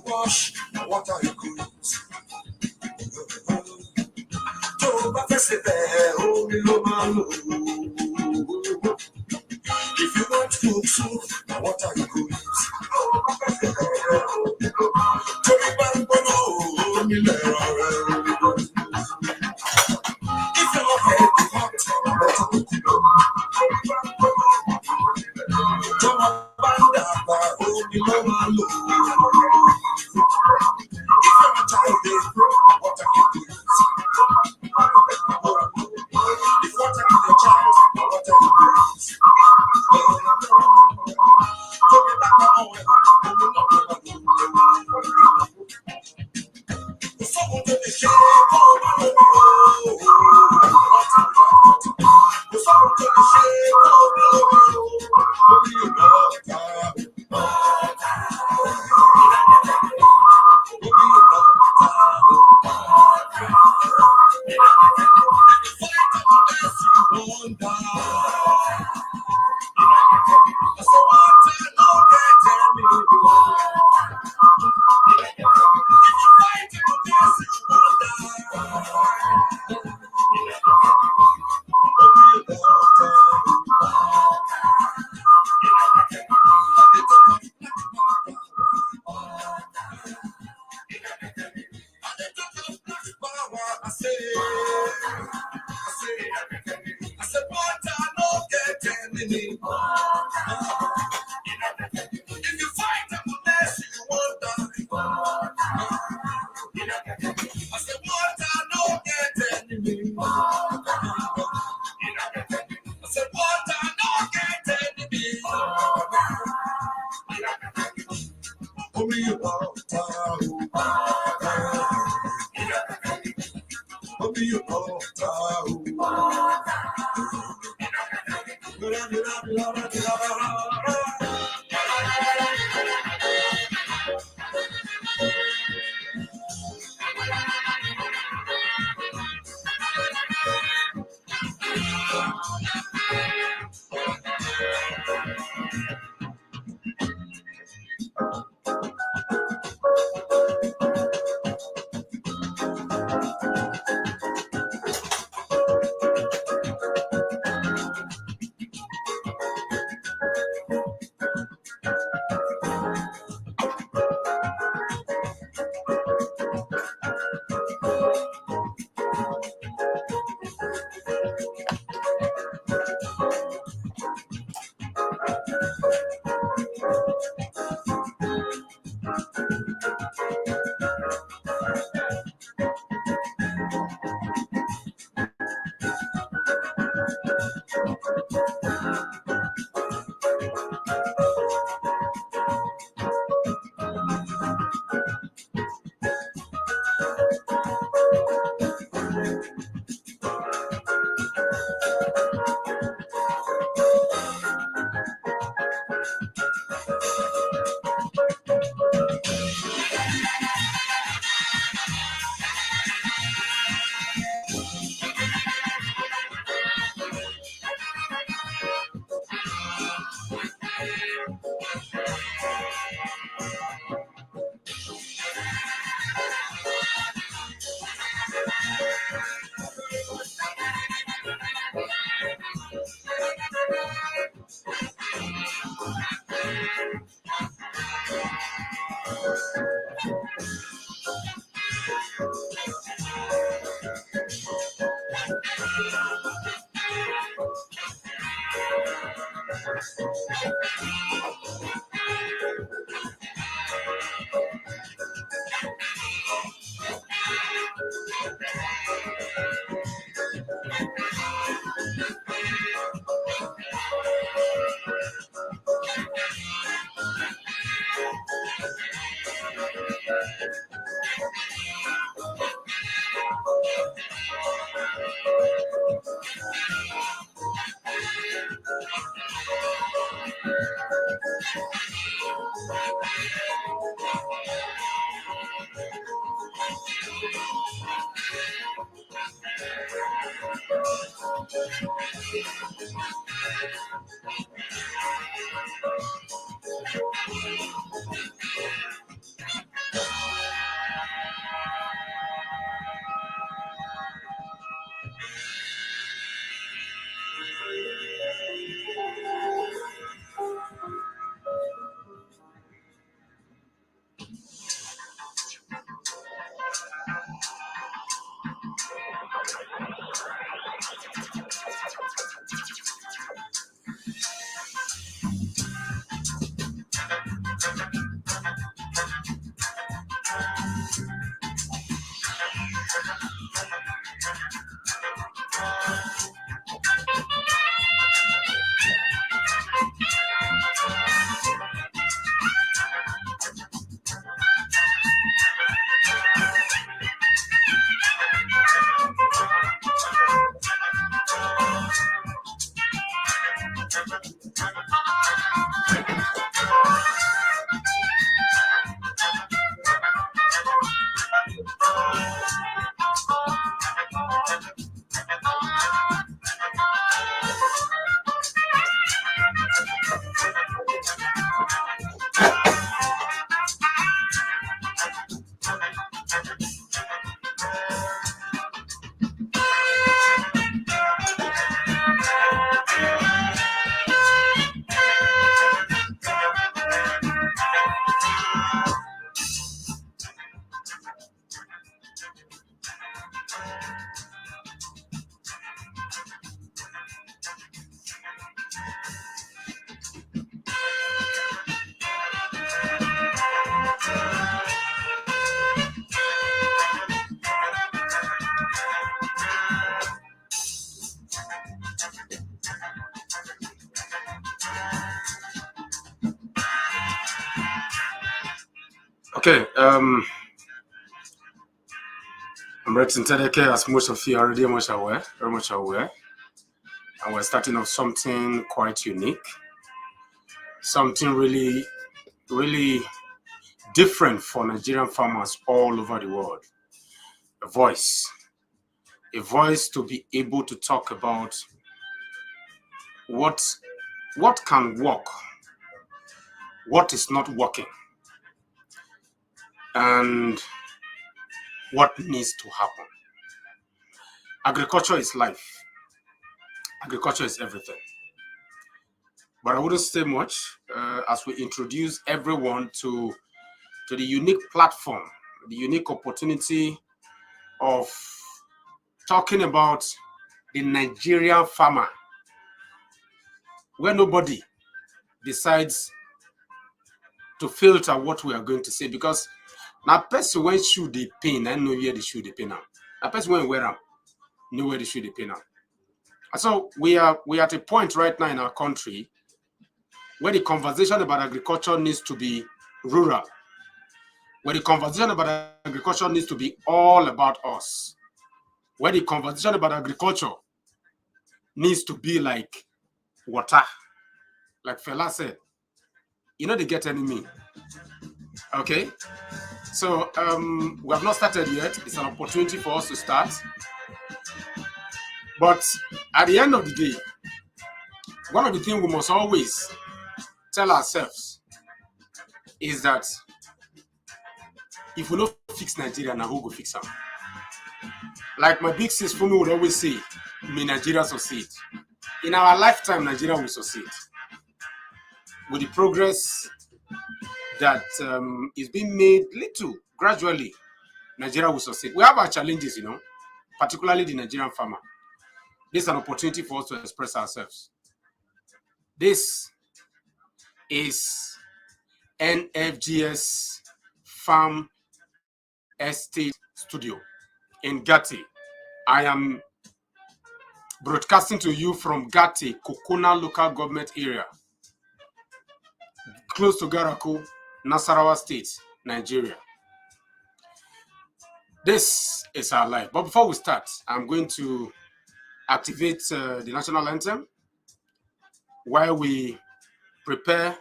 Wash, what are you good? If you want good soup, what are you good? If your head is hot, better put it on. If you're a child, what are you good? If what are your child, what are you good? Someone to the shame, Okay, I'm Rex Tedeke, as most of you are already very much aware. And we're starting off something quite unique, something really, really different for Nigerian farmers all over the world. A voice to be able to talk about what can work, what is not working, and what needs to happen. Agriculture is life. Agriculture is everything. But I wouldn't say much as we introduce everyone to the unique platform, the unique opportunity of talking about the Nigerian farmer, where nobody decides to filter what we are going to say, because now person when shoe the pain, I know where the shoe the pain now. A person when wear them, know where the shoe the pain now. And so we are at a point right now in our country where the conversation about agriculture needs to be rural, where the conversation about agriculture needs to be all about us, where the conversation about agriculture needs to be like water, like Fela said, you know they get any mean. Okay, so we have not started yet. It's an opportunity for us to start, but at the end of the day, one of the things we must always tell ourselves is that if we don't fix Nigeria, now who go fix them? Like my big sis for me would always say, may Nigeria succeed. In our lifetime, Nigeria will succeed. With the progress that is being made little, gradually, Nigeria will succeed. We have our challenges, particularly the Nigerian farmer. This is an opportunity for us to express ourselves. This is Nfgcs Farm Estate Studio in Gatti. I am broadcasting to you from Gatti, Kokona local government area, close to Garako, Nasarawa State, Nigeria. This is our life. But before we start, I'm going to activate the national anthem while we prepare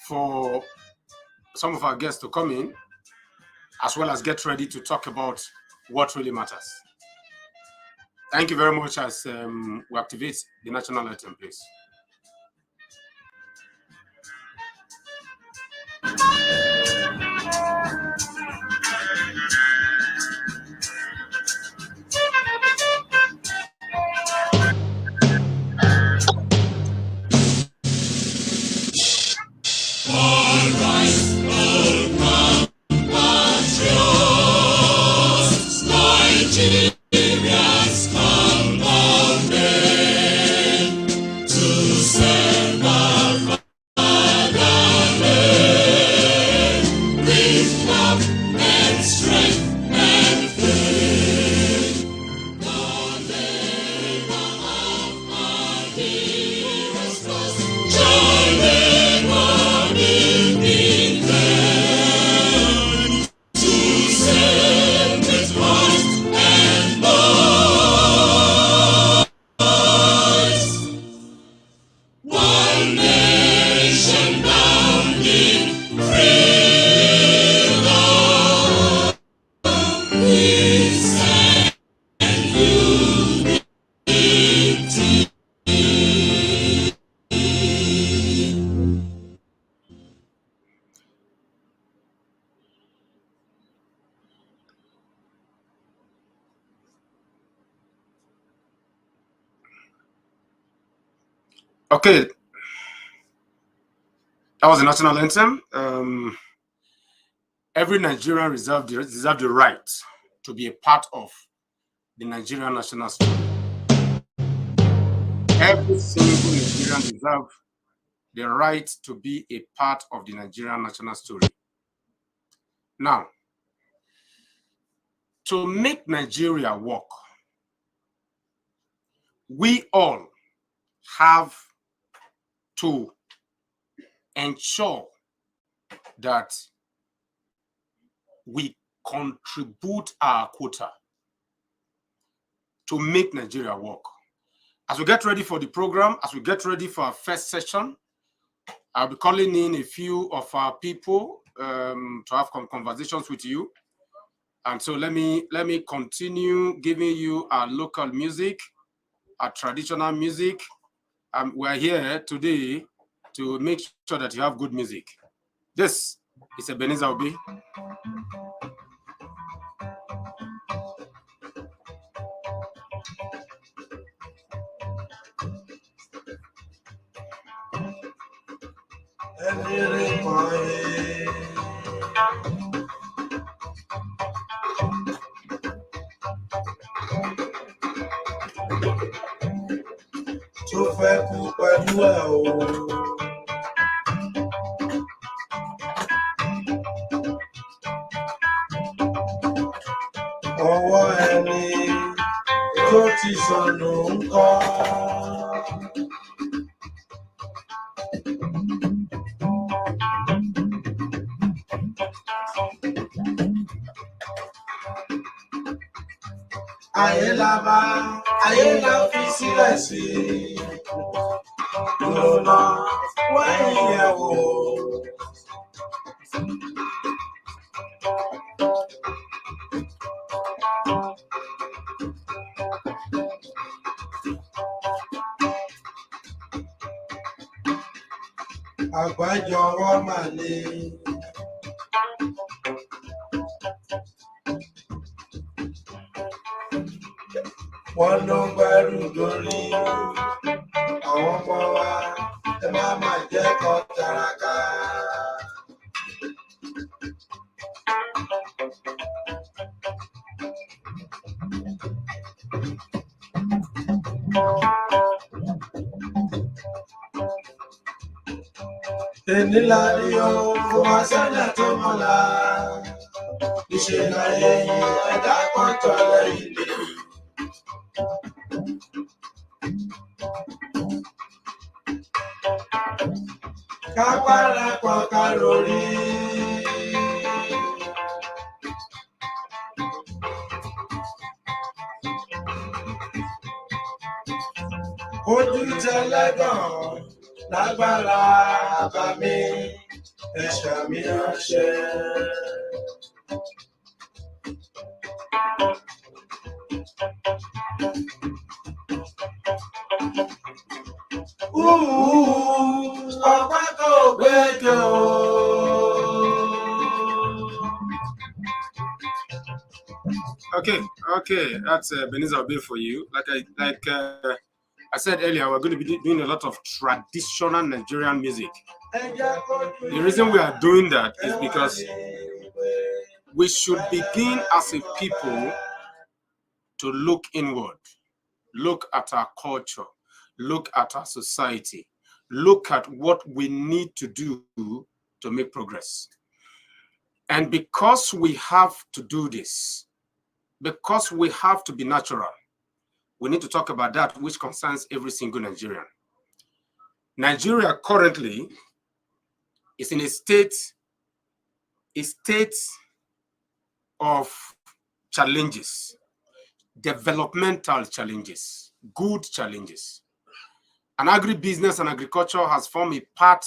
for some of our guests to come in, as well as get ready to talk about what really matters. Thank you very much. As we activate the national anthem, please. Okay, that was the national anthem. Every Nigerian deserves the right to be a part of the Nigerian national story. Every single Nigerian deserves the right to be a part of the Nigerian national story. Now, to make Nigeria work, we all have to ensure that we contribute our quota to make Nigeria work. As we get ready for the program, as we get ready for our first session, I'll be calling in a few of our people to have conversations with you. And so let me continue giving you our local music, our traditional music. We're here today to make sure that you have good music. This is Ebenezer Obi. tó fẹ́ kú pẹ̀lú ẹ̀ o. Ọwọ́ ẹni tó ti sọnù ń kọ́. Ayé la fi sílẹ̀ sí. Lọ́nà wẹ́yìn yẹ̀ wò. Àgbájọwọ́ mà ní. Wọ́n ló ń gbẹ́rù dórí. Àwọn ọmọ wa ẹ má jẹ́ kó tálákà. Èní la rí o, kò wá sẹ́lẹ̀ tó mọ́la. Ìṣẹ̀lẹ̀ ẹ̀yìn ẹ̀dá kan tọ̀lẹ̀ ilé. Ká parapọ̀ ká lórí. Ojú tẹlẹ́gàn lágbára bá mi, ẹ̀ṣà mi ránṣẹ́. Okay, that's Beniza Obe for you. Like I said earlier, we're going to be doing a lot of traditional Nigerian music. The reason we are doing that is because we should begin as a people to look inward, look at our culture, look at our society, look at what we need to do to make progress. And because we have to do this, because we have to be natural, we need to talk about that which concerns every single Nigerian. Nigeria currently is in a state of challenges, developmental challenges, good challenges. And agribusiness and agriculture has formed a part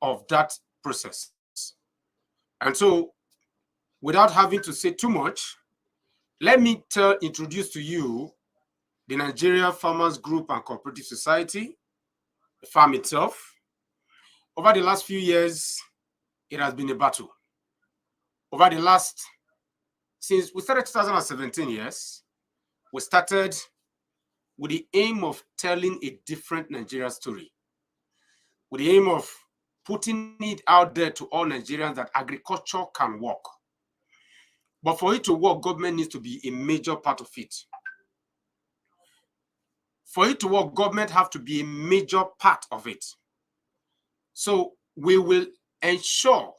of that process. And so, without having to say too much, let me introduce to you the Nigeria Farmers Group and Cooperative Society, the farm itself. Over the last few years, it has been a battle. Since we started 2017, yes, we started with the aim of telling a different Nigeria story, with the aim of putting it out there to all Nigerians that agriculture can work. But for it to work, government needs to be a major part of it. For it to work, government have to be a major part of it. So we will ensure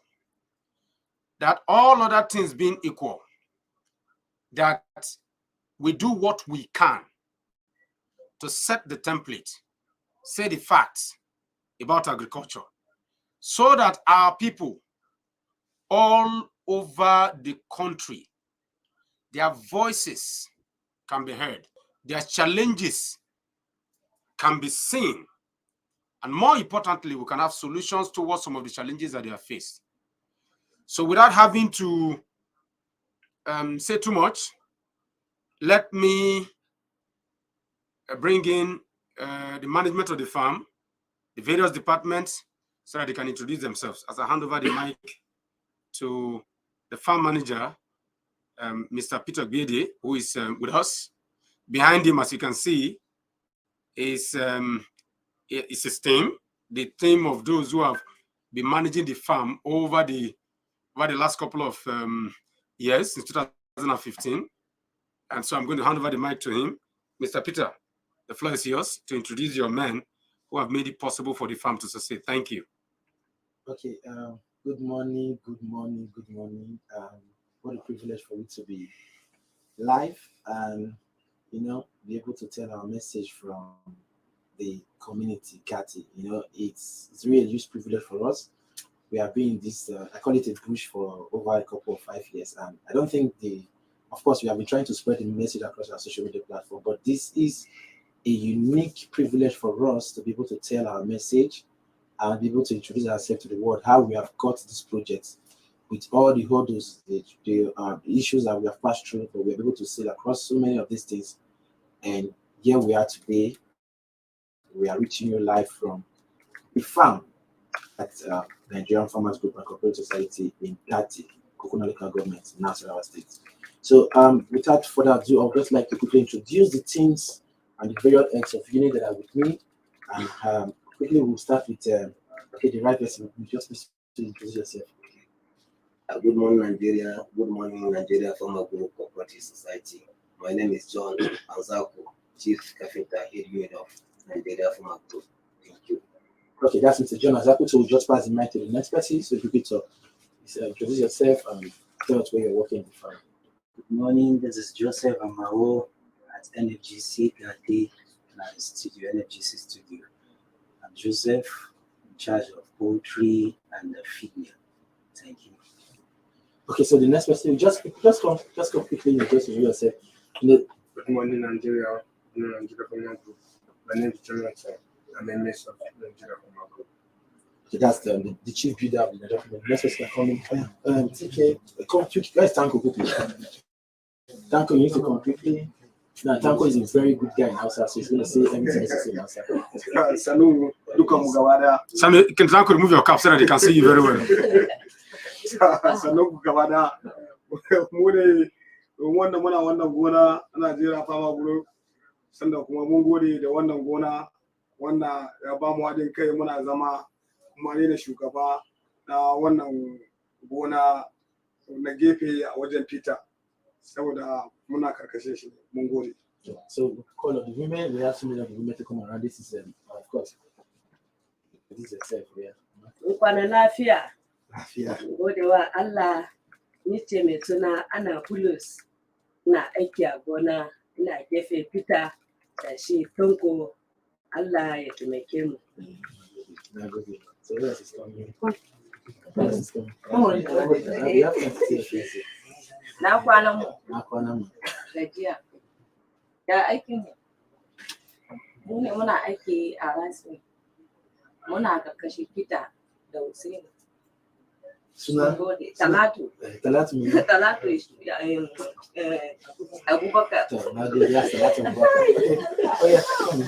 that all other things being equal, that we do what we can to set the template, say the facts about agriculture, so that our people all over the country, their voices can be heard, their challenges can be seen, and more importantly, we can have solutions towards some of the challenges that they have faced. So without having to say too much, let me bring in the management of the farm, the various departments, so that they can introduce themselves. As I hand over the mic to the farm manager, Mr. Peter Gbede, who is with us. Behind him, as you can see, is his team, the team of those who have been managing the farm over the last couple of years, since 2015. And so I'm going to hand over the mic to him. Mr. Peter, the floor is yours to introduce your men who have made it possible for the farm to succeed. Thank you. Okay, good morning. What a privilege for me to be live and, be able to tell our message from the community, Kati. It's really a huge privilege for us. We have been in this, I call it a push for over a couple of 5 years. And I don't think of course, we have been trying to spread the message across our social media platform, but this is a unique privilege for us to be able to tell our message and be able to introduce ourselves to the world, how we have got this project with all the hurdles, the issues that we have passed through, but we're able to sail across so many of these things. And here we are today. We are reaching you live from the farm at Nigerian Farmers Group and Cooperative Society in Kati, Kokuna Local Government, Nasarawa State. So without further ado, I would just like to quickly introduce the teams and the various heads of unit that are with me. And quickly we'll start with the right person. You just please introduce yourself. Good morning, Nigeria. Good morning, Nigeria Farmer Group Cooperative Society. My name is John Anzako, Chief Carpenter, Head Unit of Nigeria Farmer Group. Thank you. Okay, that's Mr. John Anzako. So we'll just pass the mic to the next person. So if you could introduce yourself and tell us where you're working in the farm. Good morning, this is Joseph Amaro at Nfgcs, Studio, Nfgcs Studio. I'm Joseph, in charge of poultry and feed mill. Thank you. Okay, so the next person, just come quickly and just introduce yourself. Good morning, Nigeria. Nigeria Farmer Group. My name is Jonathan. I'm a member of Nigeria Farmer Group. Okay, that's the chief builder of the Nigeria Farmer Group. Next person coming. TK, come quick, guys. Tanko quickly. Tanko, you need to come quickly. Now, Tanko is a very good guy in Hausa, so he's going to say everything to say in Hausa. Salut, Luka Mugawada. Sammy, can Tanko remove your cap so that they can see you very well? Salut Mugawada. Mune wanda muna wannan gona a Najeriya Farmer Group, sanda kuma mun gode da wannan gona wanda ya ba mu haɗin kai muna zama kuma ne da shugaba na wannan gona na gefe a wajen Peter saboda muna karkashin shi mun gode. So call of the women, we have so many of the women to come around. This is of course. This is itself, yeah. Kwana lafiya. Lafiya. Gode wa Allah ni ce mai suna Ana Bulus na aiki a gona ina gefe Peter da shi Tanko Allah ya taimake mu. So where is coming? Where is coming? We have to Na kwana mu. Na kwana mu. Gajiya. Ya aikin mu ne muna aiki a Rasmi. Muna karkashin Peter da Hussein. Suna? Talatu. Talatu. Talatu Abubakar. Na dai ya Talatu Abubakar. Oh yeah, come.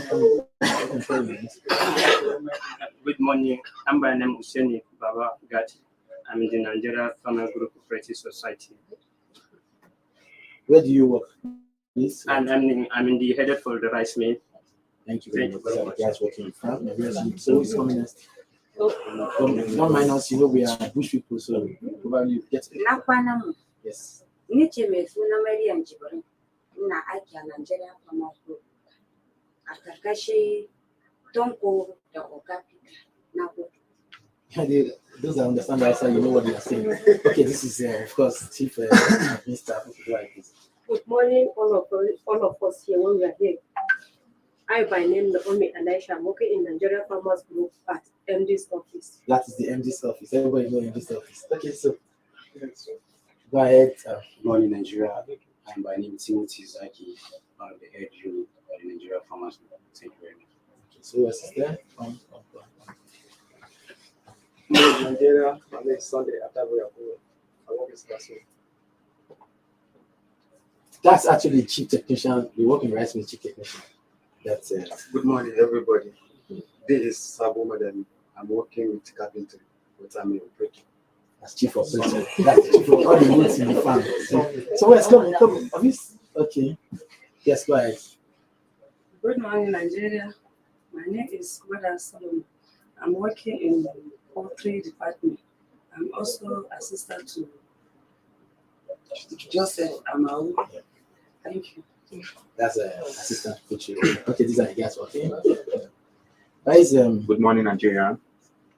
Good morning. I'm by name Hussein Baba Gati. I'm in the Nigeria Farmer Group Cooperative Society. Where do you work? Please. And I'm in the headed for the rice mill. Thank you very much. Guys working in farm. So it's coming next. Not minus, you know, we are bush people, so probably get it. Yes. Ni ce mai suna Maryam Jibrin, ina aiki a Nigeria Farmer Group a karkashin Tonko da Oga Peter na gode. Those that understand the answer, you know what they are saying. Okay, this is of course Chief Minister like this. Good morning, all of us here when we are here. I by name Naomi Elisha. I'm working in Nigeria Farmers Group at MD's office. That is the MD's office. Everybody knows MD's office. Okay, so go ahead. Good morning, Nigeria. I'm by name Timothy Zaki. I'm the head unit of the Nigeria Farmers Group. Thank you very much. Okay, so assistant. Nigeria, my name is Sunday. I work in Sebastian. That's actually the chief technician. We work in rice mill chief technician. That's it. Good morning, everybody. This is Sabo Madam. I'm working with carpentry, but I'm an operator. That's chief operator. That's chief of all the roots in the farm. So where's come? Okay. Yes, go ahead. Good morning, Nigeria. My name is Mother Solomon. I'm working in the poultry department. I'm also assistant to Joseph Amau. Thank you. That's assistant coach. Okay, these are the guys working. Guys, Good morning, Nigeria.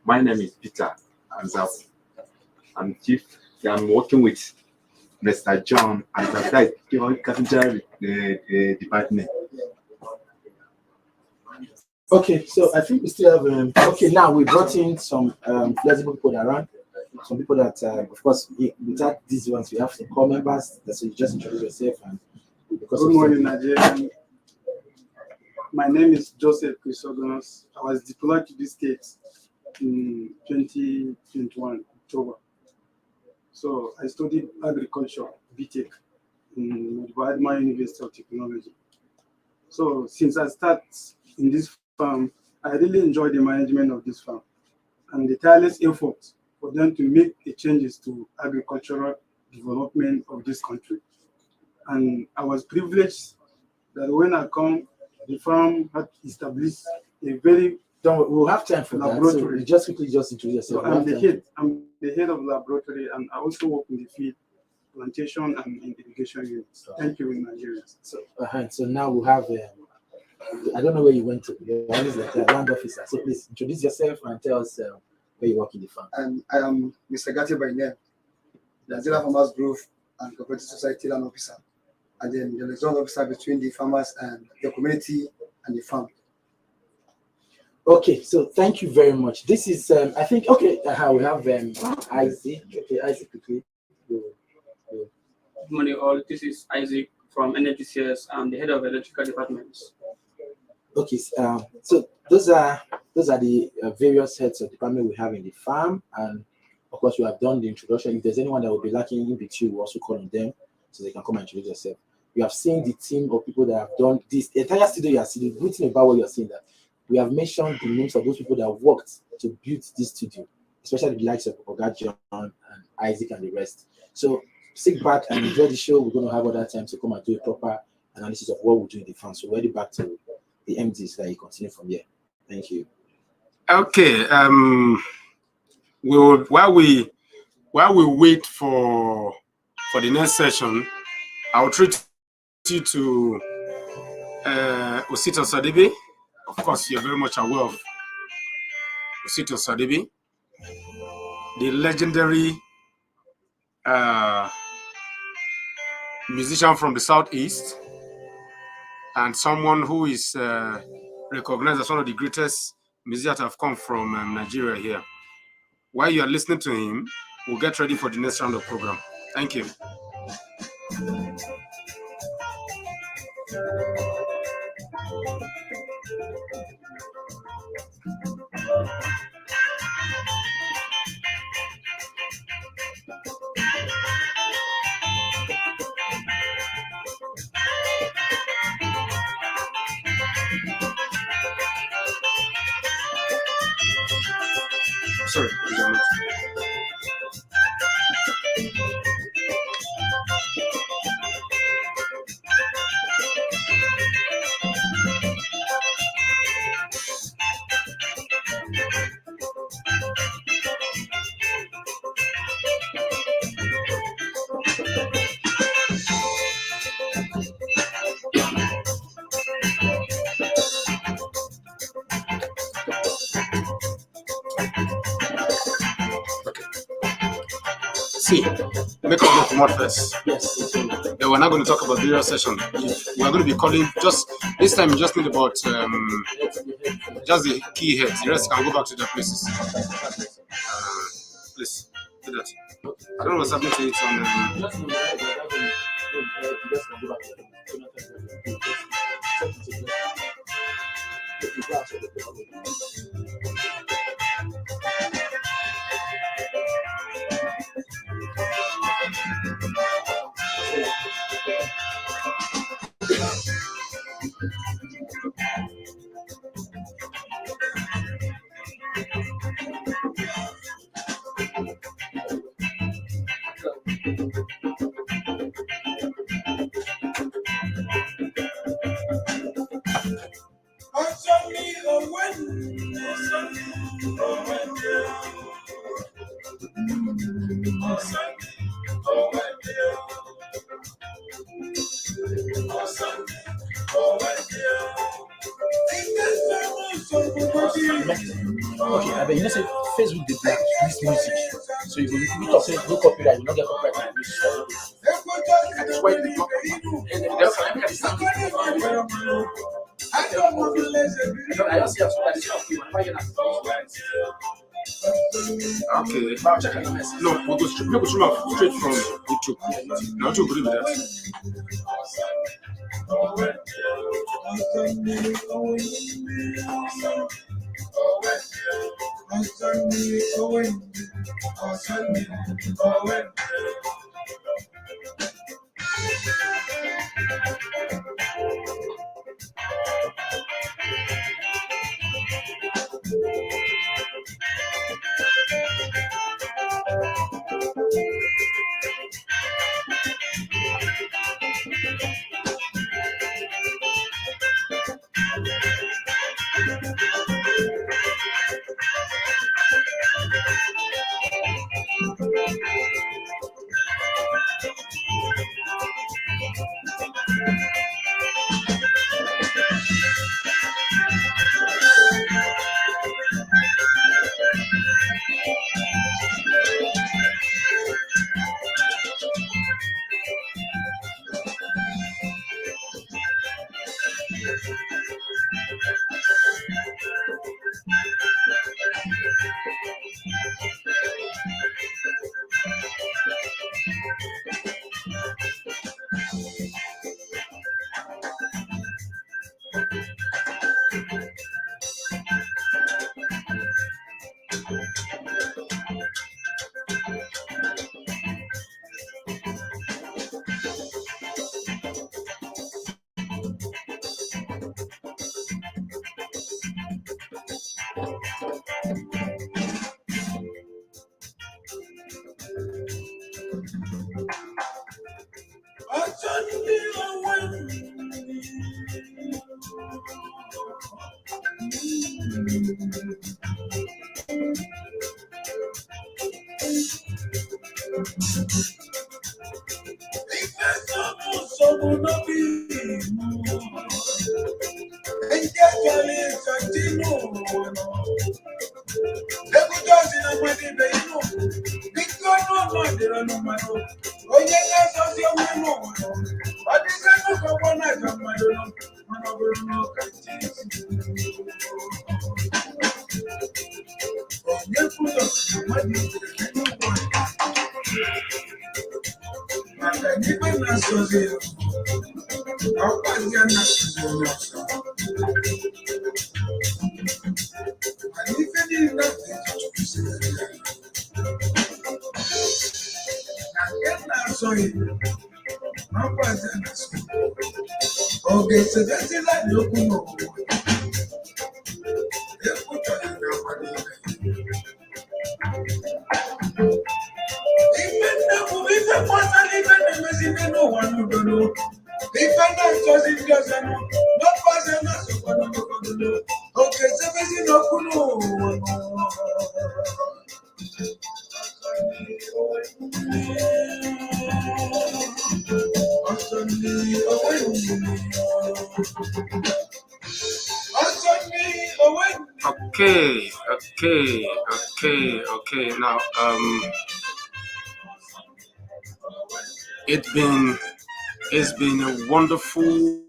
My name is Peter Anzap. I'm working with Mr. John and the carpentry department. Okay, so I think we still have okay, now we brought in some flexible people around, some people that of course without these ones we have some core members. So you just introduce yourself and because good morning, Nigeria. My name is Joseph Chrysogonos. I was deployed to this state in 2021 October. So I studied agriculture, BTech, in Badma University of Technology. So since I started in this farm, I really enjoy the management of this farm and the tireless effort for them to make the changes to agricultural development of this country. And I was privileged that when I come, the farm had established a very we'll have time for laboratory. That. So just quickly introduce yourself. So I'm the head of laboratory, and I also work in the field, plantation and irrigation units. Thank you, in Nigeria. So now we have. I don't know where you went to. You're always like a land officer. So please introduce yourself and tell us where you work in the farm. I am Mr. Gati by name, the Nigeria Farmers Group and Cooperative Society land officer, and then the liaison officer between the farmers and the community and the farm. Okay, so thank you very much. This is, I think, okay, we have Isaac. Okay, Isaac, quickly. Good morning, all. This is Isaac from Nfgcs. I'm the head of electrical departments. Okay, so those are the various heads of department we have in the farm, and of course we have done the introduction. If there's anyone that will be lacking in between, we'll also call on them so they can come and introduce themselves. You have seen the team of people that have done this. The entire studio you are seeing, the good thing about what you're seeing that we have mentioned the names of those people that have worked to build this studio, especially the likes of Oga John and Isaac and the rest. So sit back and enjoy the show. We're going to have other time to come and do a proper analysis of what we do in the fund. So we're ready back to the MDs that you continue from here. Thank you. Okay. While we wait for the next session, I'll treat you to Osita Sadibi. Of course, you're very much aware of Osita Sadibi, the legendary musician from the Southeast, and someone who is recognized as one of the greatest musicians that have come from Nigeria here. While you are listening to him, we'll get ready for the next round of program. Thank you. Sorry. See, make up your mouth first. Yes. Then we're not going to talk about video session. We're going to be calling just this time. You just need about just the key heads. The rest can go back to their places. Please do that. I don't know what's happening to it on. Okay, I mean, you know, say Facebook they block this music, so if you meet us, no copyright, you not get copyright on this. That's why they block. And that's why I can't I don't see how to do Okay. No, we'll go straight from YouTube. Now to agree with that. Okay. Now, it's been a wonderful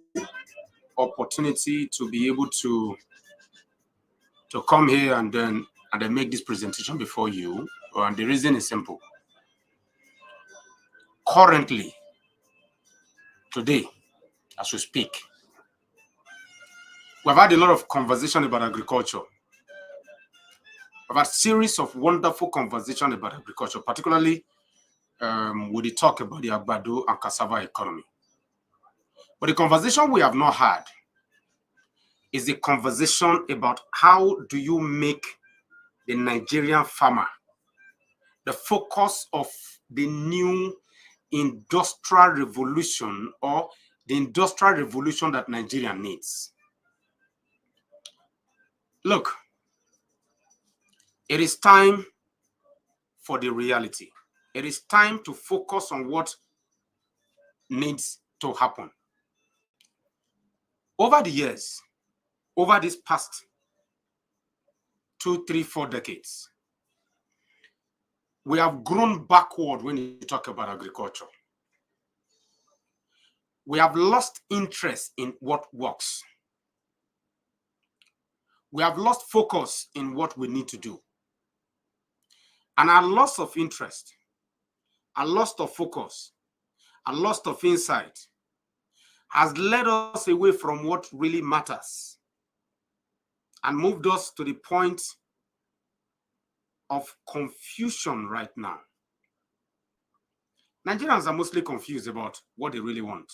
opportunity to be able to come here and then make this presentation before you. And the reason is simple. Currently, today, as we speak, we've had a lot of conversation about agriculture. We've had a series of wonderful conversation about agriculture, particularly with the talk about the Agbado and cassava economy. But the conversation we have not had is the conversation about how do you make the Nigerian farmer the focus of the new industrial revolution, or the industrial revolution that Nigeria needs. Look, it is time for the reality. It is time to focus on what needs to happen. Over the years, over these past 2, 3, 4 decades, we have grown backward when you talk about agriculture. We have lost interest in what works. We have lost focus in what we need to do. And our loss of interest, our loss of focus, our loss of insight has led us away from what really matters and moved us to the point of confusion right now. Nigerians are mostly confused about what they really want.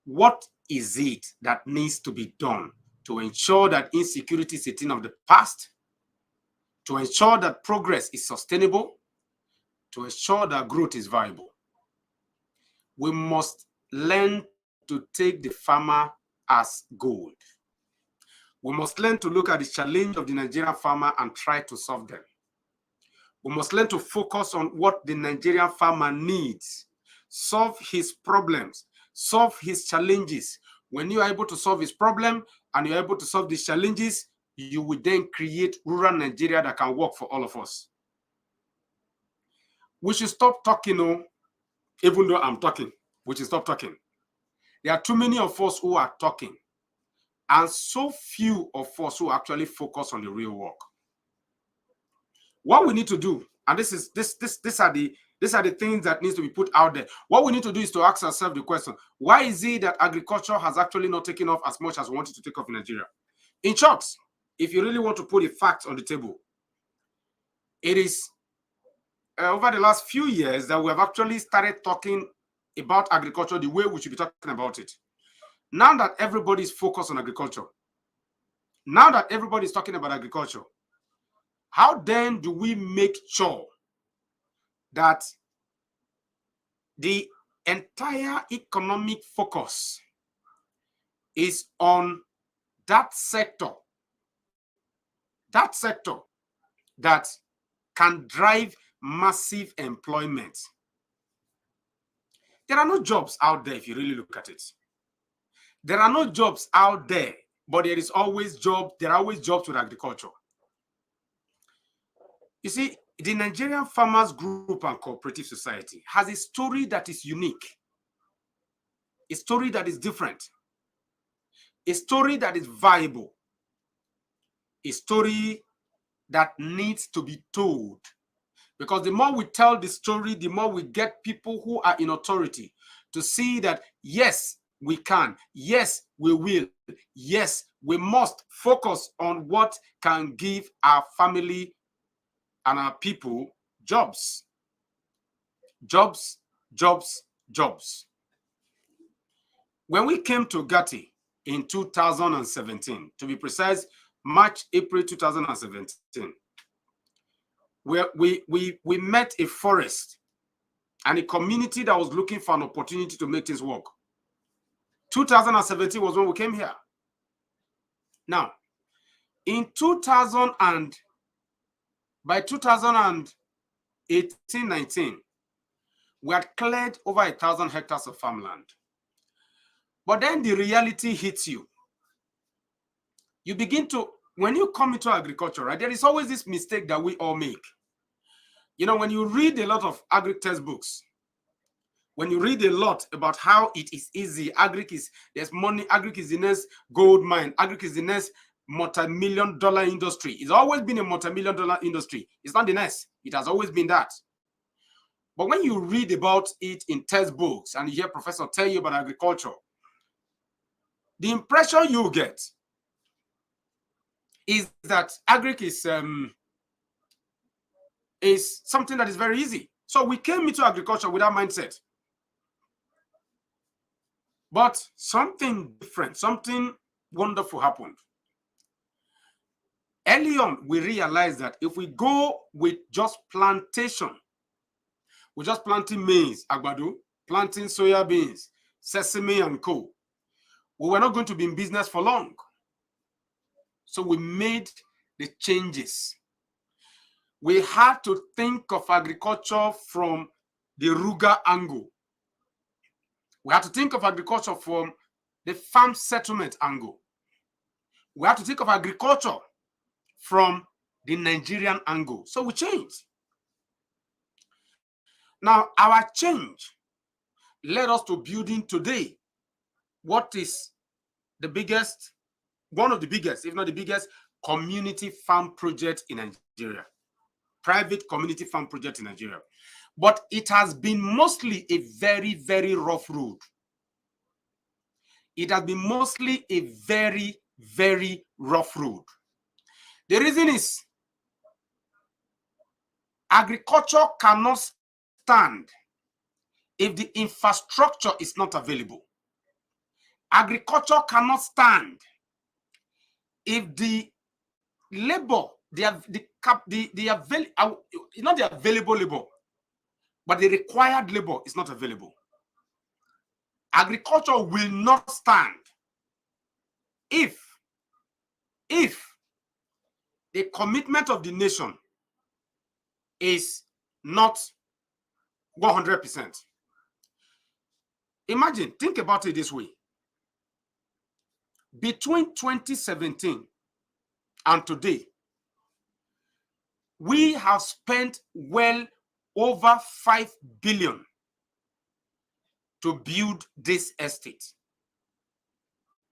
What is it that needs to be done to ensure that insecurity is a thing of the past, to ensure that progress is sustainable, to ensure that growth is viable? We must learn to take the farmer as gold. We must learn to look at the challenge of the Nigerian farmer and try to solve them. We must learn to focus on what the Nigerian farmer needs, solve his problems, solve his challenges. When you are able to solve his problem and you're able to solve these challenges, you will then create rural Nigeria that can work for all of us. We should stop talking, even though I'm talking, we should stop talking. There are too many of us who are talking, and so few of us who actually focus on the real work. What we need to do, and these are the things that needs to be put out there. What we need to do is to ask ourselves the question: why is it that agriculture has actually not taken off as much as we wanted to take off in Nigeria? In short, if you really want to put the facts on the table, it is over the last few years that we have actually started talking about agriculture the way we should be talking about it. Now that everybody is focused on agriculture, now that everybody is talking about agriculture, how then do we make sure that the entire economic focus is on that sector that can drive massive employment? There are no jobs out there if you really look at it. There are no jobs out there, but there is always jobs. There are always jobs with agriculture. You see, the Nigerian Farmers Group and Cooperative Society has a story that is unique, a story that is different, a story that is viable, a story that needs to be told. Because the more we tell the story, the more we get people who are in authority to see that, yes, we can, yes, we will, yes, we must focus on what can give our family and our people jobs. Jobs, jobs, jobs. When we came to Gati in 2017, to be precise, March, April 2017, we met a forest and a community that was looking for an opportunity to make things work. 2017 was when we came here. Now, in 2000 and by 2018-19, we had cleared over 1,000 hectares of farmland. But then the reality hits you. You begin to, when you come into agriculture, right, there is always this mistake that we all make. You know, when you read a lot of agri textbooks, when you read a lot about how it is easy, there's money, agric is the next gold mine, agric is the next multi-million-dollar industry. It's always been a multi-million-dollar industry. It's not the next. It has always been that. But when you read about it in textbooks and you hear professors tell you about agriculture, the impression you get is that agric is something that is very easy. So we came into agriculture with that mindset. But something different, something wonderful happened. Early on, we realized that if we go with just plantation, we're just planting maize, agbado, planting soya beans, sesame and co, we were not going to be in business for long. So we made the changes. We had to think of agriculture from the rural angle. We had to think of agriculture from the farm settlement angle. We had to think of agriculture from the Nigerian angle. So we changed. Now, our change led us to building today what is the biggest, one of the biggest, if not the biggest, community farm project in Nigeria. Private community farm project in Nigeria. But it has been mostly a very, very rough road. It has been mostly a very, very rough road. The reason is agriculture cannot stand if the infrastructure is not available. Agriculture cannot stand if the labor, not the available labor, but the required labor is not available. Agriculture will not stand if the commitment of the nation is not 100%. Imagine, think about it this way. Between 2017 and today, we have spent well over 5 billion to build this estate.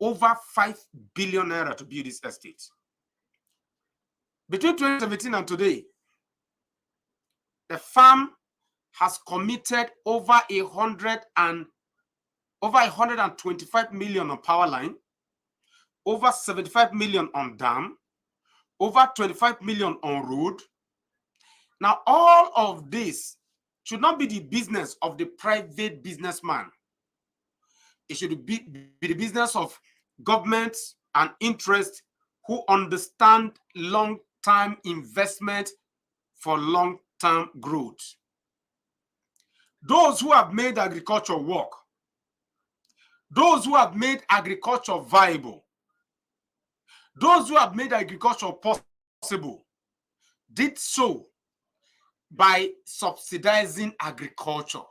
Over 5 billion naira to build this estate. Between 2017 and today, the farm has committed over 125 million on power line, over 75 million on dam, over 25 million on road. Now, all of this should not be the business of the private businessman. It should be the business of government and interest who understand long-term investment for long-term growth. Those who have made agriculture work, those who have made agriculture viable, those who have made agriculture possible, did so by subsidizing agriculture.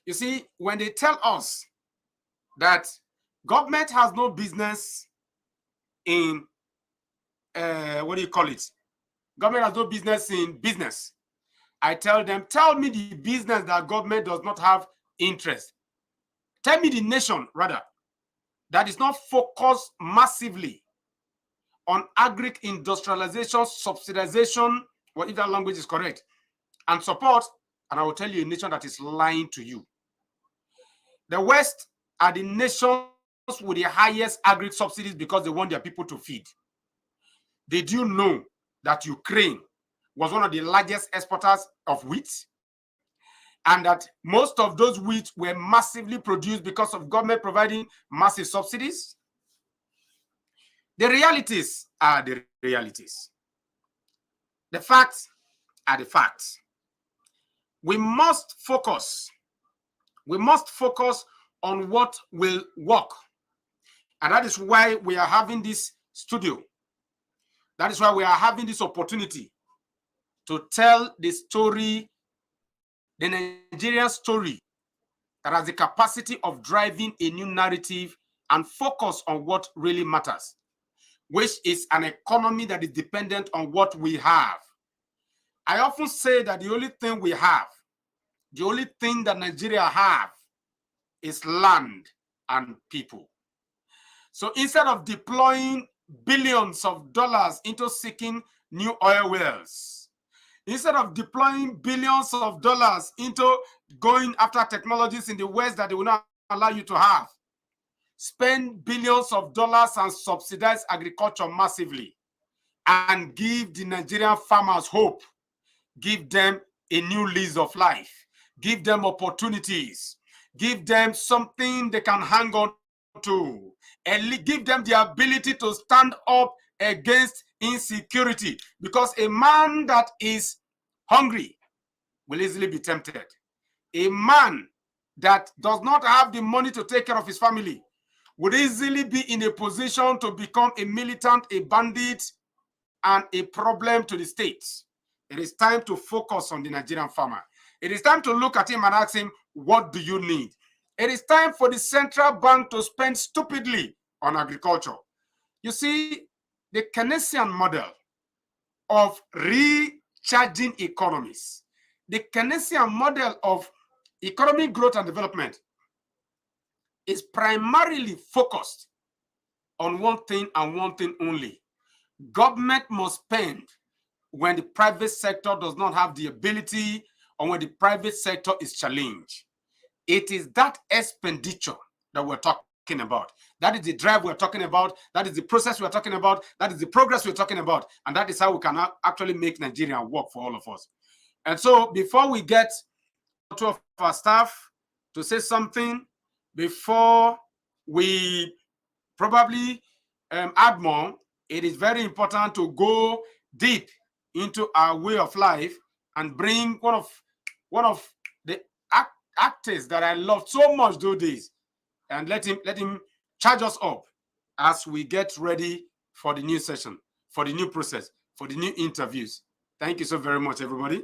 You see, when they tell us that Government has no business in, what do you call it? Government has no business in business. I tell them, tell me the business that government does not have interest. Tell me the nation, rather, that is not focused massively on agri-industrialization, subsidization, or if that language is correct, and support, and I will tell you a nation that is lying to you. The West are the nations with the highest agri subsidies because they want their people to feed. Did you know that Ukraine was one of the largest exporters of wheat? And that most of those wheat were massively produced because of government providing massive subsidies? The realities are the realities. The facts are the facts. We must focus. We must focus on what will work. And that is why we are having this studio. That is why we are having this opportunity to tell the story, the Nigerian story, that has the capacity of driving a new narrative and focus on what really matters, which is an economy that is dependent on what we have. I often say that the only thing we have, the only thing that Nigeria have, is land and people. So instead of deploying billions of dollars into seeking new oil wells, instead of deploying billions of dollars into going after technologies in the West that they will not allow you to have, spend billions of dollars and subsidize agriculture massively and give the Nigerian farmers hope, give them a new lease of life, give them opportunities, give them something they can hang on to, and give them the ability to stand up against insecurity, because a man that is hungry will easily be tempted. A man that does not have the money to take care of his family would easily be in a position to become a militant, a bandit, and a problem to the state. It is time to focus on the Nigerian farmer. It is time to look at him and ask him, what do you need? It is time for the central bank to spend stupidly on agriculture. You see, the Keynesian model of recharging economies, the Keynesian model of economic growth and development is primarily focused on one thing and one thing only. Government must spend when the private sector does not have the ability, or when the private sector is challenged. It is that expenditure that we're talking about. That is the drive we're talking about. That is the process we're talking about. That is the progress we're talking about. And that is how we can actually make Nigeria work for all of us. And so before we get to our staff to say something, before we probably add more, it is very important to go deep into our way of life and bring one of the actors that I love so much those days, and let him charge us up as we get ready for the new session, for the new process, for the new interviews. Thank you so very much, everybody.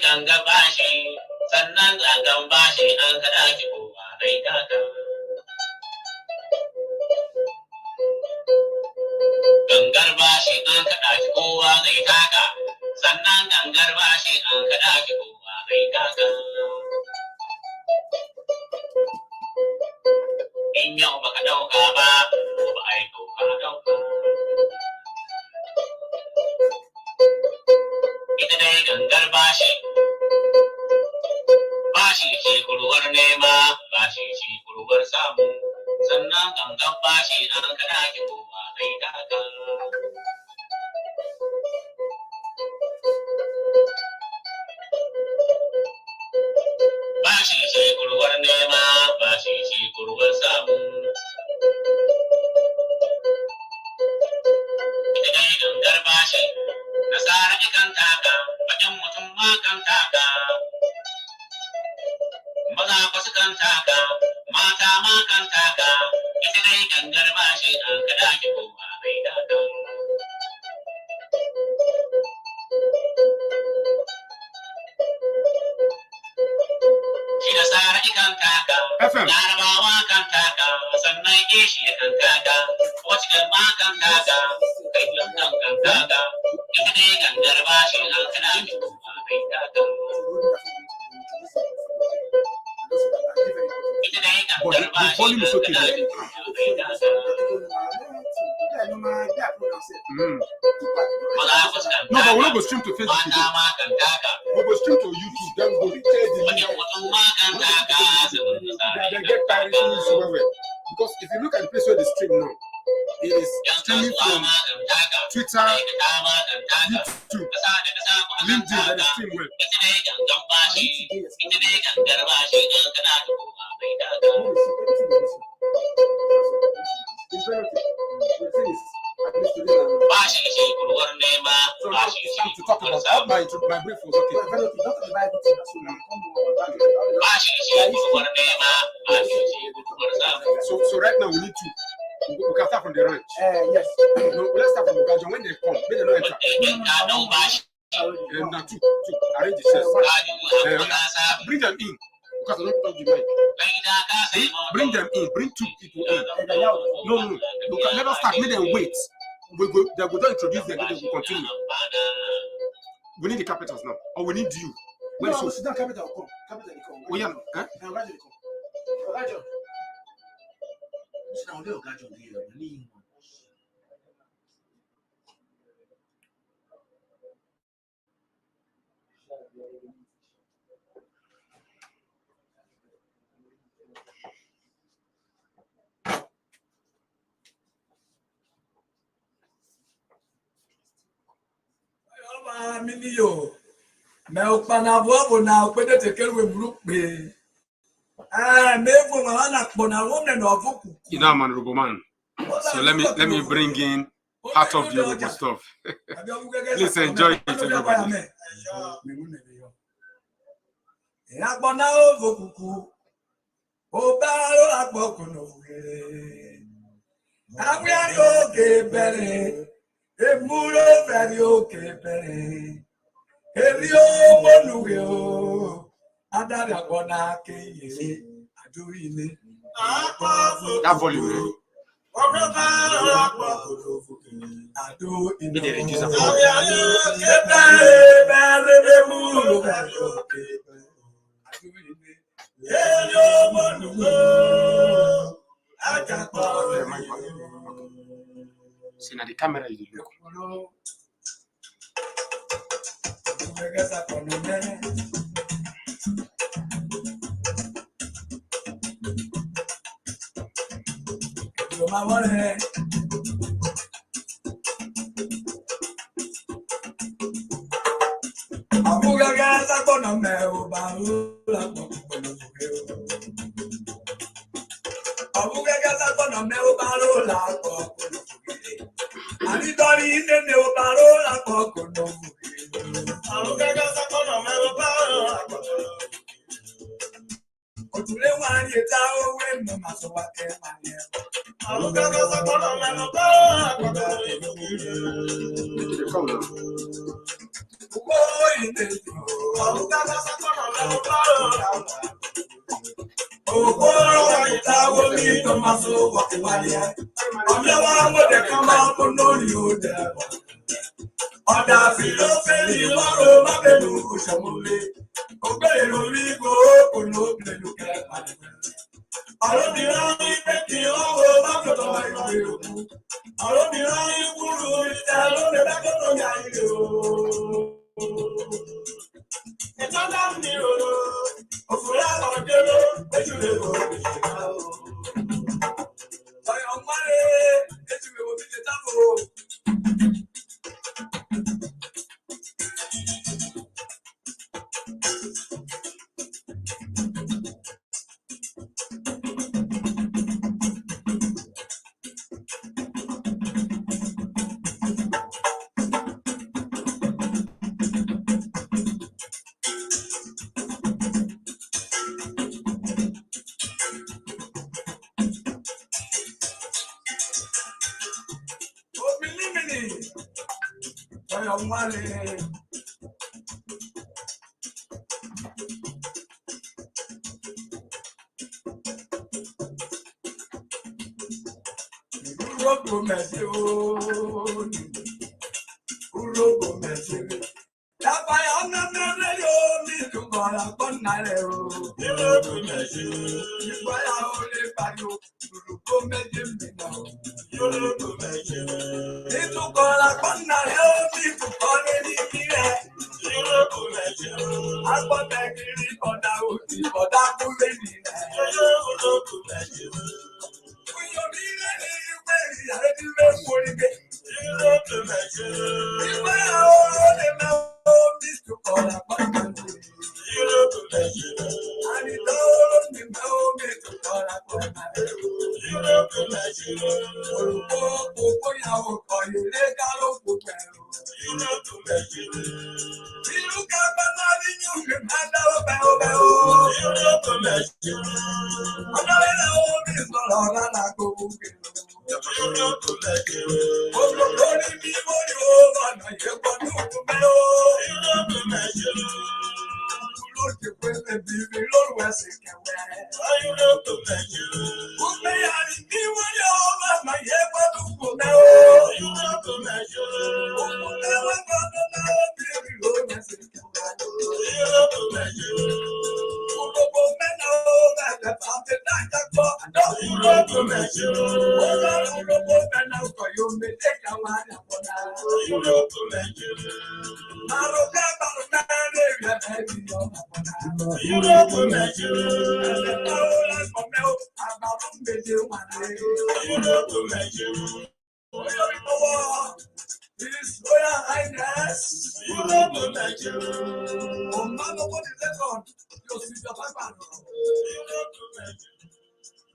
Gangan bashi an kaɗa shi kowa zai taka, sannan gangar bashi an kaɗa shi kowa zai taka. In yau baka ɗauka ba, ba a yi ɗauka. Ita dai gangar bashi ce kurwar nema, bashi ce kurwar samu, sannan gangan bashi an kaɗa shi kowa zai taka. Bashi ce kurwar nema, bashi ce kurwar samu. Ita dai gangar bashi, nasara ikan taka, bakin mutum ma kan taka. Maza ba su kan taka, mata ma kan taka, ita dai gangar bashi an kada ki kowa mai daga. Shi da sara ikan taka, larabawa kan taka, sannan kishi kan taka, wacce galma kan taka, kai lantan kan taka, ita dai gangar bashi an kada ki kowa mai daga. But the volume is okay. No, but we'll not go stream to Facebook. We'll go stream to YouTube. Then we'll go share the link. They get pirating somewhere. Because if you look at the place where they stream now, it is streaming from Twitter, YouTube, LinkedIn, and stream well. To talk about my brief was okay. So right now we need to. We can start from the ranch. Yes. No, let's start from Ogajon. When they come, they don't enter. Now two. Arrange the chairs. Bring them in. Because I don't touch the mic. Bring them in. Bring 2 people in. No. Let us start. Make them wait. They will not introduce them. Then they will continue. We need the carpenters now. Or we need you. When No, so? sit down, carpenter will come. Carpenter will come. Oh yeah. Eh? Ogajon will come. Ogajon. Sit down, Ogajon here. Minio, Melpanavo now, whether the girl will look me. Ah, never man, woman of You know, man, Roboman. So let me bring in part of the Robo stuff. Please enjoy it, everybody. Emuro very okay, Perry. Helio Monuio. Adara Bonake, I do in it. That volume. I do in it. See now the camera is look.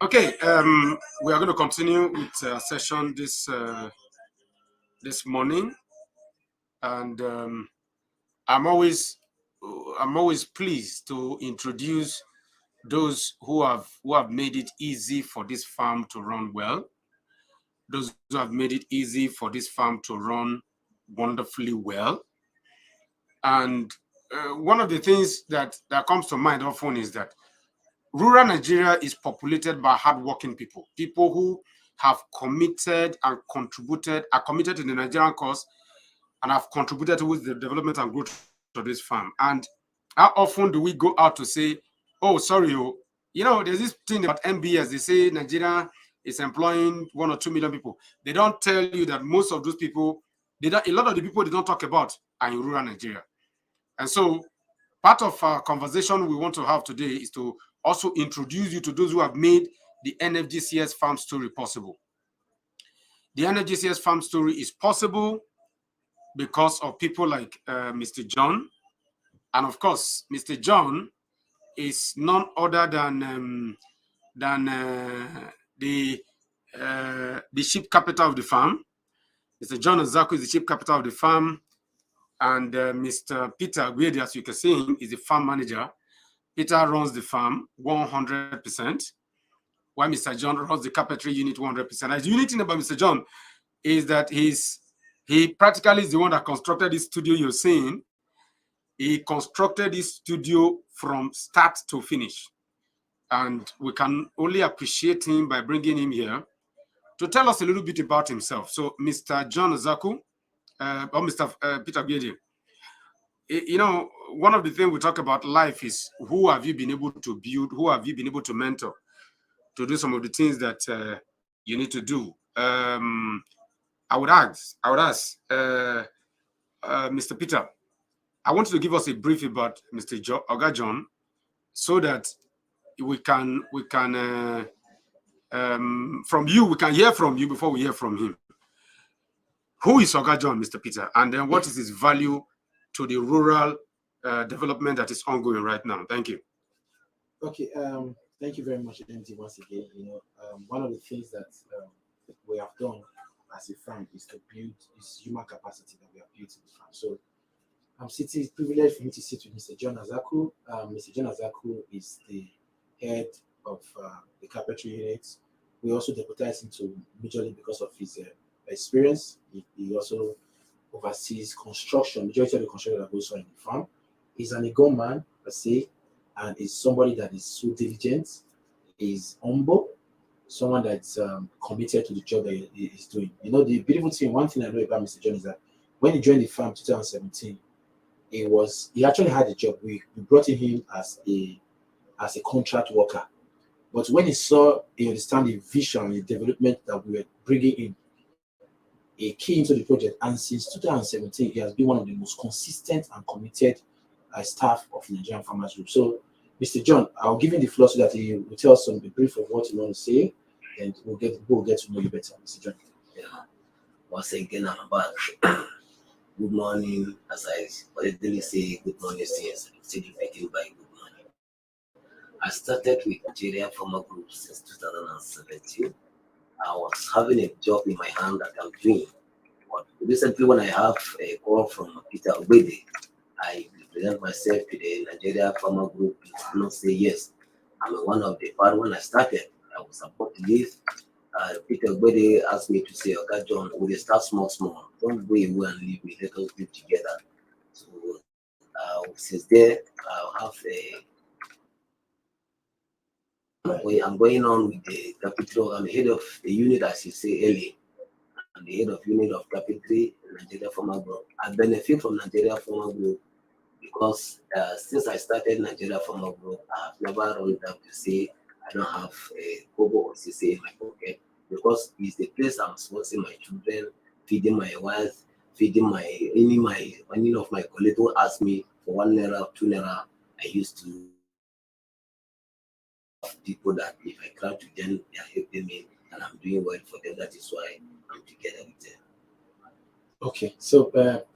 Okay, we are going to continue with our session this morning, and I'm always pleased to introduce those who have made it easy for this farm to run well, those who have made it easy for this farm to run wonderfully well. And one of the things that comes to mind often is that rural Nigeria is populated by hardworking people who have committed and contributed, are committed to the Nigerian cause and have contributed towards the development and growth of this farm. And how often do we go out to say, oh, sorry, there's this thing about Nfgcs. They say Nigeria is employing 1 or 2 million people. They don't tell you that most of those people, a lot of the people they don't talk about are in rural Nigeria. And so part of our conversation we want to have today is to also introduce you to those who have made the Nfgcs farm story possible. The Nfgcs farm story is possible because of people like Mr. John. And of course, Mr. John is none other than the chief capital of the farm. Mr. John Nzaku is the chief capital of the farm, and Mr. Peter Gwede, as you can see him, is the farm manager. Peter runs the farm 100%, while Mr. John runs the carpentry unit 100%. And the unique thing about Mr. John is that he practically is the one that constructed this studio you're seeing. He constructed this studio from start to finish. And we can only appreciate him by bringing him here to tell us a little bit about himself. So, Mr. John Nzaku, or Mr. Peter Gwede, one of the things we talk about life is who have you been able to build, who have you been able to mentor to do some of the things that you need to do. I would ask, Mr. Peter, I want you to give us a brief about Mr. Oga John, so that we can from you, we can hear from you before we hear from him. Who is Oga John, Mr. Peter, and then what is his value to the rural development that is ongoing right now? Thank you. Okay, thank you very much, MT, once again. One of the things that we have done as a firm is to build this human capacity that we have built in the firm. So it's privileged for me to sit with Mr. John Nzaku. Mr. John Nzaku is the head of the carpentry unit. We also deputize him to majorly because of his experience. He also oversees construction, majority of the construction that goes on in the farm. He's an ego man per se, and is somebody that is so diligent, is humble, someone that's committed to the job that he is doing. You know, the beautiful thing, one thing I know about Mr. John is that when he joined the farm in 2017, he actually had a job. We brought him as a contract worker. But when he understand the vision, the development that we were bringing in, a key into the project. And since 2017, he has been one of the most consistent and committed staff of Nigerian Farmers Group. So, Mr. John, I'll give you the floor so that he will tell us a brief of what you want to say, and we'll get to know you better, Mr. John. Yeah. Once again, I'm back. Good morning, as I already say, good morning since I'm still begin by good morning. I started with Nigeria Farmer Group since 2017. I was having a job in my hand that I'm doing. But recently, when I have a call from Peter Obede, I present myself to the Nigeria Farmer Group. I not say yes. I'm one of the part when I started. I was about to leave. Peter Obede asked me to say, okay, John, we'll start small. Don't go away and leave me. Let us live together. So since there, I have I'm going on with the capital. I'm head of the unit, as you say earlier. I'm the head of unit of Capitry Nigeria Farmer Group. I benefit from Nigeria Farmer Group because since I started Nigeria Farmer Group, I've never run down to say I don't have a kobo or CC in my pocket, because it's the place I'm sponsoring my children, feeding my wife, feeding any of my colleagues who ask me for 1 naira, 2 naira. I used to people that if I cry to them, they are helping me and I'm doing well for them. That is why I'm together with them. Okay, so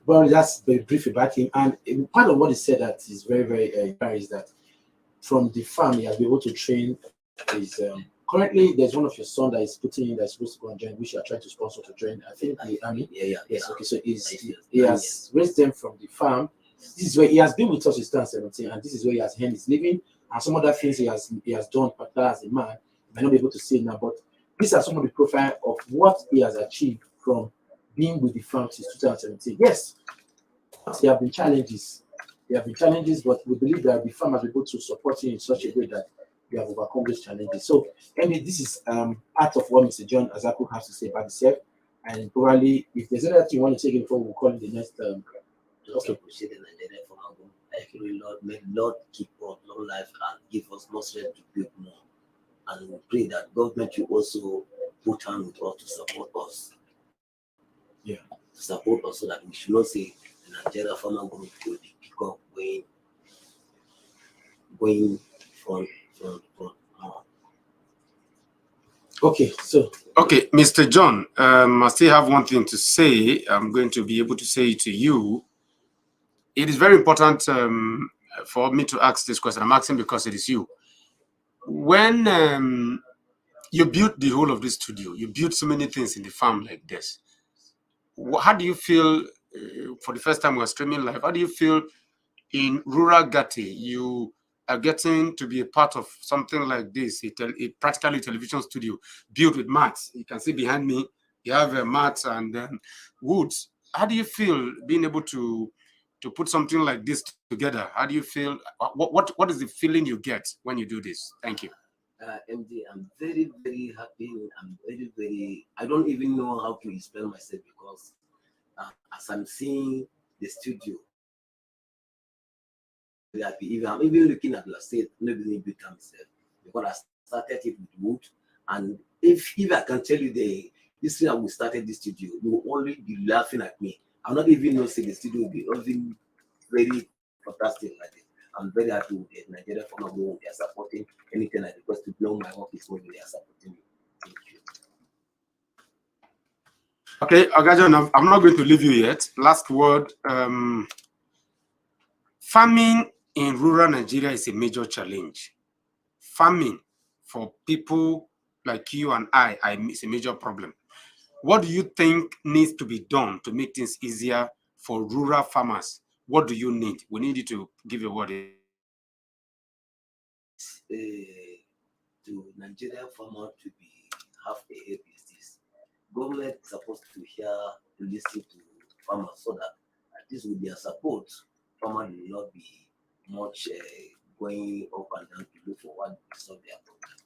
well, that's very brief about him. And part of what he said that is very, very important is that from the farm, he has been able to train his. Currently, there's one of your son that is putting in that's supposed to go and join, which you are trying to sponsor to join. I think the army. Yeah. Yes. Okay, so he has raised them from the farm. This is where he has been with us since 2017, and this is where he has earned his living. And some other things he has done, particularly as a man, he may not be able to say now, but these are some of the profile of what he has achieved from being with the farm since 2017. Yes, there have been challenges. But we believe that the farm has been able to support you in such a way that we have overcome those challenges. So, this is part of what Mr. John Azaku has to say about himself. And probably, if there's anything you want to take it before, we'll call it the next. Just appreciate the Nigerian Farmer Group. I pray Lord, may Lord keep us long life and give us more strength to build more. And we pray that government will also put hand with us to support us. Yeah. To support us so that we should not say the Nigeria Farmer Group will be pick up going from. Okay, so. Okay, Mr. John, I still have one thing to say. I'm going to be able to say it to you. It is very important for me to ask this question. I'm asking because it is you. When you built the whole of this studio, you built so many things in the farm like this. How do you feel for the first time we're streaming live? How do you feel in rural Gati? You are getting to be a part of something like this, a practically television studio built with mats. You can see behind me, you have mats and woods. How do you feel being able to put something like this together? How do you feel? What is the feeling you get when you do this? Thank you. MD, I'm very, very happy. I'm very, very. I don't even know how to explain myself because as I'm seeing the studio, happy. I'm even looking at the state, maybe become myself because I started it with wood. And if I can tell you this thing we started this studio, you will only be laughing at me. I'm not even know say the studio will be even very fantastic like this. I'm very happy with it. Nigeria Farmer Group, they are supporting anything I request to blow my office when they are supporting me. Thank you. Okay, Agajon, I'm not going to leave you yet. Last word. Farming in rural Nigeria is a major challenge. Farming for people like you and I is a major problem. What do you think needs to be done to make things easier for rural farmers? What do you need? We need you to give a word. To Nigerian farmer to be have a business. Government supposed to hear, to listen to farmers so that at least with their support, farmers will not be much going up and down to look for what to solve their problem.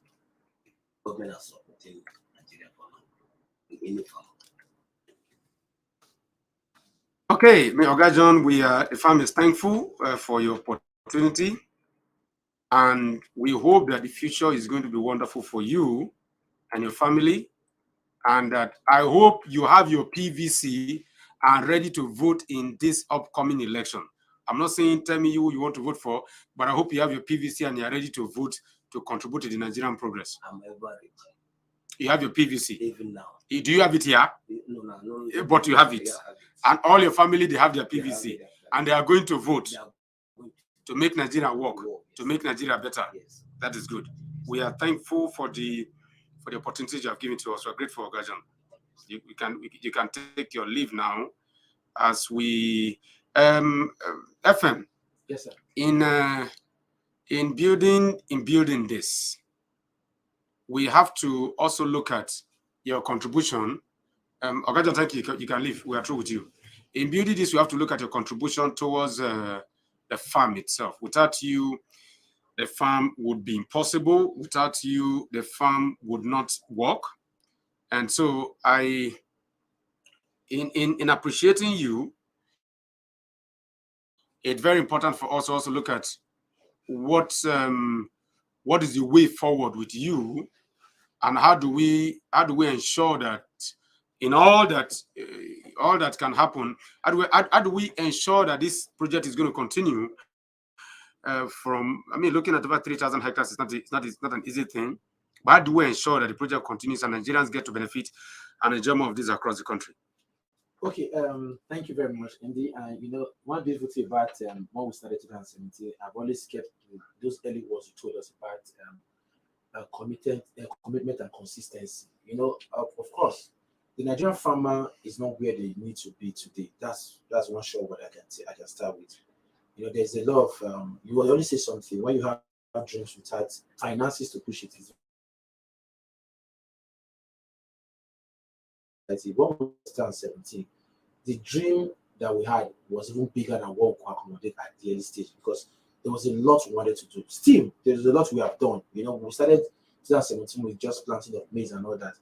Government are supporting Nigerian farmers in any farm. Okay, Oga John, the farm is thankful for your opportunity, and we hope that the future is going to be wonderful for you and your family, and that I hope you have your PVC and ready to vote in this upcoming election. I'm not saying tell me who you want to vote for, but I hope you have your PVC and you're ready to vote to contribute to the Nigerian progress. I'm ever ready. You have your PVC? Even now. Do you have it here? No. But you have it. And all your family, they have their PVC. And they are going to vote to make Nigeria work, to make Nigeria better. Yes. That is good. We are thankful for the opportunity you have given to us. We're grateful, Gajan. You can take your leave now as we FM. Yes, sir. In building this, we have to also look at your contribution. Ogajan, thank you. You can leave. We are through with you. In building this, we have to look at your contribution towards the farm itself. Without you, the farm would be impossible. Without you, the farm would not work. And so in appreciating you, it's very important for us to also look at what is the way forward with you, and how do we ensure that in all that can happen, how do we ensure that this project is going to continue looking at over 3,000 hectares is not an easy thing, but how do we ensure that the project continues and Nigerians get to benefit and enjoy more of this across the country? Okay, thank you very much, Andy. One beautiful thing about when we started 2017, I've always kept those early words you told us about commitment and consistency. Of course, the Nigerian farmer is not where they need to be today. That's one short word I can start with. There's a lot of you will always say something when you have dreams without finances to push it. What was 2017? The dream that we had was even bigger than what we could accommodate at the early stage, because there was a lot we wanted to do. Still, there's a lot we have done. We started 2017 with just planting of maize and all that,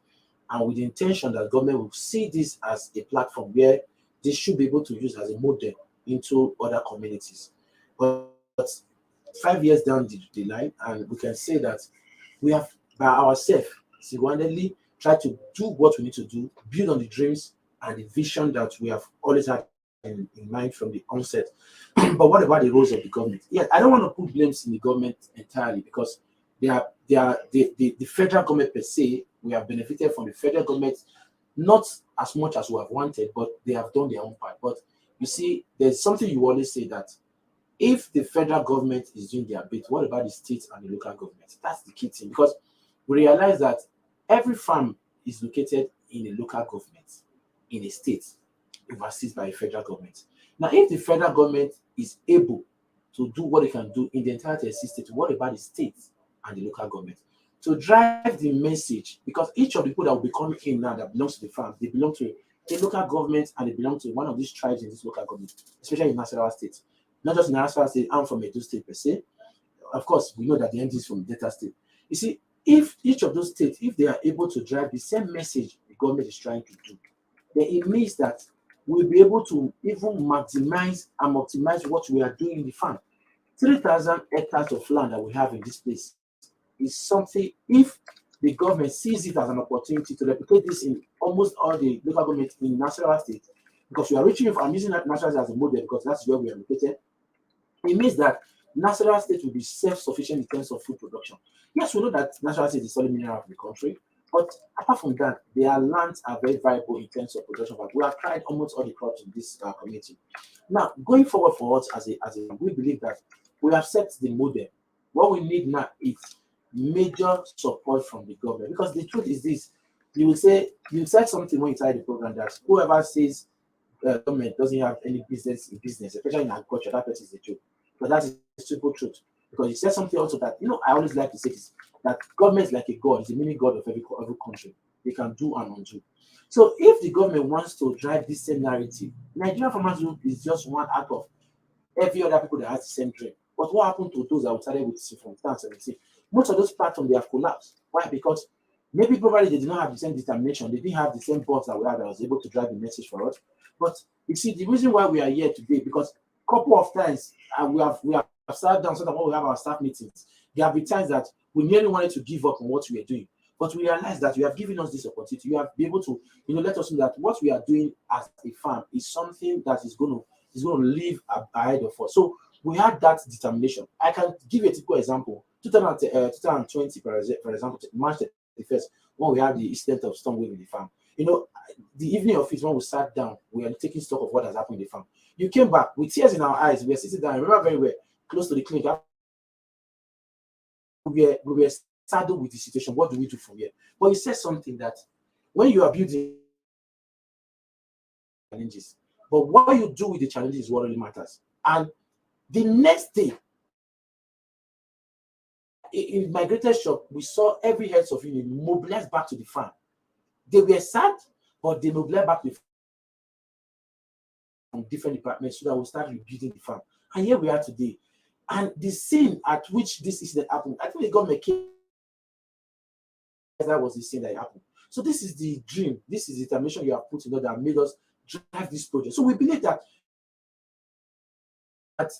and with the intention that government will see this as a platform where they should be able to use as a model into other communities. But 5 years down the line, and we can say that we have by ourselves single-handedly try to do what we need to do, build on the dreams and the vision that we have always had in mind from the onset. But what about the roles of the government? Yeah, I don't want to put blames in the government entirely, because the federal government per se, we have benefited from the federal government, not as much as we have wanted, but they have done their own part. But you see, there's something you always say, that if the federal government is doing their bit, what about the states and the local government? That's the key thing, because we realize that every farm is located in a local government, in a state, overseen by a federal government. Now, if the federal government is able to do what it can do in the entirety of the state, what about the states and the local government? To drive the message, because each of the people that will be coming in now that belongs to the farm, they belong to a local government, and they belong to one of these tribes in this local government, especially in Nasarawa State. Not just in Nasarawa State, I'm from Edo State per se. Of course, we know that the MD is from Delta State. You see, if each of those states, if they are able to drive the same message the government is trying to do, then it means that we'll be able to even maximize and optimize what we are doing in the farm. 3,000 hectares of land that we have in this place is something, if the government sees it as an opportunity to replicate this in almost all the local governments in Nasarawa State, because we are reaching, I'm using Nasarawa State as a model because that's where we are located, it means that Nasarawa State will be self-sufficient in terms of food production. Yes, we know that Nasarawa State is the solid mineral of the country, but apart from that, their lands are very viable in terms of production. But we have tried almost all the crops in this community. Now, going forward for us we believe that we have set the model. What we need now is major support from the government, because the truth is this: you said something when you started the program that whoever says government doesn't have any business in business, especially in agriculture, that person is the truth. But that is the simple truth. Because you said something also that, I always like to say this, that government is like a god, it's a mini god of every country. They can do and undo. So if the government wants to drive this same narrative, Nigerian Farmers Group is just one out of every other people that has the same dream. But what happened to those that started with from 2017? Most of those platforms, they have collapsed. Why? Because maybe probably they did not have the same determination. They didn't have the same boss that we had that was able to drive the message for us. But you see, the reason why we are here today, because a couple of times we have sat down so that when we have our staff meetings, there have been times that we nearly wanted to give up on what we are doing. But we realize that you have given us this opportunity. You have been able to, let us know that what we are doing as a farm is something that is going to live ahead of us. So we had that determination. I can give you a typical example. 2020, for example, March 31st, when we had the incident of storm wave in the farm. The evening of it, when we sat down, we were taking stock of what has happened in the farm. You came back with tears in our eyes. We were sitting down. I remember very well, close to the clinic. We were saddled with the situation. What do we do from here? But you said something that when you are building challenges, but what you do with the challenges is what really matters. And the next day, in my greatest shock, we saw every heads of unit mobilized back to the farm. They were sad, but they mobilized back to the farm from different departments so that we'll start rebuilding the farm. And here we are today. And the scene at which this incident happened, I think the government came. That was the scene that happened. So this is the dream. This is the determination you have put in order that made us drive this project. So we believe that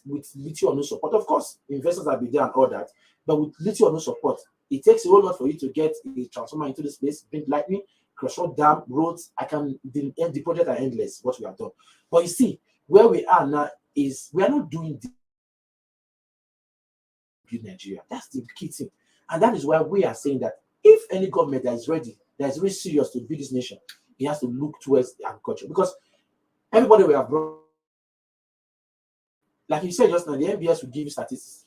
with little or no support, of course, investors have been there and all that, but with little or no support, it takes a whole lot for you to get a transformer into this place, bring lightning, cross-road dam, roads. The project are endless, what we have done. But you see, where we are now is we are not doing this build Nigeria. That's the key thing. And that is why we are saying that if any government that is ready, that is really serious to build this nation, it has to look towards agriculture. Because everybody we have brought, like you said just now, the MBS will give you statistics.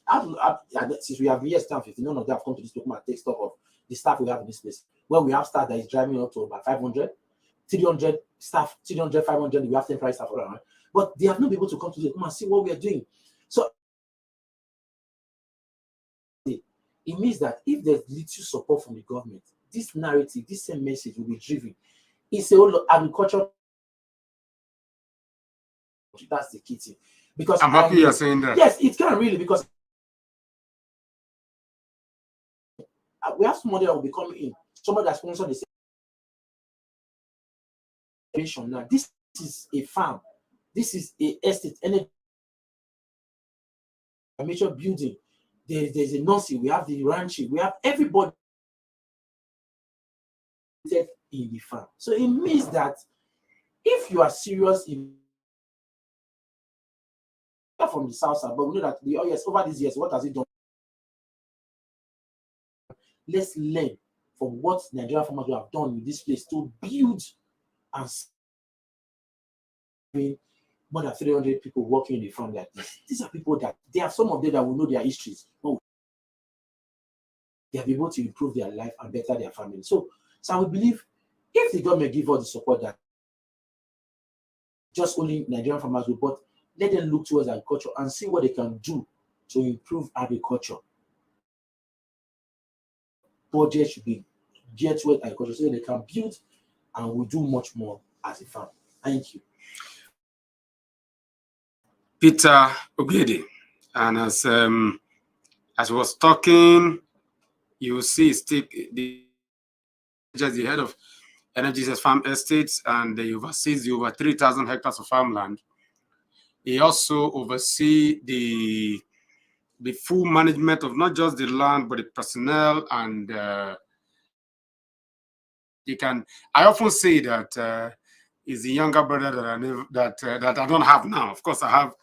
Since we have years time 50, none of them have come to this document and take stock of the staff we have in this place. When we have staff that is driving up to about 500, 300 staff, 300, 500, we have temporary staff all around. But they have not been able to come to the document and see what we are doing. So it means that if there's little support from the government, this narrative, this same message will be driven. It's a whole agriculture. That's the key thing. Because I'm happy you're saying that. Yes, it can really, because we have somebody that will be coming in, somebody that sponsors the same. Now, this is a farm, this is a estate, energy, a major building. There's a nursery, we have the ranching, we have everybody in the farm. So it means that if you are serious in from the south side, but we know that over these years, what has it done? Let's learn from what Nigerian farmers have done with this place to build and more than 300 people working in the farm like this. These are people that there are some of them that will know their histories. They have been able to improve their life and better their family. So I would believe if the government give us the support that just only Nigerian farmers will, but let them look towards agriculture and see what they can do to improve agriculture. Budget should be geared towards agriculture so they can build and will do much more as a farm. Thank you. Peter Ogede, and as I was talking, you see the head of Nfgcs Farm Estates, and he oversees the over 3,000 hectares of farmland. He also oversees the full management of not just the land, but the personnel, and I often say that he's the younger brother that I don't have now. Of course, I have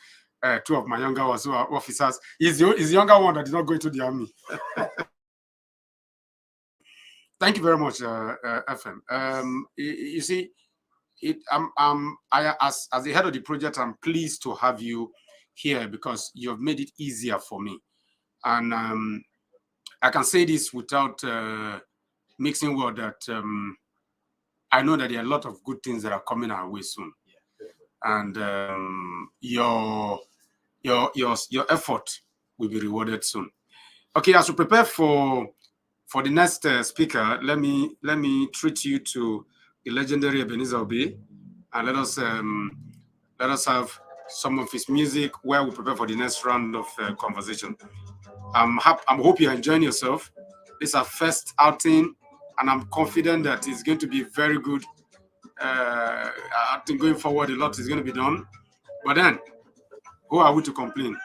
two of my younger ones who are officers. He's the younger one that did not go into the army. Thank you very much, FM. You see, as the head of the project, I'm pleased to have you here because you have made it easier for me, and I can say this without mixing word that I know that there are a lot of good things that are coming our way soon, and your effort will be rewarded soon. Okay, as we prepare for the next speaker, let me treat you to the legendary Ebenezer Obey, and let us have some of his music while we prepare for the next round of conversation. I hope you're enjoying yourself. This is our first outing, and I'm confident that it's going to be very good. I think going forward, a lot is going to be done. But then, who are we to complain?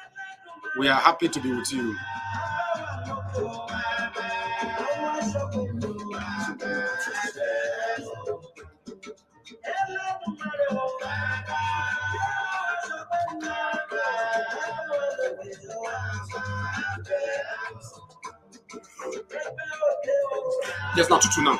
We are happy to be with you. Yes, not to now.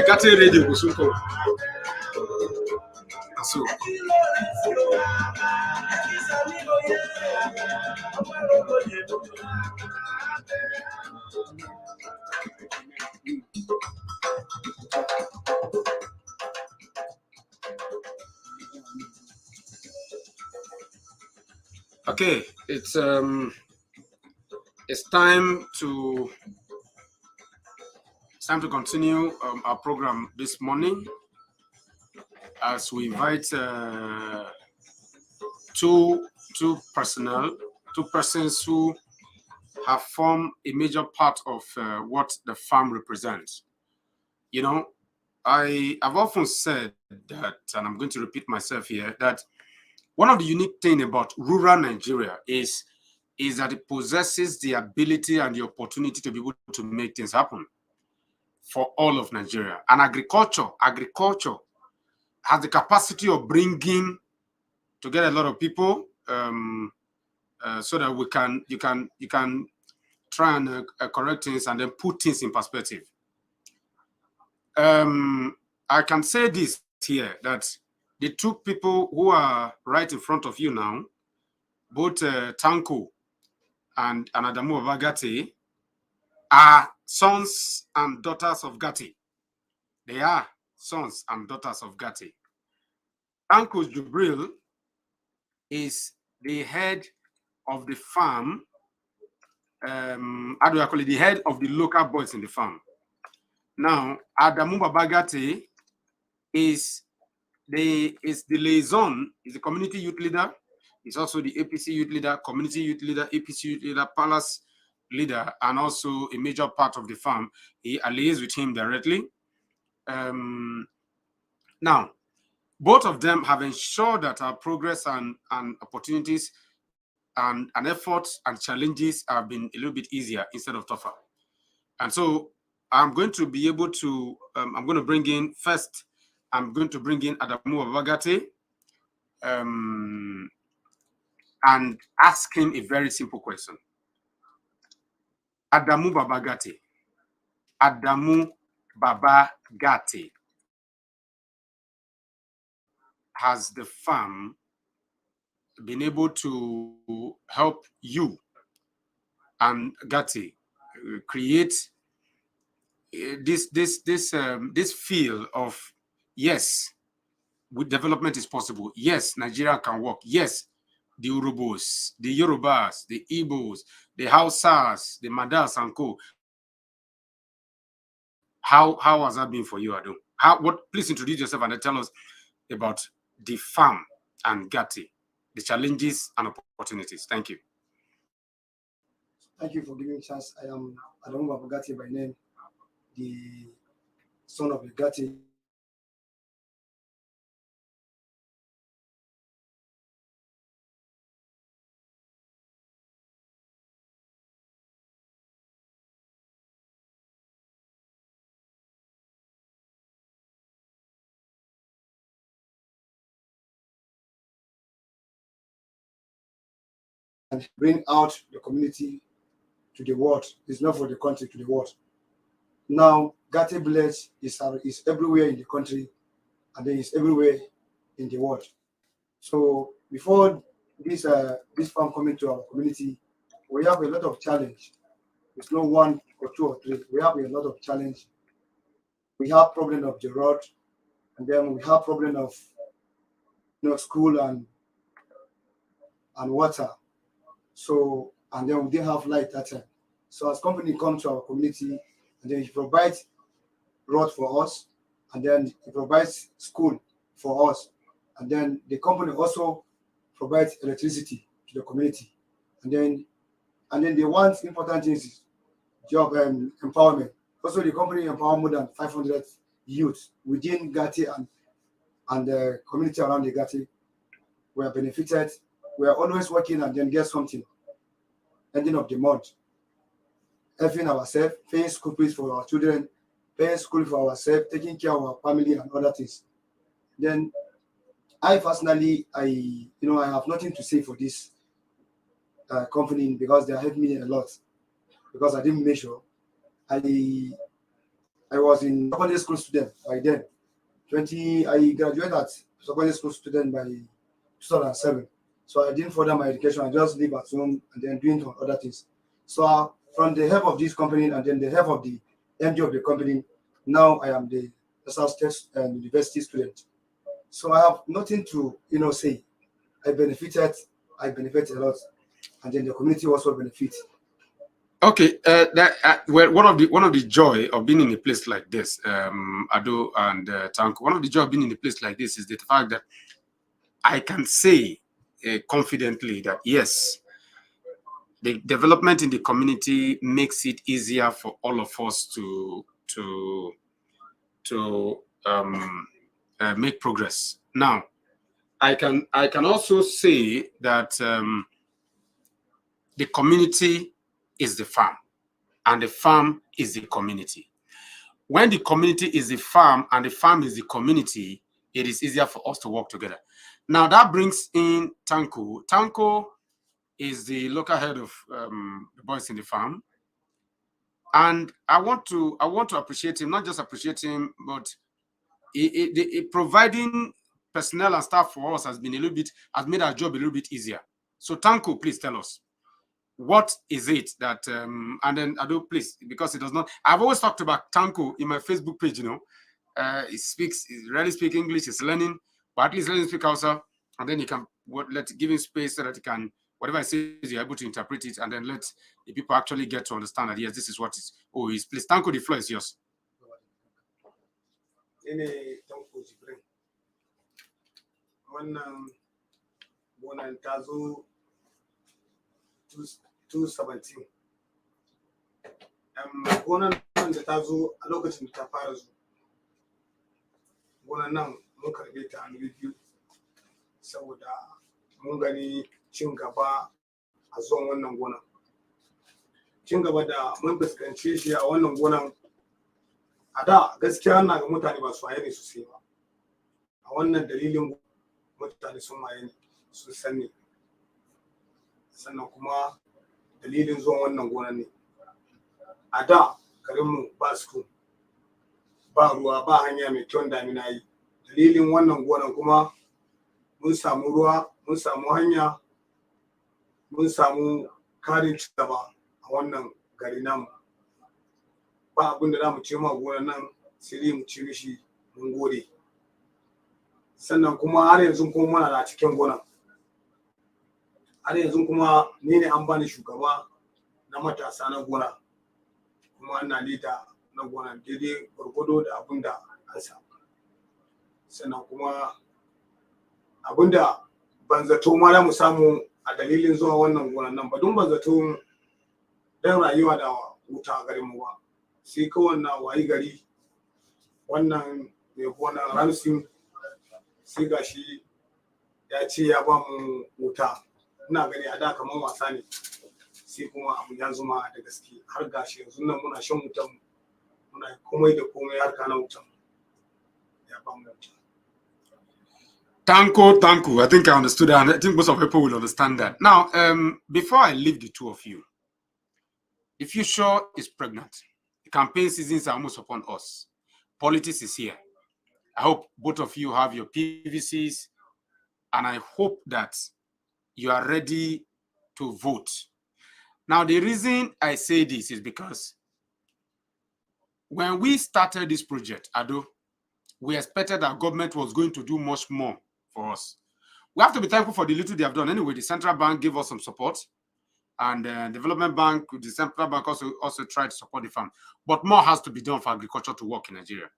Gatti Radio Kusunko. So. Okay, it's time to continue our program this morning as we invite two persons who have formed a major part of what the farm represents. You know, I've often said that, and I'm going to repeat myself here, that one of the unique things about rural Nigeria is that it possesses the ability and the opportunity to be able to make things happen for all of Nigeria. And agriculture has the capacity of bringing together a lot of people so that you can try and correct things and then put things in perspective. I can say this here, that the two people who are right in front of you now, both Tanko and Adamu Gatti, are sons and daughters of Gatti. They are sons and daughters of Gatti. Tanko Jubril is the head of the farm. How do I call it? The head of the local boys in the farm. Now, Adamu Gatti is the liaison, is the community youth leader. He's also the APC youth leader, community youth leader, APC youth leader, palace leader, and also a major part of the farm. He liaises with him directly. Now, both of them have ensured that our progress and opportunities and efforts and challenges have been a little bit easier instead of tougher. And so I'm going to be able to, I'm going to bring in Adamu Babagate. and ask him a very simple question. Adamu Babagati. Adamu Babagati. Has the farm been able to help you and Gati create this feel of, yes, with development is possible. Yes, Nigeria can work. Yes, the Urubos, the Yorubas, the Igbos, the Hausas, the Madas and co. How has that been for you, Adu? Please introduce yourself and tell us about the farm and Gati, the challenges and opportunities. Thank you. Thank you for giving me a chance. I am Adamu Babagati by name, the son of the Gati. And bring out the community to the world. It's not for the country, to the world. Now, Gati village is everywhere in the country, and then it's everywhere in the world. So before this farm coming to our community, we have a lot of challenge. It's not one or two or three. We have a lot of challenge. We have problem of the road, and then we have problem of school and water. So and then we didn't have light that time. So as company come to our community, and then he provides road for us, and then he provides school for us, and then the company also provides electricity to the community, and then the one important thing is job empowerment. Also, the company empower more than 500 youth within Gati and the community around the Gati. We are benefited. We are always working and then get something. Ending of the month, helping ourselves, paying school fees for our children, paying school for ourselves, taking care of our family and other things. Then I personally, I have nothing to say for this company because they helped me a lot. Because I didn't measure, I was in secondary school student by then. I graduated as secondary school student by 2007. So I didn't further my education. I just live at home and then doing other things. So from the help of this company and then the help of the MD of the company, now I am the South State University student. So I have nothing to say. I benefit a lot, and then the community also benefits. Okay, well, one of the joy of being in a place like this, Ado and Tanko, one of the joy of being in a place like this is the fact that I can say confidently that yes, the development in the community makes it easier for all of us to make progress. Now, I can also say that the community is the farm, and the farm is the community. When the community is the farm and the farm is the community, it is easier for us to work together. Now that brings in Tanko. Tanko is the local head of the boys in the farm, and I want to appreciate him. Not just appreciate him, but providing personnel and staff for us has made our job a little bit easier. So Tanko, please tell us, what is it that and then Ado, please, because it does not. I've always talked about Tanko in my Facebook page. He rarely speaks English. He's learning, but at least let him speak Hausa, and then he can give him space so that he can, whatever I say, you're able to interpret it, and then let the people actually get to understand that yes, this is what is. Oh, please, Tanko, the floor is yours. Wannan ta zo 217. Gonan nan da ta zo a lokacin da ta fara zo. Gonan nan mun karbe ta hannu biyu saboda mun gani cin gaba a zuwan wannan gonan. Cin gaba da mun fuskance shi a wannan gonan a da gaskiya na ga mutane ba su waye ne sosai ba. A wannan dalilin mutane sun waye ne sun sani. sannan kuma dalilin zuwan wannan gonan ne. A da garinmu ba su ba ruwa ba hanya mai kyau damina yi. Dalilin wannan gonan kuma mun samu ruwa, mun samu hanya, mun samu karin ci gaba a wannan gari namu. Ba abin da za mu ce ma gonan nan sai dai mu ci mishi mun gode. Sannan kuma har yanzu kuma muna da cikin gonan. Har yanzu kuma ni ne an bani shugaba na matasa na gona, kuma ina lita na gona daidai gwargwado da abin da an samu. Sannan kuma abin da ban zato ma za mu samu a dalilin zuwa wannan gonan nan ba, don ban zato dan rayuwa da wuta a garinmu ba. Sai kawai na wayi gari wannan mai gonan Ramsin sai gashi ya ce ya ba mu wuta. Ina gani a da kamar wasa ne, sai kuma abu ya zuma da gaske har gashi yanzu nan muna shan wutan, muna komai da komai harka na wutan ya ba mu wuta. Tanko. I think I understood that, and I think most of people will understand that. Now, before I leave the two of you, the future is pregnant. The campaign seasons are almost upon us. Politics is here. I hope both of you have your PVCs, and I hope that you are ready to vote. Now, the reason I say this is because when we started this project, Ado, we expected that government was going to do much more for us. We have to be thankful for the little they have done. Anyway, the central bank gave us some support, and the development bank, the central bank also tried to support the farm. But more has to be done for agriculture to work in Nigeria.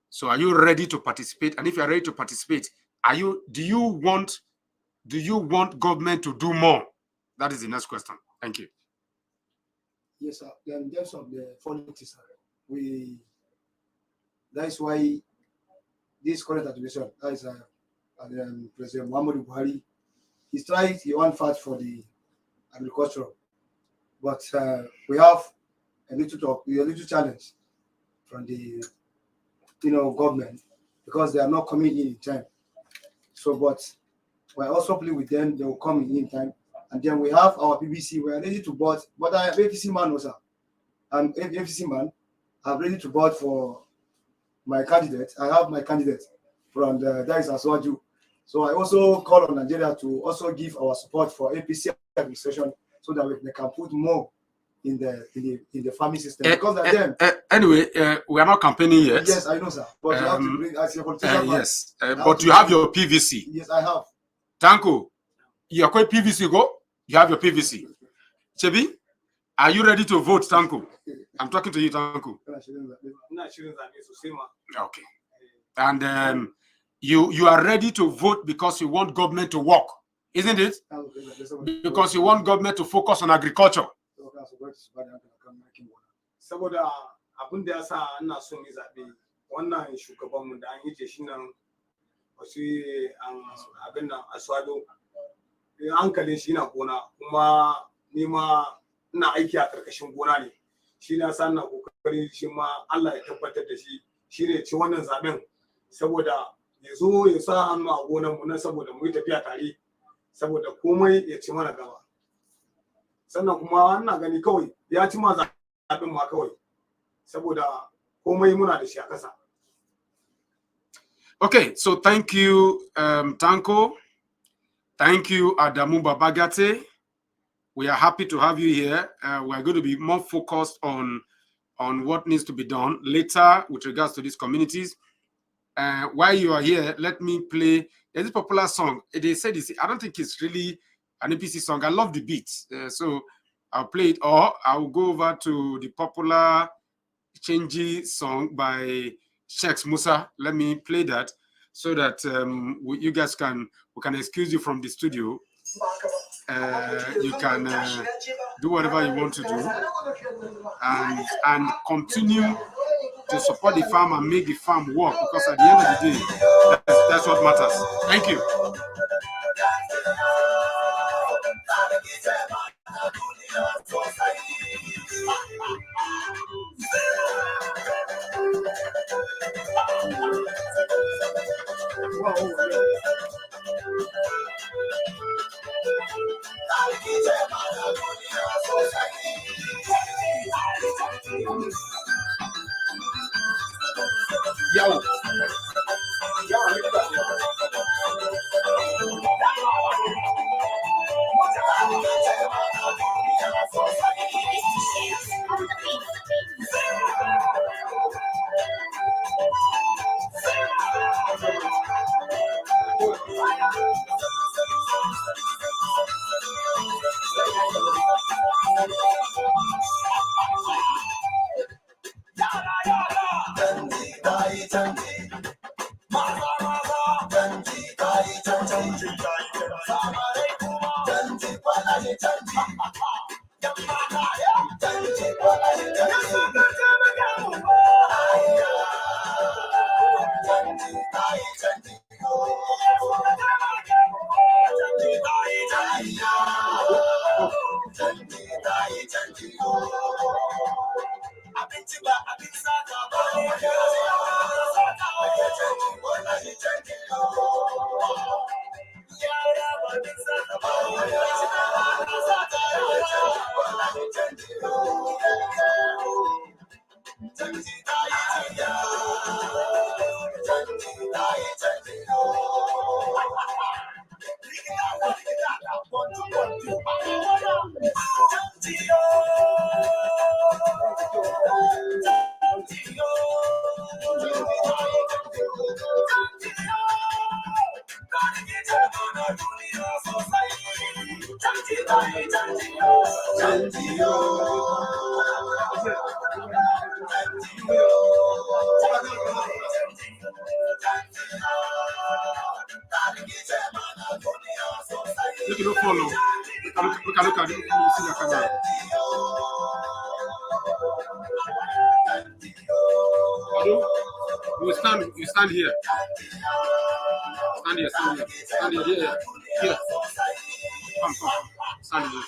So are you ready to participate? And if you are ready to participate, do you want government to do more? That is the next question. Thank you. Yes, sir. In terms of the politics, that is why this current administration, that is President Muhammadu Buhari, he wants fight for the agriculture, but we have a little challenge from the government, because they are not coming in time. So, but we're also playing with them; they will come in time, and then we have our PVC. We are ready to board, but I am APC man also. I'm APC man. I'm ready to board for my candidate. I have my candidate from that is Aswaju. So I also call on Nigeria to also give our support for APC administration, so that they can put more in the farming system. Because anyway, we are not campaigning yet. Yes, I know, sir. But you have to bring as a politician. Yes, but you have your PVC. Yes, I have. Tanko, you are quite PVC go. You have your PVC. Chebi, are you ready to vote, Tanko? I'm talking to you, Tanko. Okay. And you are ready to vote because you want government to work, isn't it? Because you want government to focus on agriculture. Saboda abin da ya sa ina son yi zaɓe, wannan shugabanmu da an yi shi nan wasu abin nan Aswado, hankalin shi na gona, kuma ni ma ina aiki a ƙarƙashin gona ne. Shi na sa ina kokari shi ma Allah ya tabbatar da shi ne ci wannan zaɓen, saboda ya zo ya sa hannu a gonan mu nan, saboda mu yi tafiya tare, saboda komai ya ci mana gaba. Sannan kuma ina gani kawai ya ci ma zaɓen ma kawai, saboda komai muna da shi a ƙasa. Okay, so thank you, Tanko. Thank you, Adamu Babagate. We are happy to have you here. We are going to be more focused on what needs to be done later with regards to these communities. While you are here, let me play. There's a popular song. They said this. I don't think it's really an APC song. I love the beat, so I'll play it. Or I'll go over to the popular Chenji song by Sheikh Musa. Let me play that so that you guys we can excuse you from the studio. You can do whatever you want to do and continue to support the farm and make the farm work, because at the end of the day, that's what matters. Thank you. Yo. Look at the follow. Look at it. You see the camera. You stand here. Stand here, stand here. Stand here, here. Here. Come. Stand here.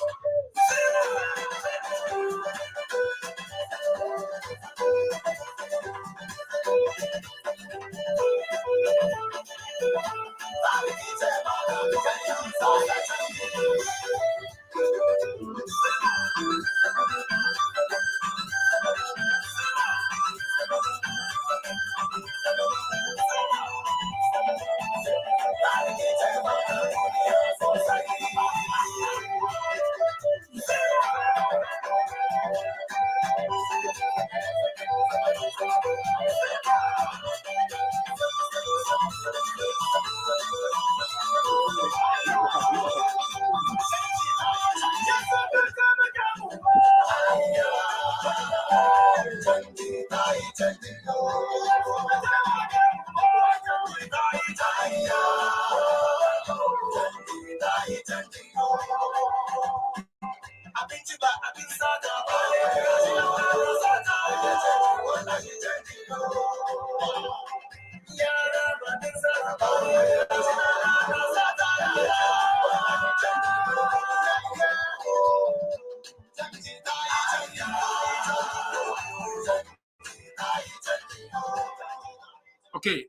Okay,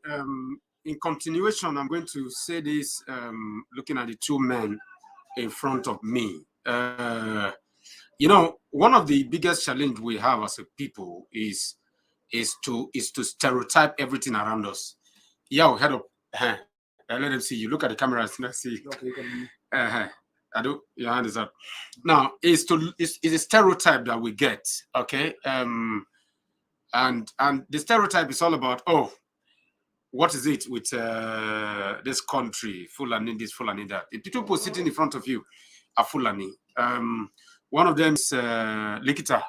in continuation, I'm going to say this looking at the two men in front of me. You know, one of the biggest challenge we have as a people is to stereotype everything around us. Yo, head up. Let them see you. Look at the camera. Let's see. I do. Your hand is up. Now, it's a stereotype that we get. Okay. And the stereotype is all about, oh, what is it with this country, Fulani this, Fulani that? The people sitting in front of you are Fulani. One of them is Likita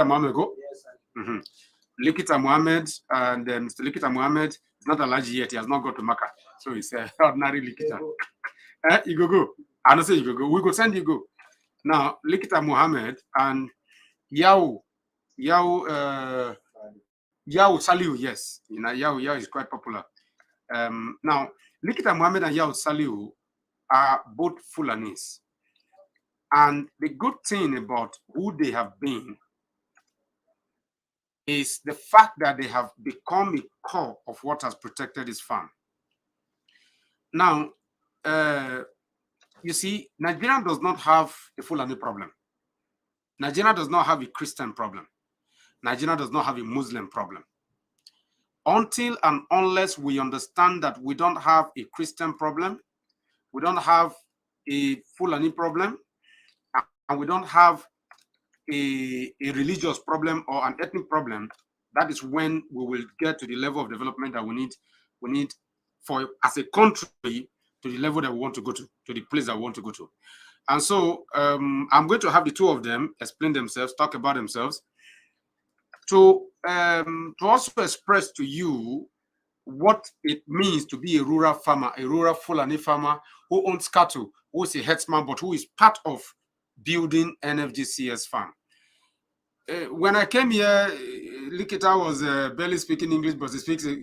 Mohammed. Yes, Likita Mohammed, and Mr. Likita Mohammed is not alive yet. He has not got to Makkah, so he's ordinary Likita. You go. I don't say you go. We go send you go. Now Likita Mohammed and Yao Saliu, yes, you know Yao is quite popular. Now Likita Mohammed and Yao Saliu are both Fulanis, and the good thing about who they have been is the fact that they have become a core of what has protected this farm. Now, you see, Nigeria does not have a Fulani problem. Nigeria does not have a Christian problem. Nigeria does not have a Muslim problem. Until and unless we understand that we don't have a Christian problem, we don't have a Fulani problem, and we don't have a religious problem or an ethnic problem, that is when we will get to the level of development that we need for as a country to the level that we want to go to the place that we want to go to. And so I'm going to have the two of them explain themselves, talk about themselves, to also express to you what it means to be a rural farmer, a rural Fulani farmer who owns cattle, who is a headsman, but who is part of building Nfgcs farm. When I came here, Likita was barely speaking English, but he speaks a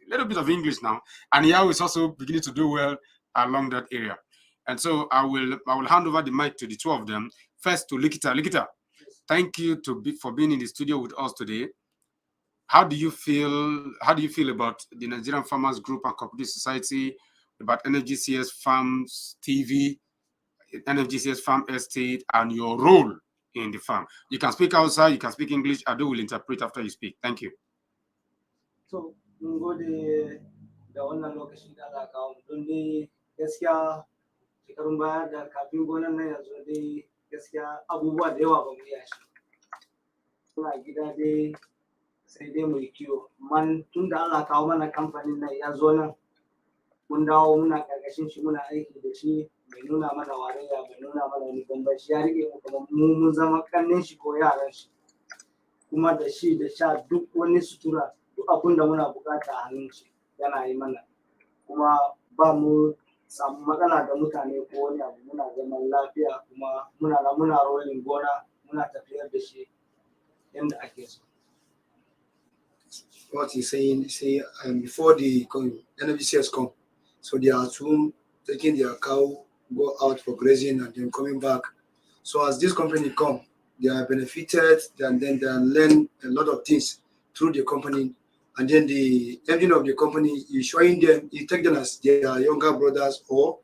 little bit of English now, and he is also beginning to do well along that area. And so I will hand over the mic to the two of them. First to Likita. Likita, thank you for being in the studio with us today. How do you feel about the Nigerian Farmers Group and Cooperative Society, about Nfgcs Farms TV, Nfgcs Farm Estate, and your role in the farm? You can speak outside, you can speak English. Ado will interpret after you speak. Thank you. So, mun gode da wannan lokacin da aka kawo don dai gaskiya shekarun baya da kafin gonan nan yanzu dai gaskiya abubuwa da yawa ba mu iya shi. Muna gida dai sai dai mu yi kiwo. Man tun da Allah kawo mana kamfanin nan ya zo nan mun dawo muna karkashin shi muna aiki da shi, bai nuna mana warayya, bai nuna mana wani bambanci, ya rike mu kamar mun zama kannin shi ko yaran shi. Kuma da shi da sha duk wani sutura duk abin da muna bukata a hannun shi yana yi mana. Kuma ba mu samu matsala da mutane ko wani abu, muna zaman lafiya kuma muna rolling gona muna tafiyar da shi yadda ake so. What he's saying, before the Nfgcs come, so they are soon taking their cow, go out for grazing, and then coming back. So as this company come, they are benefited, and then they learn a lot of things through the company. And then the engine of the company is showing them, he take them as their younger brothers or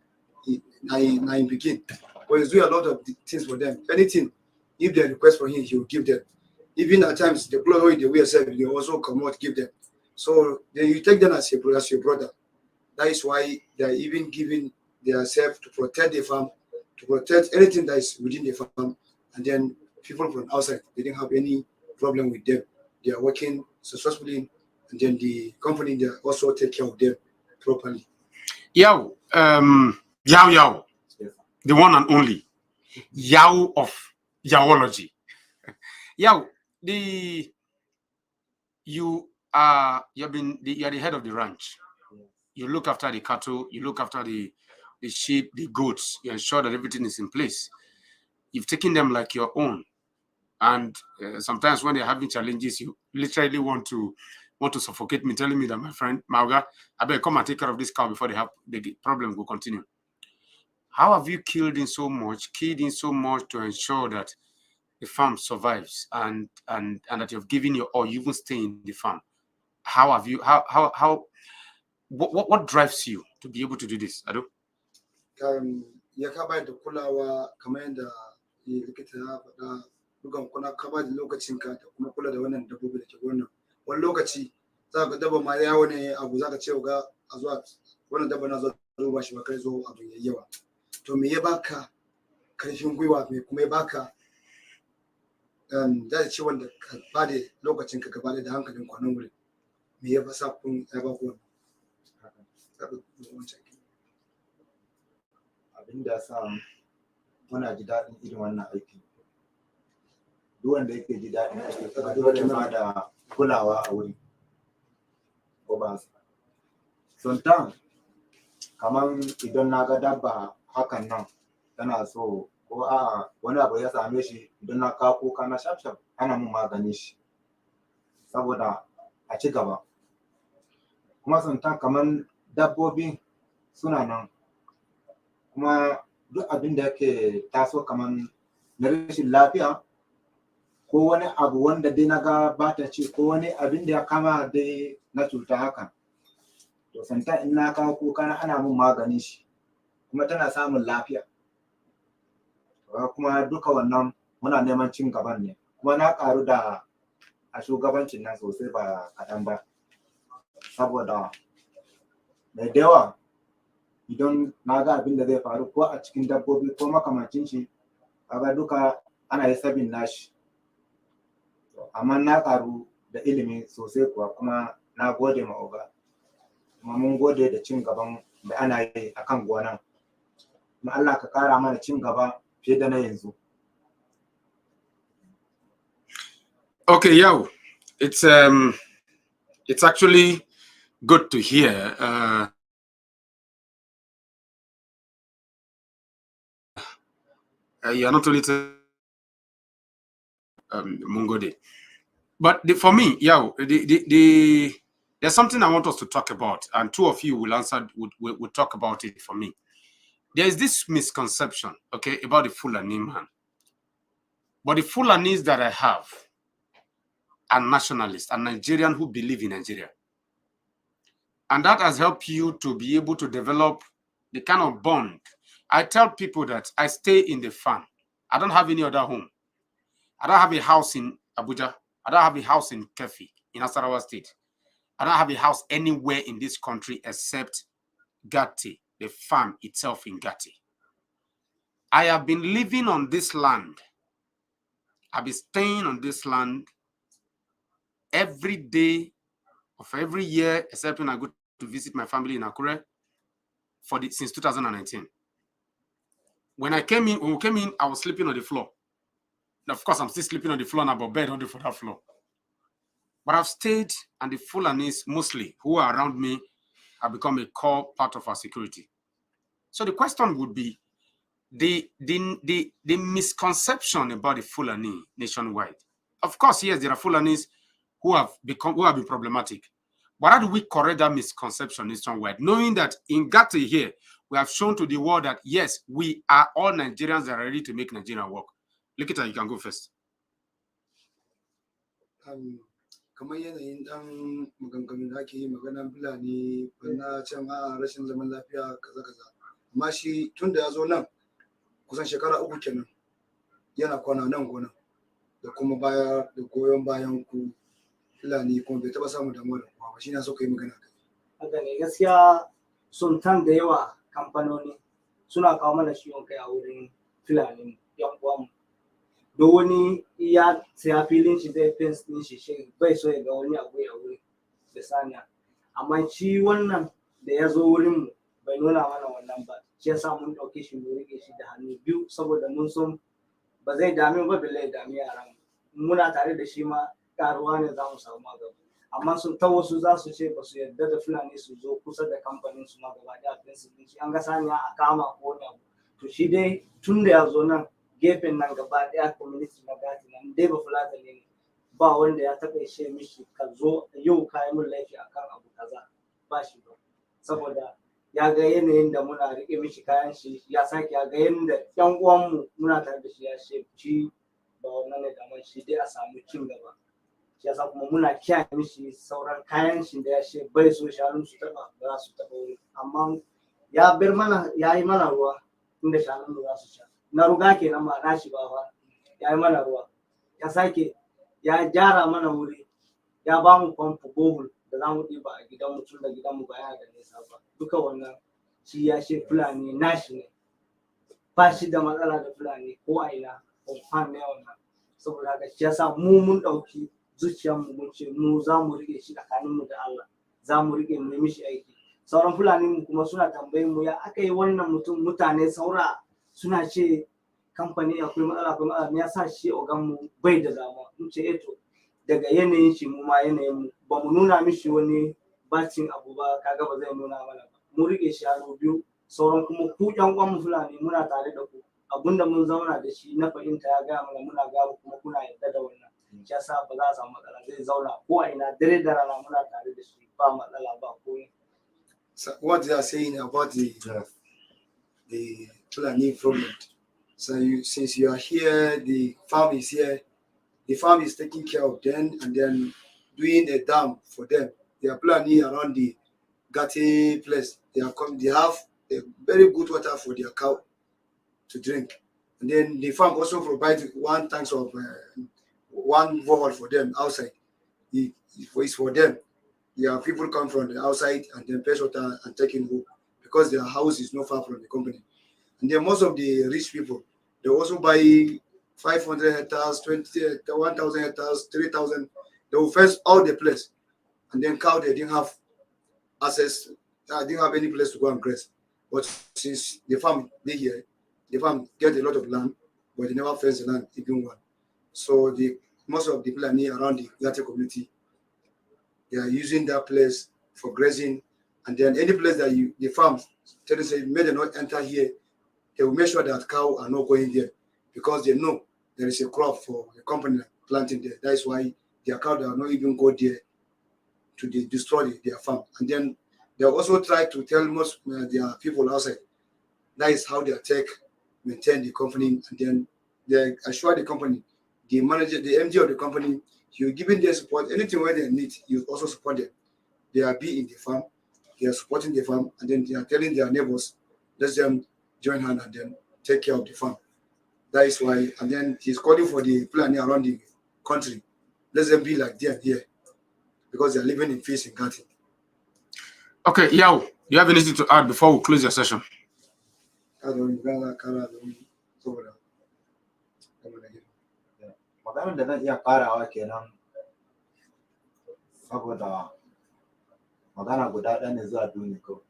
in begin. But he's doing a lot of things for them. Anything, if they request for him, he will give them. Even at times, the clothes they wear, they also come out, give them. So then you take them as your brother. That is why they are even giving themselves to protect the farm, to protect anything that is within the farm. And then people from outside, they didn't have any problem with them. They are working successfully, and then the company they also take care of them properly. Yao, Yao, the one and only Yao of Yaology. Yao, you are the head of the ranch. You look after the cattle, you look after the sheep, the goats. You ensure that everything is in place. You've taken them like your own, and sometimes when they're having challenges, you literally want to suffocate me, telling me that, my friend Mauga, I better come and take care of this cow before the problem will continue. How have you keyed in so much to ensure that the farm survives and that you've given your all, you even stay in the farm? How have you what drives you to be able to do this? Ado? Ya kaba da kulawa kamar yadda likita ya faɗa, dukan kuna kaba da lokacin ka da kuma kula da wannan dabbobi da ke wannan. Wani lokaci za ka dabba ma yawo ne abu za ka ce ga a zuwa wannan dabba na zo ba shi ba kai zo abu yayi yawa. To me ya baka karfin gwiwa, me kuma ya baka da ce wanda ka ba da lokacin ka gaba da hankalin kwanan wuri, me ya fasa kun ya ba ku abin da sa muna ji daɗin irin wannan aiki. Duk wanda yake ji daɗin aiki kuma dole ma da kulawa a wuri ko ba su. Sometimes kamar idan na ga dabba hakan nan tana so ko a wani abu ya same shi, idan na kawo kuka na shaf ana mun magani shi saboda a ci gaba. Kuma sometimes kamar dabbobi suna nan, kuma duk abin da yake taso kamar na rashin lafiya ko wani abu wanda dai na ga ba ta ci ko wani abin da ya kama dai na cuta haka, to sometimes in na kawo kuka ana mun magani shi kuma tana samun lafiya. Kuma duka wannan muna neman cin gaban ne, kuma na karu da a shugabancin nan sosai ba kaɗan ba. Saboda mai da yawa idan na ga abin da zai faru ko a cikin dabbobi ko makamancin shi, kaga duka ana yi sabin nashi. Amma na karu da ilimi sosai kuwa, kuma na gode ma oga, kuma mun gode da cin gaban da ana yi a kan gonan. Kuma Allah ka kara mana cin gaba fiye da na yanzu. Okay, yo, it's actually good to hear. You're not only Mungode, but for me, yo, there's something I want us to talk about, and two of you will answer. Would talk about it for me. There is this misconception, okay, about the Fulani man. But the Fulanis that I have are nationalists and Nigerian who believe in Nigeria. And that has helped you to be able to develop the kind of bond. I tell people that I stay in the farm. I don't have any other home. I don't have a house in Abuja. I don't have a house in Kefi, in Nasarawa State. I don't have a house anywhere in this country except Gatti, the farm itself in Gatti. I have been living on this land. I've been staying on this land every day of every year, except when I go to visit my family in Akure since 2019. When we came in, I was sleeping on the floor. And of course, I'm still sleeping on the floor now, but bed on the floor. But I've stayed, and the Fulanis mostly who are around me have become a core part of our security. So the question would be the misconception about the Fulani nationwide. Of course, yes, there are Fulanis who have been problematic. But how do we correct that misconception nationwide? Knowing that in Gatti here, we have shown to the world that yes, we are all Nigerians that are ready to make Nigeria work. Look at that, you can go first. Kamar yanayin dan maganganun da ake yi maganan Fulani na can a rashin zaman lafiya kaza. Amma shi tun da ya zo nan kusan shekara 3 kenan yana kwana nan gona da kuma baya da goyon bayan ku Fulani, kuma bai taba samu damuwa da kowa ba. Shi ne so kai magana kai. Haka ne, gaskiya sultan da yawa kamfanoni suna kawo mana ciwon kai a wurin Fulani yan uwanmu. Da wani ya saya filin shi zai fence din shi bai so ya ga wani abu ya wuri da saniya. Amma shi wannan da ya zo wurin mu bai nuna mana wannan ba. Shi yasa mun dauke shi mu rike shi da hannu biyu, saboda mun san ba zai dame ba, bai dame yaran. Muna tare da shi ma karuwa ne za mu samu magana. Amma sun ta wasu za su ce ba su yarda da Fulani su zo kusa da kamfanin su ma gaba da fence din shi. An ga saniya a kama ko wani abu. To shi dai tun da ya zo nan gefen nan gaba daya community na Gati nan dai ba Fulani ne, ba wanda ya taɓa ishe mishi ka zo yau kayi mun laifi akan abu kaza, ba shi ba. Saboda ya ga yanayin da muna rike mishi kayan shi, ya sake ya ga yanda yan uwanmu muna tare da shi, ya ce shi ba wannan ne da shi dai a samu cin gaba. Shi yasa kuma muna kiyaye mishi sauran kayan shi da ya ce bai so shanun su taɓa, ba za su taɓa wuri. Amma ya bar mana, ya yi mana ruwa inda shanun mu za su sha. Na ruga kenan ba na shi ba fa, ya yi mana ruwa. Ya sake ya gyara mana wuri, ya ba mu famfo bohol da za mu ɗiba a gidan mutum da gidan mu ba yana da nisa ba. Duka wannan shi ya ce Fulani nashi ne, ba shi da matsala da Fulani ko a ina, confirm ne wannan. Saboda haka shi yasa mu mun ɗauki zuciyarmu mun ce mu za mu riƙe shi tsakaninmu da Allah, za mu riƙe mu mishi aiki. Sauran Fulani mu kuma suna tambayin mu ya aka yi wannan mutane saura suna ce kamfani akwai matsala, me yasa shi ogan mu bai da damuwa. Mun ce to daga yanayin shi mu ma yanayin mu ba mu nuna mishi wani bacin abu ba, kaga ba zai nuna mana ba. Mu rike shi hannu biyu, sauran kuma ku ƴan uwan mu Fulani muna tare da ku. Abunda mun zauna da shi na fahimta ya gaya mana, muna gaya kuma kuna yarda da wannan. Shi yasa ba za a samu matsala, zai zauna ko a ina dare da rana muna tare da shi, ba matsala ba komai. So what they are saying about the Fulani problem. So since you are here, the farm is here. The farm is taking care of them and then doing a dam for them. They are planning around the Gati place. They have a very good water for their cow to drink. And then the farm also provides one tank of one borehole for them outside. it's for them. There are people come from the outside and then pay water and taking home because their house is not far from the company. And then most of the rich people, they also buy 500 hectares, 1,000 hectares, 3,000. They will fence all the place. And then cow, they didn't have access. I didn't have any place to go and graze. But since the farm they here, the farm get a lot of land, but they never fence the land, even one. So most of the people around the Gati community, they are using that place for grazing. And then any place that the farms, tell us, may they not enter here, they will make sure that cow are not going there because they know there is a crop for the company planting there. That is why their cow will not even go there to destroy their farm. And then they also try to tell most their people outside. That is how they maintain the company. And then they assure the company, the manager, the MD of the company, you're giving their support. Anything where they need, you also support them. They are in the farm, they are supporting the farm, and then they are telling their neighbors, let them join hand and then take care of the farm. That is why, and then he's calling for the people around the country. Let them be like they are here because they are living in peace in Gati. Okay, Yao, do you have anything to add before we close your session? Maganar da zan iya ƙarawa kenan saboda magana guda ɗaya ne zuwa duniya kawai.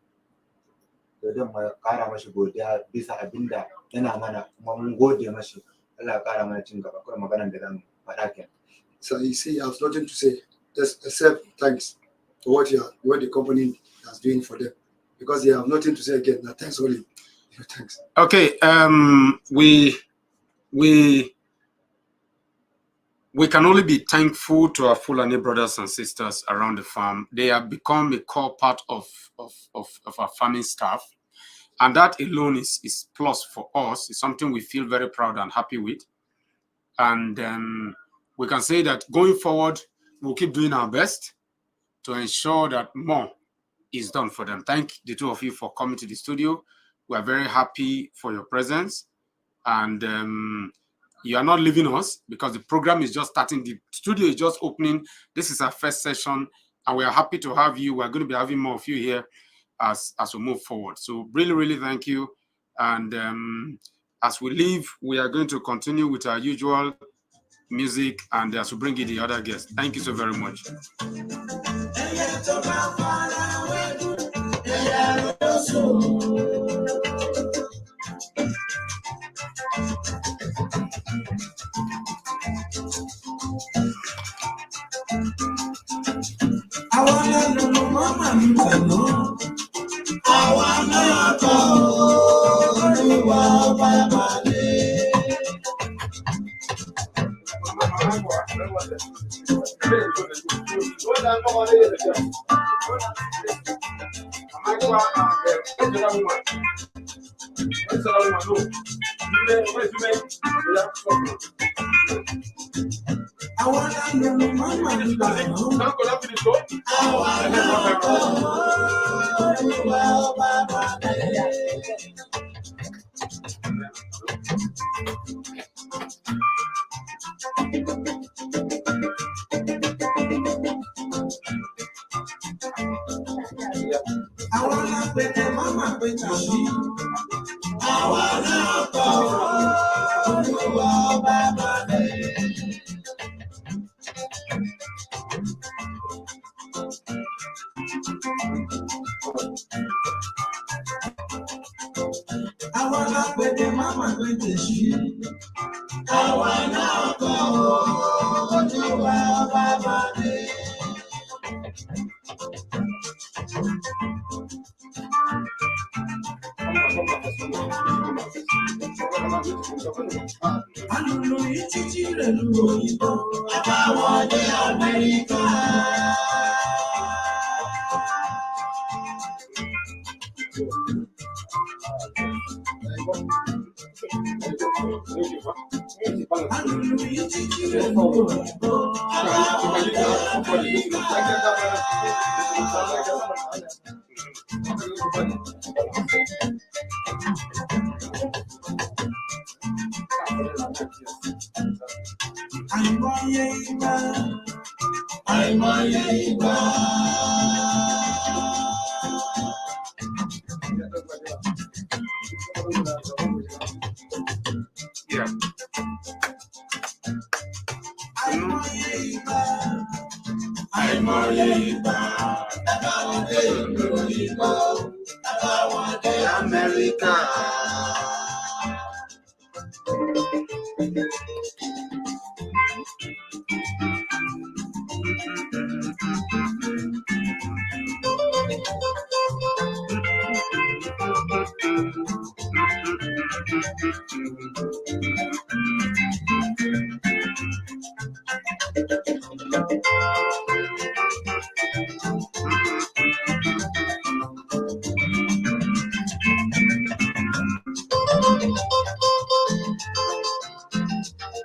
To don mu ƙara mashi godiya bisa abinda yana mana kuma mun gode mashi. Allah ya ƙara mana cin gaba. Kawai maganar da zan faɗa kenan. So you see, I have nothing to say, just except thanks for what the company is doing for them, because they have nothing to say again. Now, thanks only. Thanks. Okay, we can only be thankful to our Fulani brothers and sisters around the farm. They have become a core part of our farming staff. And that alone is plus for us. It's something we feel very proud and happy with. And we can say that going forward, we'll keep doing our best to ensure that more is done for them. Thank the two of you for coming to the studio. We are very happy for your presence. And you are not leaving us because the program is just starting. The studio is just opening. This is our first session, and we are happy to have you. We're going to be having more of you here as we move forward. So really, really thank you. And as we leave, we are going to continue with our usual music and as we bring in the other guests. Thank you so very much. Yeah. America.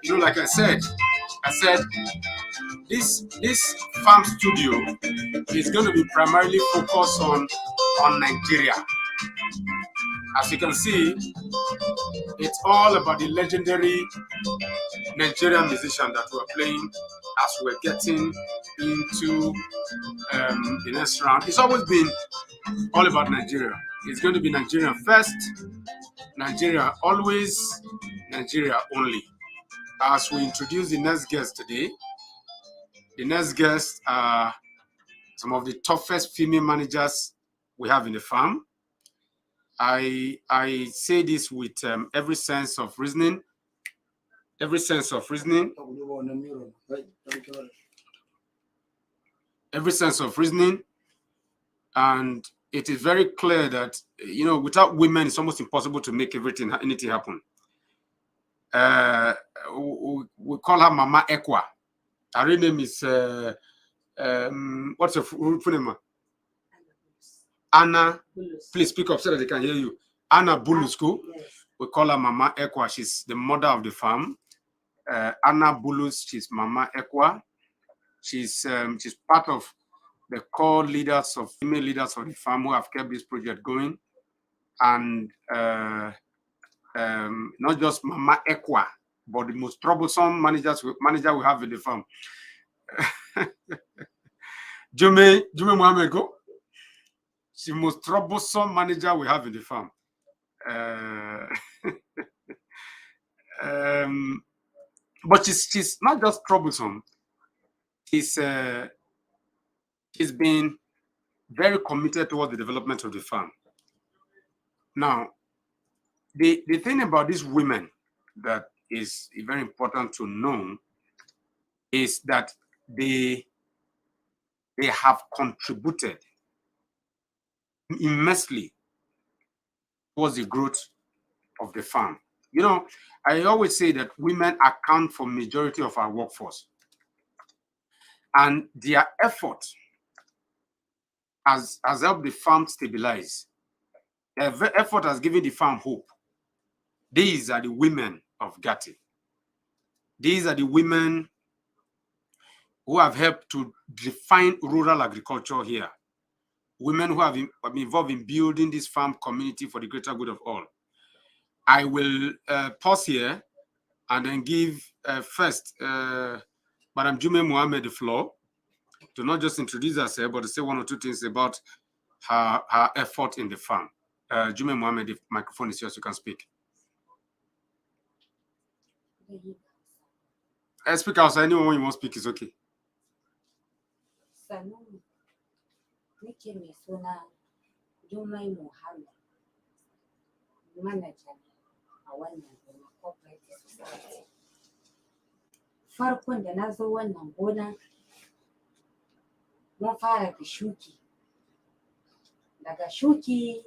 You know, like I said, this farm studio is going to be primarily focused on Nigeria. As you can see, it's all about the legendary Nigerian musician that we're playing as we're getting into the next round. It's always been all about Nigeria. It's going to be Nigeria first, Nigeria always, Nigeria only. As we introduce the next guest today, the next guests are some of the toughest female managers we have in the farm. I say this with every sense of reasoning. Every sense of reasoning. Every sense of reasoning. And it is very clear that, you know, without women, it's almost impossible to make anything happen. We call her Mama Ekwa. Her real name is, what's her full name? Anna. Please speak up so that they can hear you. Anna Bulusku. Yes. We call her Mama Ekwa. She's the mother of the farm. Anna Bulus, she's Mama Ekwa. She's part of the core leaders of female leaders of the farm who have kept this project going. And not just Mama Ekwa, but the most troublesome manager we have in the farm. Jume Mohamego, she's the most troublesome manager we have in the farm. But she's not just troublesome. She's been very committed towards the development of the farm. Now, the thing about these women that is very important to know is that they have contributed immensely towards the growth of the farm. You know, I always say that women account for majority of our workforce, and their effort has helped the farm stabilize. Their effort has given the farm hope. These are the women of Gati. These are the women who have helped to define rural agriculture here. Women who have been involved in building this farm community for the greater good of all. I will pause here and then give first Madam Jume Mohammed the floor to not just introduce herself, but to say one or two things about her effort in the farm. Jume Mohammed, the microphone is yours, you can speak. Speak outside, anyone when you want to speak is okay. Nake mai suna Jummai Muhammad, manajan a wannan gona cooperative society. Farkon da na zo wannan gona, mun fara da shuki. Daga shuki,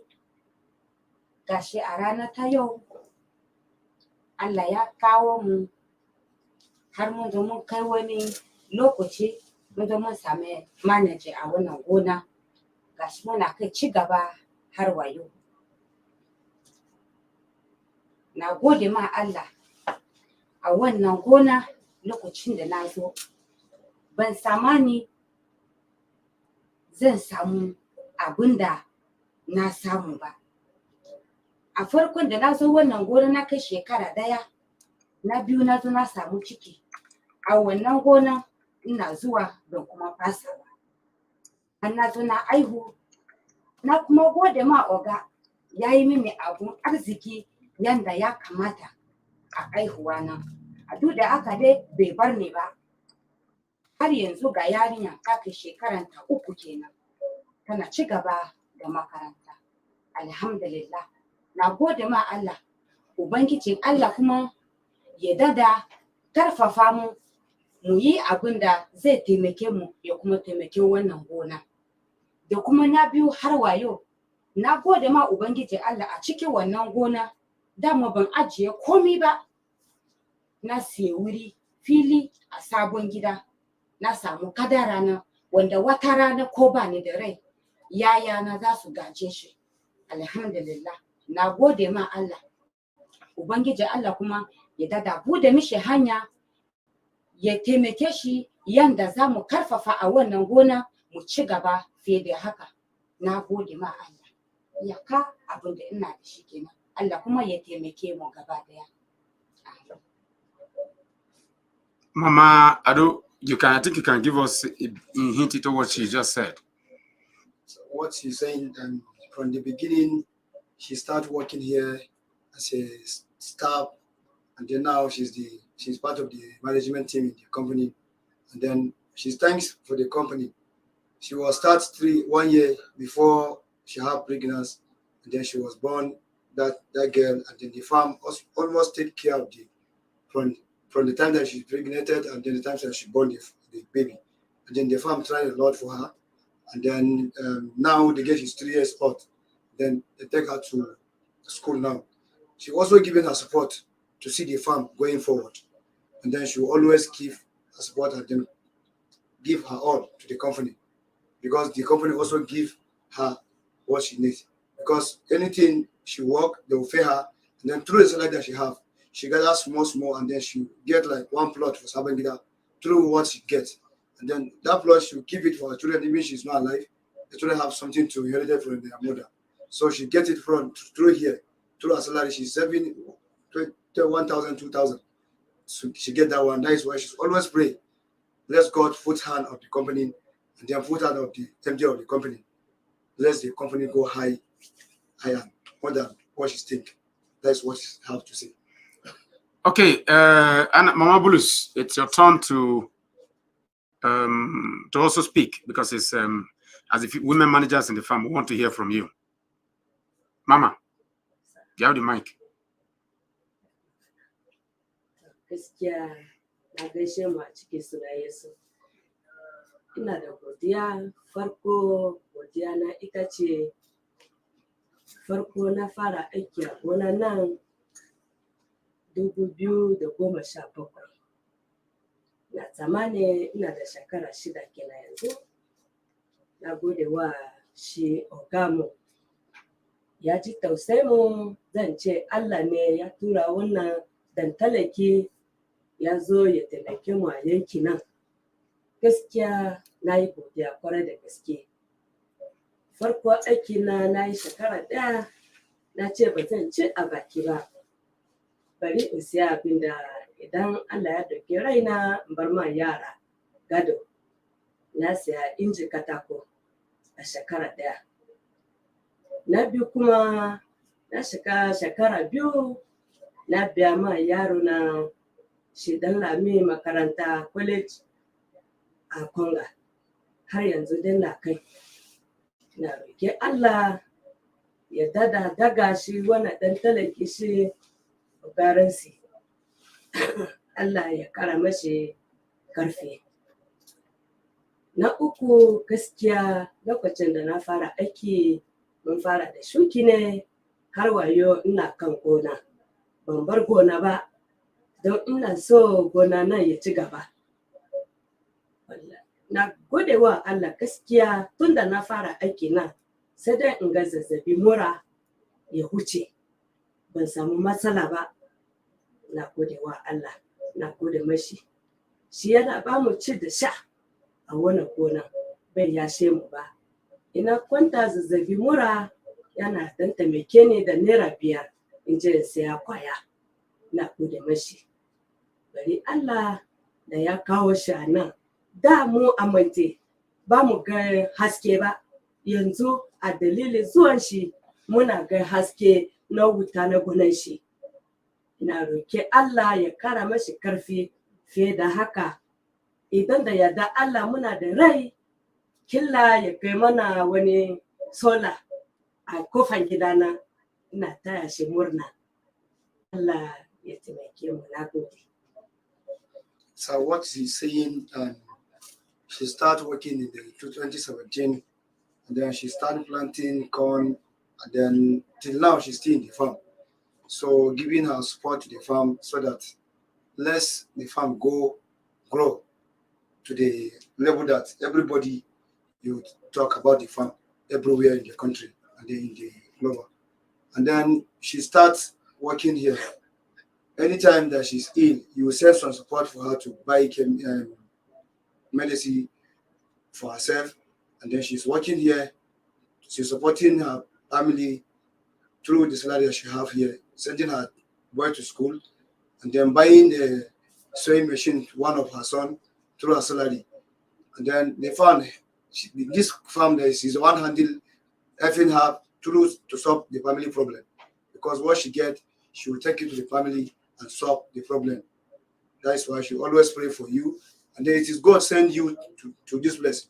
gashi a ranar ta yau, Allah ya kawo mu har mun zo mun kai wani lokaci mun zo mun sami manager a wannan gona. Gashi muna kai ci gaba har wa yau. Na gode ma Allah a wannan gona lokacin da na zo. Ban samani zan samu abin da na samu ba. A farkon da na zo wannan gona na kai shekara ɗaya, na biyu na zo na samu ciki. A wannan gona ina zuwa ban kuma fasa ba. An na zo na aihu, na kuma gode ma oga ya yi mini abun arziki yanda ya kamata a aihuwa na. A duk da haka dai bai bar ni ba. Har yanzu ga yarinya ta kai shekaranta 3 kenan. Tana ci gaba da makaranta. Alhamdulillah. Na gode ma Allah. Ubangijin Allah kuma ya dada karfafa mu mu yi abin da zai taimake mu ya kuma taimake wannan gona. Da kuma na biyu har wa yau, na gode ma Ubangiji Allah a cikin wannan gona, dama ban ajiye komi ba. Na siya wuri fili a sabon gida, na samu kadara na wanda wata rana ko ba ni da rai, yayana za su gaje shi. Alhamdulillah, na gode ma Allah. Ubangiji Allah kuma ya dada bude mishi hanya, ya taimake shi yanda za mu karfafa a wannan gona mu ci gaba fiye da haka. Na gode ma Allah. Yaka abin da ina da shi kenan. Allah kuma ya taimake mu gaba daya. Mama Ado, I think you can give us a hint into what she just said. So what she's saying, from the beginning, she started working here as a staff, and then now she's part of the management team in the company, and then she's thanks for the company. She was started 1 year before she had pregnancy, and then she was born that girl, and then the farm almost take care of the from the time that she's pregnanted and then the time that she born the baby, and then the farm tried a lot for her, and then now the girl is 3 years old. Then they take her to school now. She also given her support to see the farm going forward, and then she will always give her support and then give her all to the company, because the company also give her what she needs. Because anything she work, they will pay her, and then through the salary that she have, she gathers small, and then she get like 1 plot for Sabangida through what she gets, and then that plot she will keep it for her children. Even she's not alive, the children have something to inherit it from their mother. So she gets it through here, through her salary. She's saving 1,000, 2,000. So she get that one. That is why she's always pray. Bless God, put hand of the company, and then put hand of the MD of the company. Let the company go higher, more than what she think. That's what she have to say. Okay, and Mama Bulus, it's your turn to also speak, because it's as if women managers in the farm, we want to hear from you. Mama, you have the mic. Gaskiya na gaishe mu a cikin sunan Yesu. Ina da godiya, farko godiya na ita ce farko na fara aiki a gona nan 2017. Na tsammani ina da shekara 6 kenan yanzu. Na gode wa shi ogamu. Ya ji tausayin mu, zan ce Allah ne ya tura wannan dan talaki ya zo ya taimake mu a yanki nan. Gaskiya na yi godiya kwarai da gaske. Farko aiki na yi shekara 1, na ce ba zan ci a baki ba. Bari in siya abin da idan Allah ya dauke raina in bar ma yara gado. Na siya inji katako a shekara 1. Na biyu kuma na shiga shekara 2, na biya ma yaro na shi dan lami makaranta college a Konga. Har yanzu dai na kai. Na roƙi Allah ya daga shi wannan dan talaki shi garansi. Allah ya kara mashi karfi. Na uku, gaskiya lokacin da na fara aiki, mun fara da shuki ne, har wayo ina kan gona. Ban bar gona ba, don ina so gona nan ya ci gaba. Na gode wa Allah gaskiya, tunda na fara aiki nan, sai dai in ga zazzabi mura ya huce. Ban samu matsala ba. Na gode wa Allah, na gode mashi. Shi yana ba mu ci da sha a wannan gona, bai yashe mu ba. Ina kwanta zazzabi mura, yana dan taimake ni da naira 5 in je in saya kwaya. Na gode mashi. Bari Allah da ya kawo shi a nan, da mu amince ba mu ga haske ba, yanzu a dalilin zuwan shi muna ga haske na wuta na gunan shi. Ina roke Allah ya kara mashi karfi fiye da haka. Idan da yarda Allah muna da rai, killa ya kai mana wani sola a kofan gidana, ina taya shi murna. Allah ya taimake mu, na gode. So what she's saying, she started working in the 2017, and then she started planting corn, and then till now she's still in the farm. So giving her support to the farm so that less the farm grow to the level that everybody you talk about the farm everywhere in the country and then in the global. And then she starts working here. Anytime that she's ill, you will send some support for her to buy medicine for herself. And then she's working here. She's supporting her family through the salary that she have here, sending her boy to school, and then buying a sewing machine to one of her son through her salary. And then they found this farm that she's the one handle helping her through to solve the family problem. Because what she get, she will take it to the family and solve the problem. That's why she always pray for you. And then it is God send you to this place.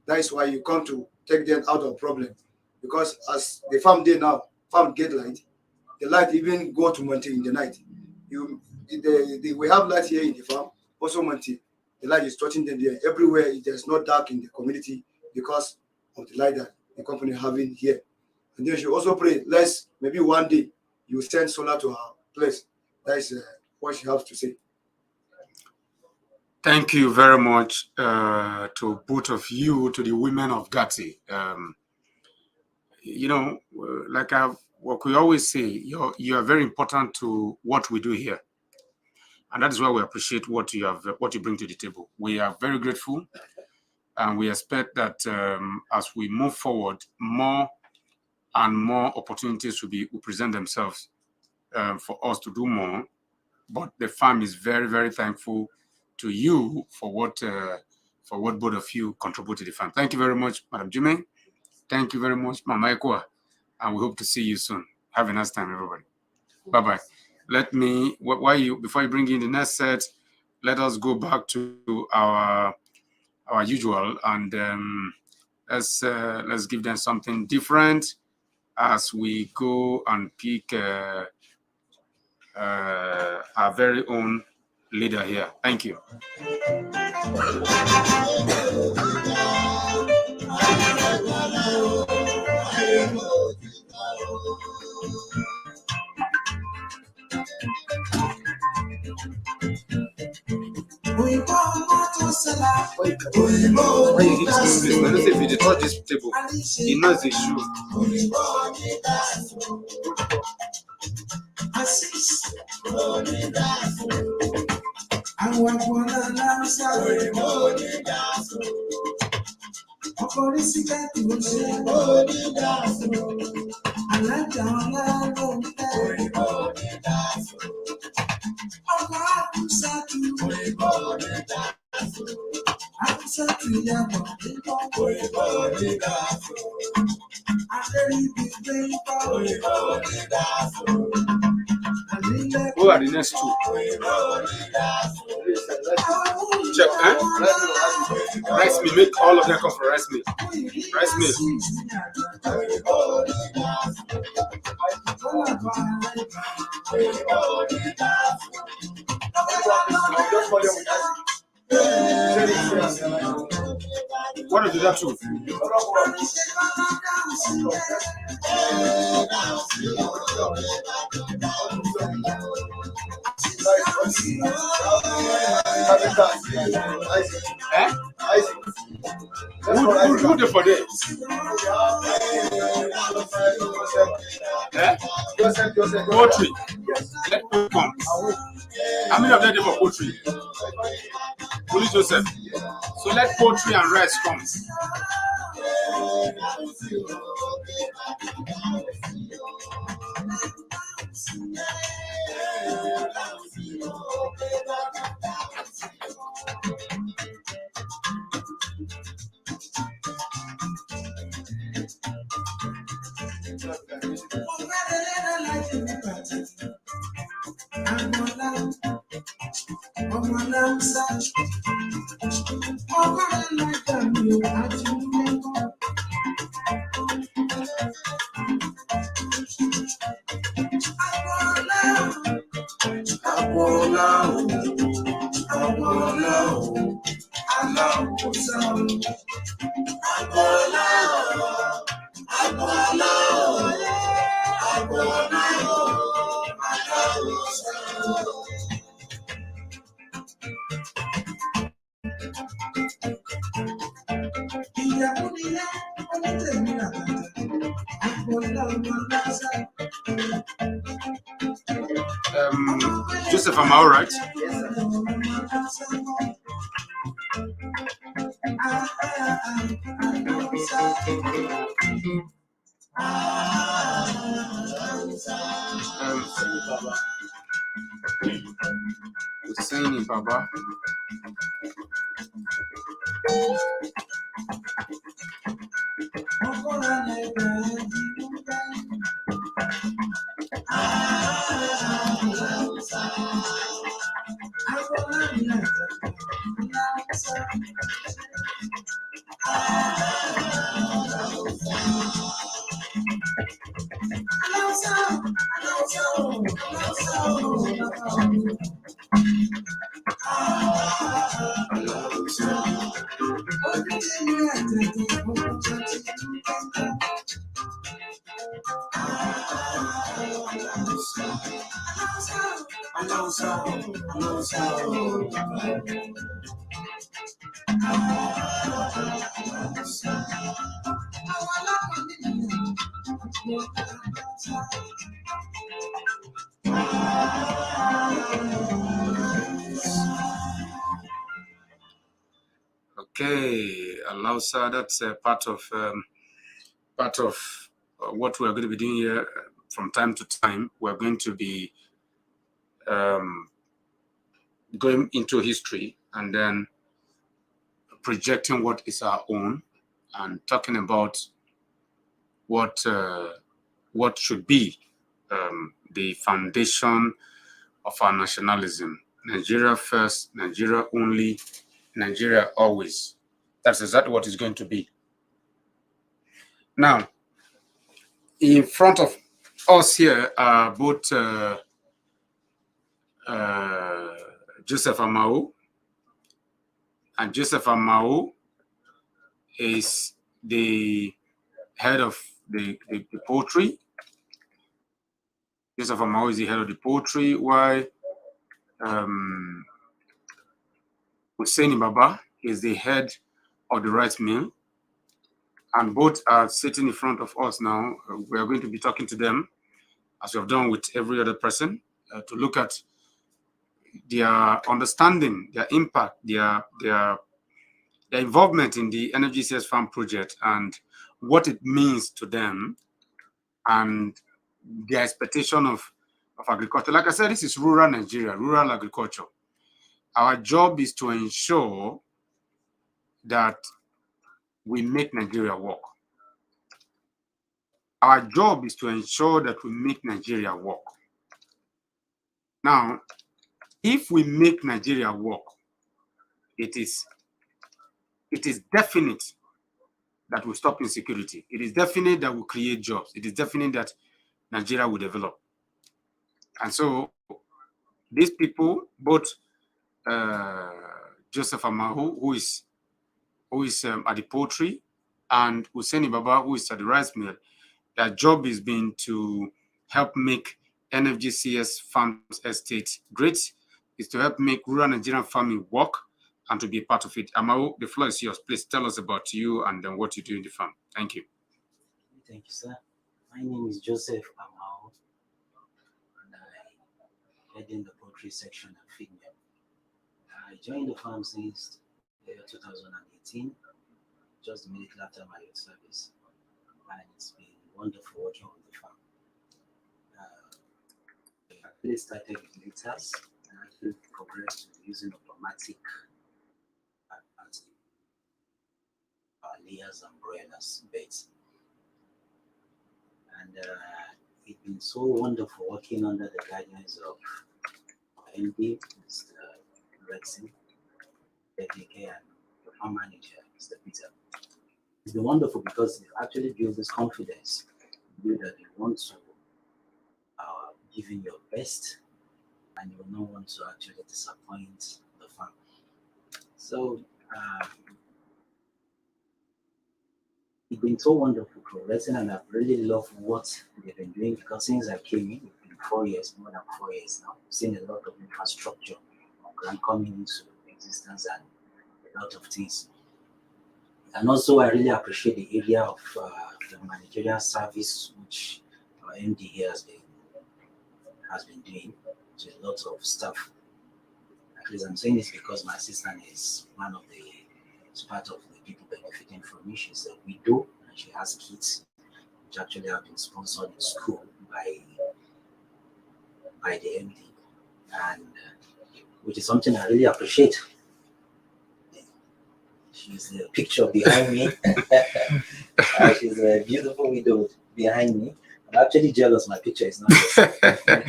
That is why you come to take them out of problem. Because as the farm day now, farm get light, the light even go to Monte in the night. We have light here in the farm, also Monte. The light is touching them there. Everywhere there's not dark in the community because of the light that the company having here. And then she also pray, maybe one day you send solar to her place. That is what she has to say. Thank you very much to both of you, to the women of Gati. Like we always say, you are very important to what we do here. And that is why we appreciate what you bring to the table. We are very grateful, and we expect that as we move forward, more and more opportunities will present themselves for us to do more. But the farm is very, very thankful to you for what both of you contribute to the farm. Thank you very much, Madam Jimmy. Thank you very much, Mama Ekwa. And we hope to see you soon. Have a nice time, everybody. Bye-bye. Before you bring in the next set, let us go back to our usual, and let's give them something different as we go and pick our very own leader here. Thank you. Why you hit this? Let us say if you touch this table, it knows the shoe. Who are the next two? Check, rice meal. Make all of them come for rice meal. Rice meal. What is that two? Who there for there? Poultry. Let people come. How many of them there for poultry? Only Joseph. So let poultry and rice come. Joseph, am I all right? Hussein Baba. Okay, Alausa, that's part of what we're going to be doing here. From time to time, we're going to be going into history and then projecting what is our own and talking about what should be the foundation of our nationalism. Nigeria first, Nigeria only, Nigeria always. That's exactly what it's going to be. Now, in front of us here are both Joseph Amao, and Joseph Amao is the head of the poultry. Joseph Amao is the head of the poultry, while Hussein Baba is the head of the rice mill. And both are sitting in front of us now. We are going to be talking to them, as we have done with every other person, to look at their understanding, their impact, their involvement in the Nfgcs farm project and what it means to them and their expectation of agriculture. Like I said, this is rural Nigeria, rural agriculture. Our job is to ensure that we make Nigeria work. Our job is to ensure that we make Nigeria work. Now, if we make Nigeria work, it is definite that we'll stop insecurity. It is definite that we'll create jobs. It is definite that Nigeria will develop. And so these people, both Joseph Amahu, who is at the poultry, and Hussein Baba, who is at the rice mill, their job is been to help make Nfgcs farm estate great, is to help make rural Nigerian farming work and to be a part of it. Amao, the floor is yours. Please tell us about you and then what you do in the farm. Thank you. Thank you, sir. My name is Joseph Amao, and I head in the poultry section at Feed Mill. I joined the farm since the year 2018, just immediately after my youth service, and it's been wonderful working on the farm. I actually started with liters and actually progressed to using automatic layers and broilers beds. And it's been so wonderful working under the guidance of MD, Mr. Rexing, and the farm manager, Mr. Peter. It's been wonderful because they've actually built this confidence in you that they want to give you your best and you will not want to actually disappoint the farm. So it's been so wonderful progressing, and I've really loved what they've been doing because since I came in, it's been 4 years, more than 4 years now, I've seen a lot of infrastructure coming into existence and a lot of things. And also, I really appreciate the area of the managerial service, which our MD here has been doing to a lot of stuff. At least I'm saying this because my assistant is part of the people benefiting from it. She's a widow and she has kids, which actually have been sponsored in school by the MD, and which is something I really appreciate. She's the picture behind me. She's a beautiful widow behind me. I'm actually jealous my picture is not there.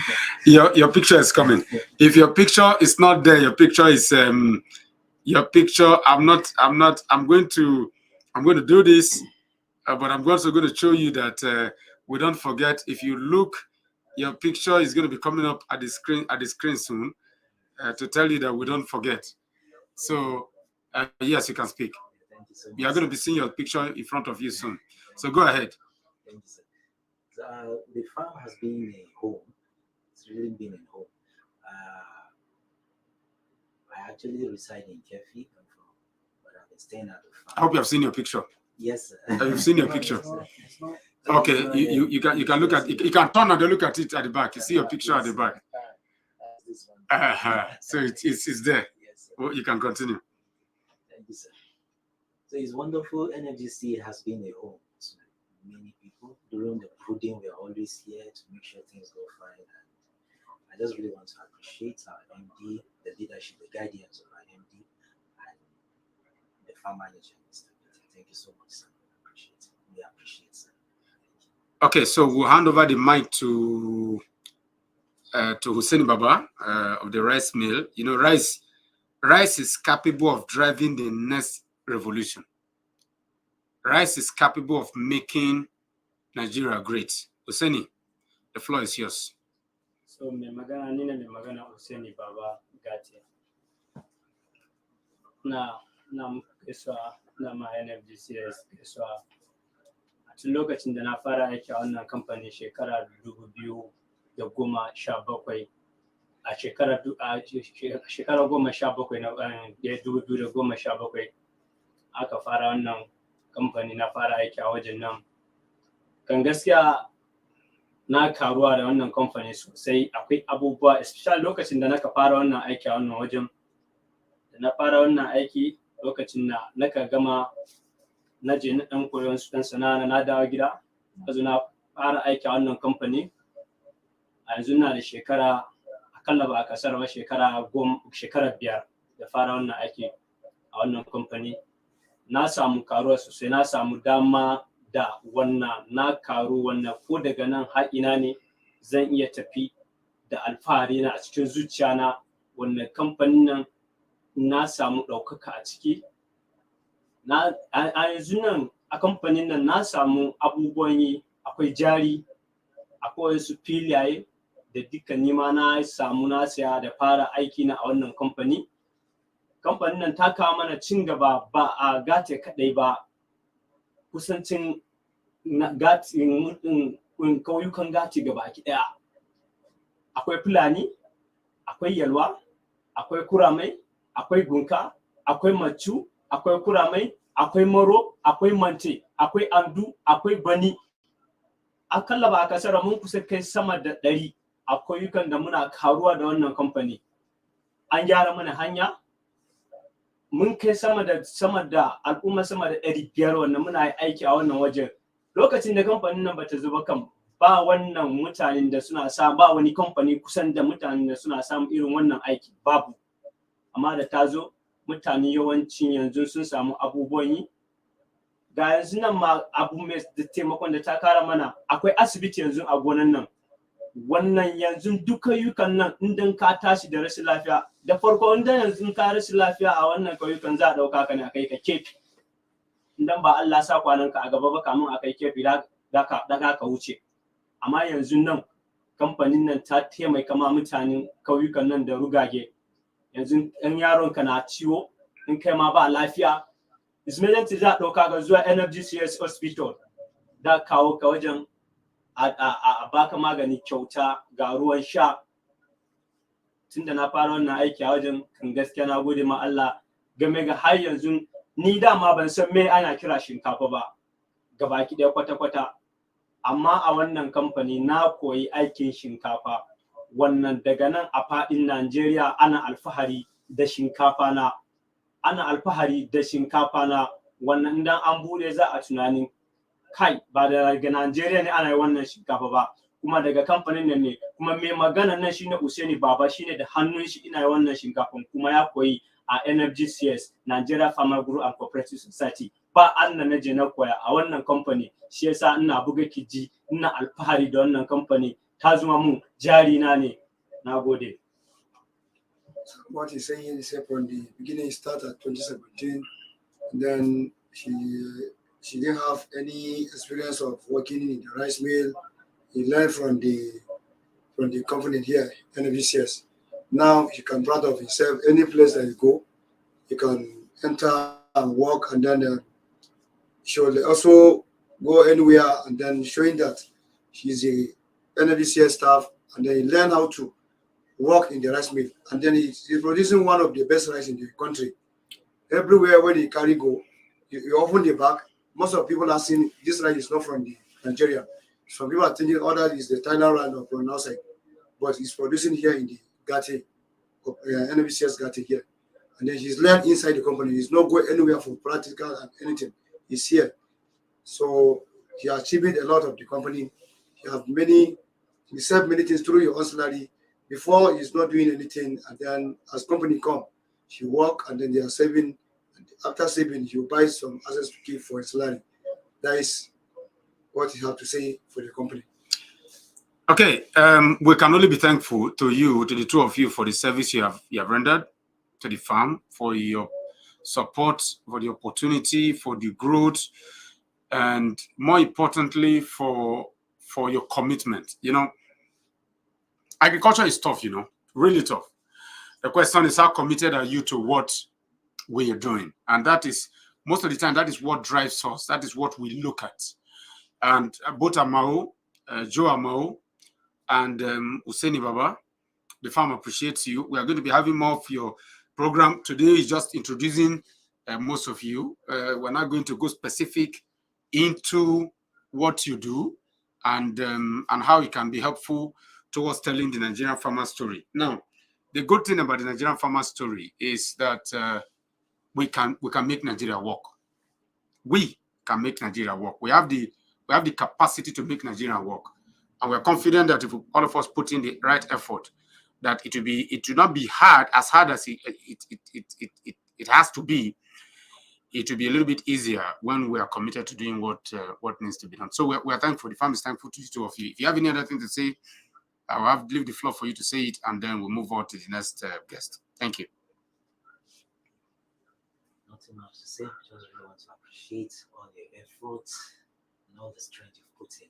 Your picture is coming. If your picture is not there, your picture is your picture. I'm going to do this, but I'm also going to show you that we don't forget. If you look, your picture is going to be coming up at the screen soon to tell you that we don't forget. So yes, you can speak. Thank you so much. You are going to be seeing your picture in front of you soon. So go ahead. Thank you, sir. The farm has been a home. It's really been a home. I actually reside in Kefi, but I've been staying at the farm. I hope you have seen your picture. Yes, sir. You've seen your picture. Okay, you can look at it. You can turn and look at it at the back. You see your picture at the back. This one. So it's there. Yes, well, you can continue. Thank you, sir. So it's wonderful. Nfgc has been a home to many people. During the brooding, we are always here to make sure things go fine. And I just really want to appreciate our MD, the leadership, the guidance of our MD, and the farm manager, Mr. Peter. Thank you so much, sir. We appreciate it, sir. Okay, so we'll hand over the mic to Hussein Baba of the rice mill. You know, rice is capable of driving the next revolution. Rice is capable of making Nigeria great. Hussein, the floor is yours. So me magana Hussein Baba Gati. Na keswa na ma Nfgcs keswa. A tun lokacin da na fara aiki a wannan kamfani shekara 2017 a shekara 17 na 2017 aka fara wannan kamfani na fara aiki a wajen nan. Kan gaskiya na karuwa da wannan kamfani sosai. Akwai abubuwa especially lokacin da naka fara wannan aiki a wannan wajen. Da na fara wannan aiki lokacin na naka gama na je na dan koyon su dan sana'a na dawo gida. Yanzu na fara aiki a wannan kamfani. A yanzu na da shekara akalla ba a kasar ba shekara 5 da fara wannan aiki a wannan kamfani. Na samu karuwa sosai, na samu dama da wannan na karu wannan ko daga nan har ina ne zan iya tafi da alfahari na a cikin zuciya na wannan kamfanin nan na samu ɗaukaka a ciki. A yanzu nan a kamfanin nan na samu abubuwan yi, akwai jari, akwai wasu filaye da duka nima na samu na saya da fara aiki na a wannan kamfani. Kamfanin nan ta kawo mana cin gaba ba a Gate kaɗai ba, kusancin kauyukan Gate gaba ki ɗaya. Akwai Fulani, akwai Yalwa, akwai Kuramai, akwai Gunka, akwai Macu, akwai Kuramai, akwai Maro, akwai Mante, akwai Andu, akwai Bani. Akalla ba a kasar mun kusa kai sama da 100 a kauyukan da muna karuwa da wannan kamfani. An gyara mana hanya. Mun kai sama da al'umma sama da 500 wannan muna aiki a wannan wajen. Lokacin da kamfanin nan bata zuba kan ba wannan mutanen da suna ba wani kamfani kusan da mutanen da suna samu irin wannan aiki babu. Amma da ta zo mutane yawancin yanzu sun samu abubuwan yi. Ga yanzu nan ma abu mai da taimakon da ta kara mana akwai asibiti yanzu a gonan nan. Wannan yanzu duka yukan nan idan ka tashi da rashin lafiya da farko idan yanzu ka rashin lafiya a wannan kauyukan za a dauka ka ne a kai ka kefi idan ba Allah sa kwanan ka a gaba ba kamun akai kefi da ka wuce. Amma yanzu nan kamfanin nan ta taimaka ma mutanen kauyukan nan da rugage. Yanzu ɗan yaron ka na ciwo in kai ma ba lafiya immediately za a ɗauka ga zuwa Nfgcs hospital da kawo ka wajen a baka magani kyauta ga ruwan sha. Tunda na fara wannan aiki a wajen kan gaskiya na gode ma Allah game ga har yanzu ni dama ban san me ana kira shinkafa ba gabaki ɗaya kwata-kwata. Amma a wannan kamfani na koyi aikin shinkafa. Wannan daga nan a faɗin Najeriya ana alfahari da shinkafa na. Ana alfahari da shinkafa na. Wannan idan an bude za a tunanin kai ba daga Najeriya ne ana yi wannan shinkafa ba. Kuma daga kamfanin nan ne. Kuma mai magana nan shine Usaini Baba shine da hannun shi ina yi wannan shinkafan kuma ya koyi a Nfgcs Nigeria Farmer Group and Cooperative Society. Ba anna na je na koya a wannan kamfani shi yasa ina buga kiji ina alfahari da wannan kamfani ta zuma mun jari na ne. Na gode. What he's saying is from the beginning, he started at 2017, and then she didn't have any experience of working in the rice mill. He learned from the company here, Nfgcs. Now he can proud of himself. Any place that you go, you can enter and work, and then she will also go anywhere, and then showing that she's a Nfgcs staff, and then he learn how to work in the rice mill, and then he's producing one of the best rice in the country. Everywhere where they carry go, you open the bag. Most of people are saying this rice is not from the Nigeria. Some people are thinking other is the Thailand rice or from outside, but he's producing here in the Gati, Nfgcs Gati here. And then he's learned inside the company. He's not going anywhere for practical and anything. He's here. So he achieved a lot of the company. He served many things through your own salary. Before he's not doing anything, and then as company come, he work, and then they are saving. And after saving, he will buy some assets to keep for his salary. That is what you have to say for the company. Okay, we can only be thankful to you, to the two of you, for the service you have rendered to the farm, for your support, for the opportunity, for the growth, and more importantly, for your commitment. You know, agriculture is tough, you know, really tough. The question is, how committed are you to what we are doing? And that is, most of the time, that is what drives us. That is what we look at. And both Amao, Joe Amao, and Usaini Baba, the farm appreciates you. We are going to be having more of your program. Today is just introducing most of you. We're not going to go specific into what you do and how it can be helpful towards telling the Nigerian farmer story. Now, the good thing about the Nigerian farmer story is that we can make Nigeria work. We can make Nigeria work. We have the capacity to make Nigeria work, and we're confident that if all of us put in the right effort, that it will not be as hard as it has to be. It will be a little bit easier when we are committed to doing what needs to be done. So we're thankful. The farm is thankful to the two of you. If you have any other thing to say, I will leave the floor for you to say it, and then we'll move on to the next guest. Thank you. Nothing else to say. Just really want to appreciate all your efforts and all the strength you've put in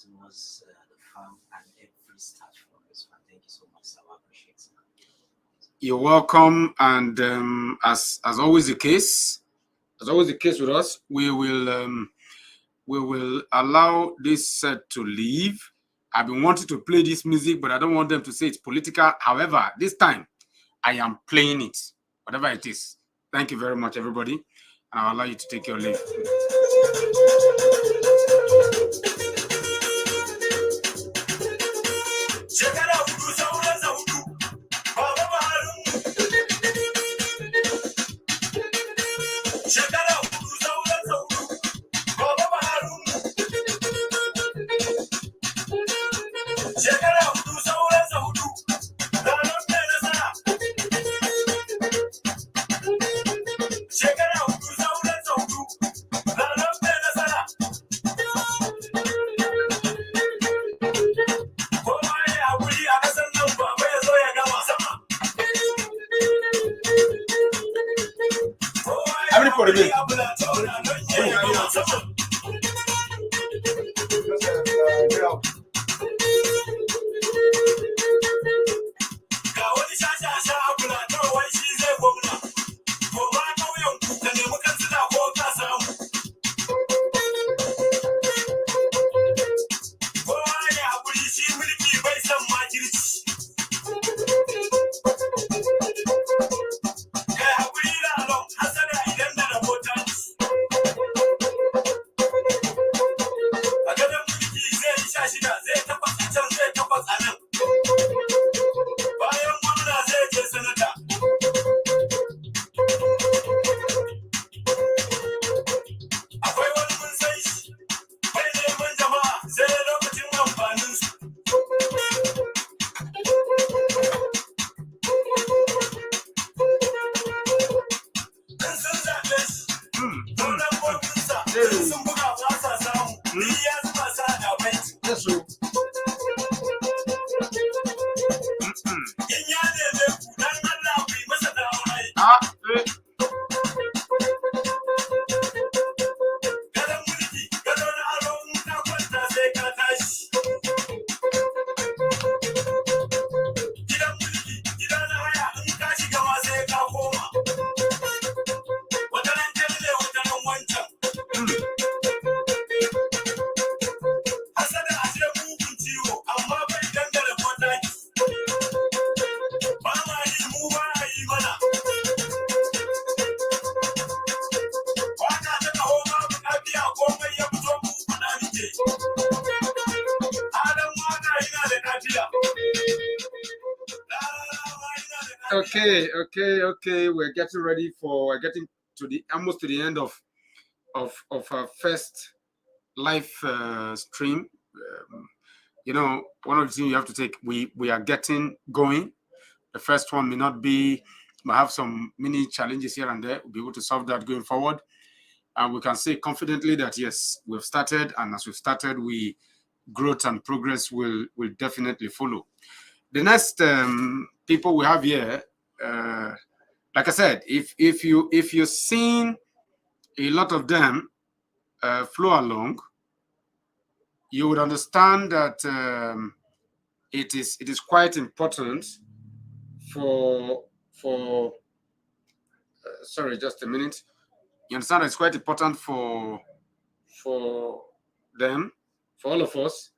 towards the farm and every start from this one. Thank you so much, sir. I appreciate it. You're welcome. And as always the case, with us, we will allow this set to leave. I've been wanting to play this music, but I don't want them to say it's political. However, this time I am playing it, whatever it is. Thank you very much, everybody. And I'll allow you to take your leave. Okay. We're getting ready for getting to the almost to the end of our first live stream. You know, one of the things you have to take. We are getting going. The first one may not be, might have some mini challenges here and there. We'll be able to solve that going forward, and we can say confidently that yes, we've started, and as we've started, growth and progress will definitely follow. The next people we have here. Like I said, if you've seen a lot of them flow along, you would understand that it is quite important for sorry, just a minute. You understand that it's quite important for them, for all of us.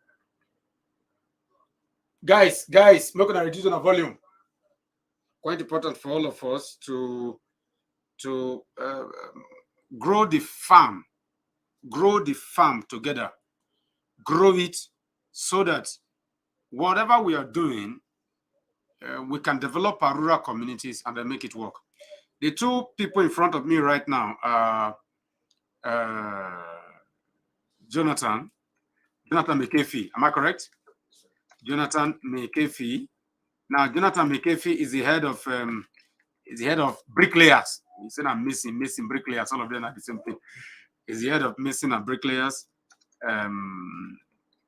Guys, we're gonna reduce on the volume. Quite important for all of us to grow the farm together, grow it so that whatever we are doing, we can develop our rural communities and then make it work. The two people in front of me right now are Jonathan McAfee. Am I correct? Jonathan McAfee. Now, Jonathan McAfee is the head of bricklayers. You said I'm missing bricklayers. All of them are the same thing. Is the head of mason and bricklayers. Now,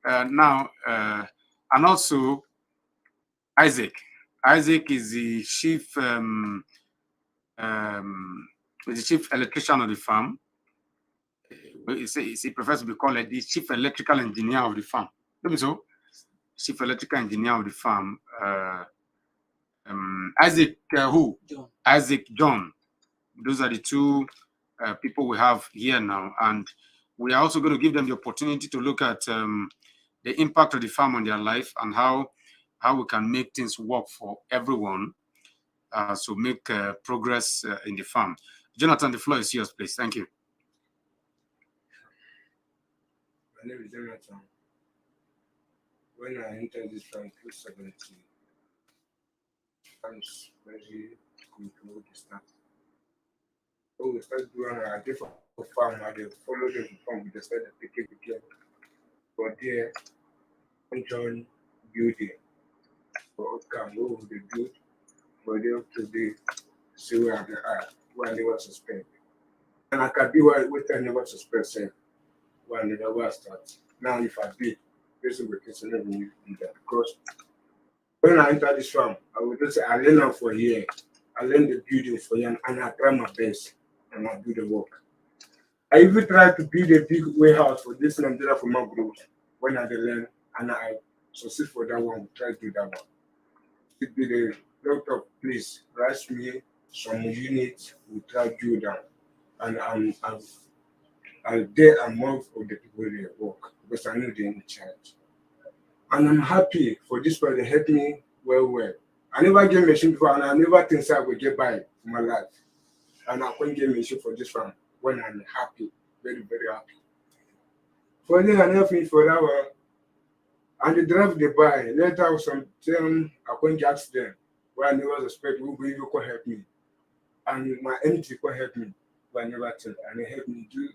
and also Isaac. Isaac is the chief electrician of the farm. He prefers to be called the chief electrical engineer of the farm. So, chief electrical engineer of the farm. Isaac who? John. Isaac John. Those are the two people we have here now, and we are also going to give them the opportunity to look at the impact of the farm on their life and how we can make things work for everyone. So make progress in the farm. Jonathan, the floor is yours, please. Thank you. My name is Jonathan. When I entered this farm, 2017, I was very good to start. So we started doing a different farm. I followed the farm. We started picking together. But there, I joined building. But can go with the build. But they up to the see where they are, where I never suspect. And I can be what I never suspect. When I never start. Now, if I be, this will be considered me do that because when I enter this farm, I will just say I learn out for here. I learn the building for you, and I try my best and I do the work. I even tried to build a big warehouse for this Nigeria Farmer Group when I learned, and I succeed for that one. We try to do that one. It be a lot of place, rice mill, some units, we try to do that. And I'm there among of the people they work because I know they're in charge. And I'm happy for this one, they help me well. I never get machine before, and I never think I will get by for my life. And I couldn't get machine for this one when I'm happy, very happy. For this, I never finish for that one. And the drive they buy, later some time I couldn't get accident where I never expect who will even could help me. And my entity could help me, but I never think. And they help me do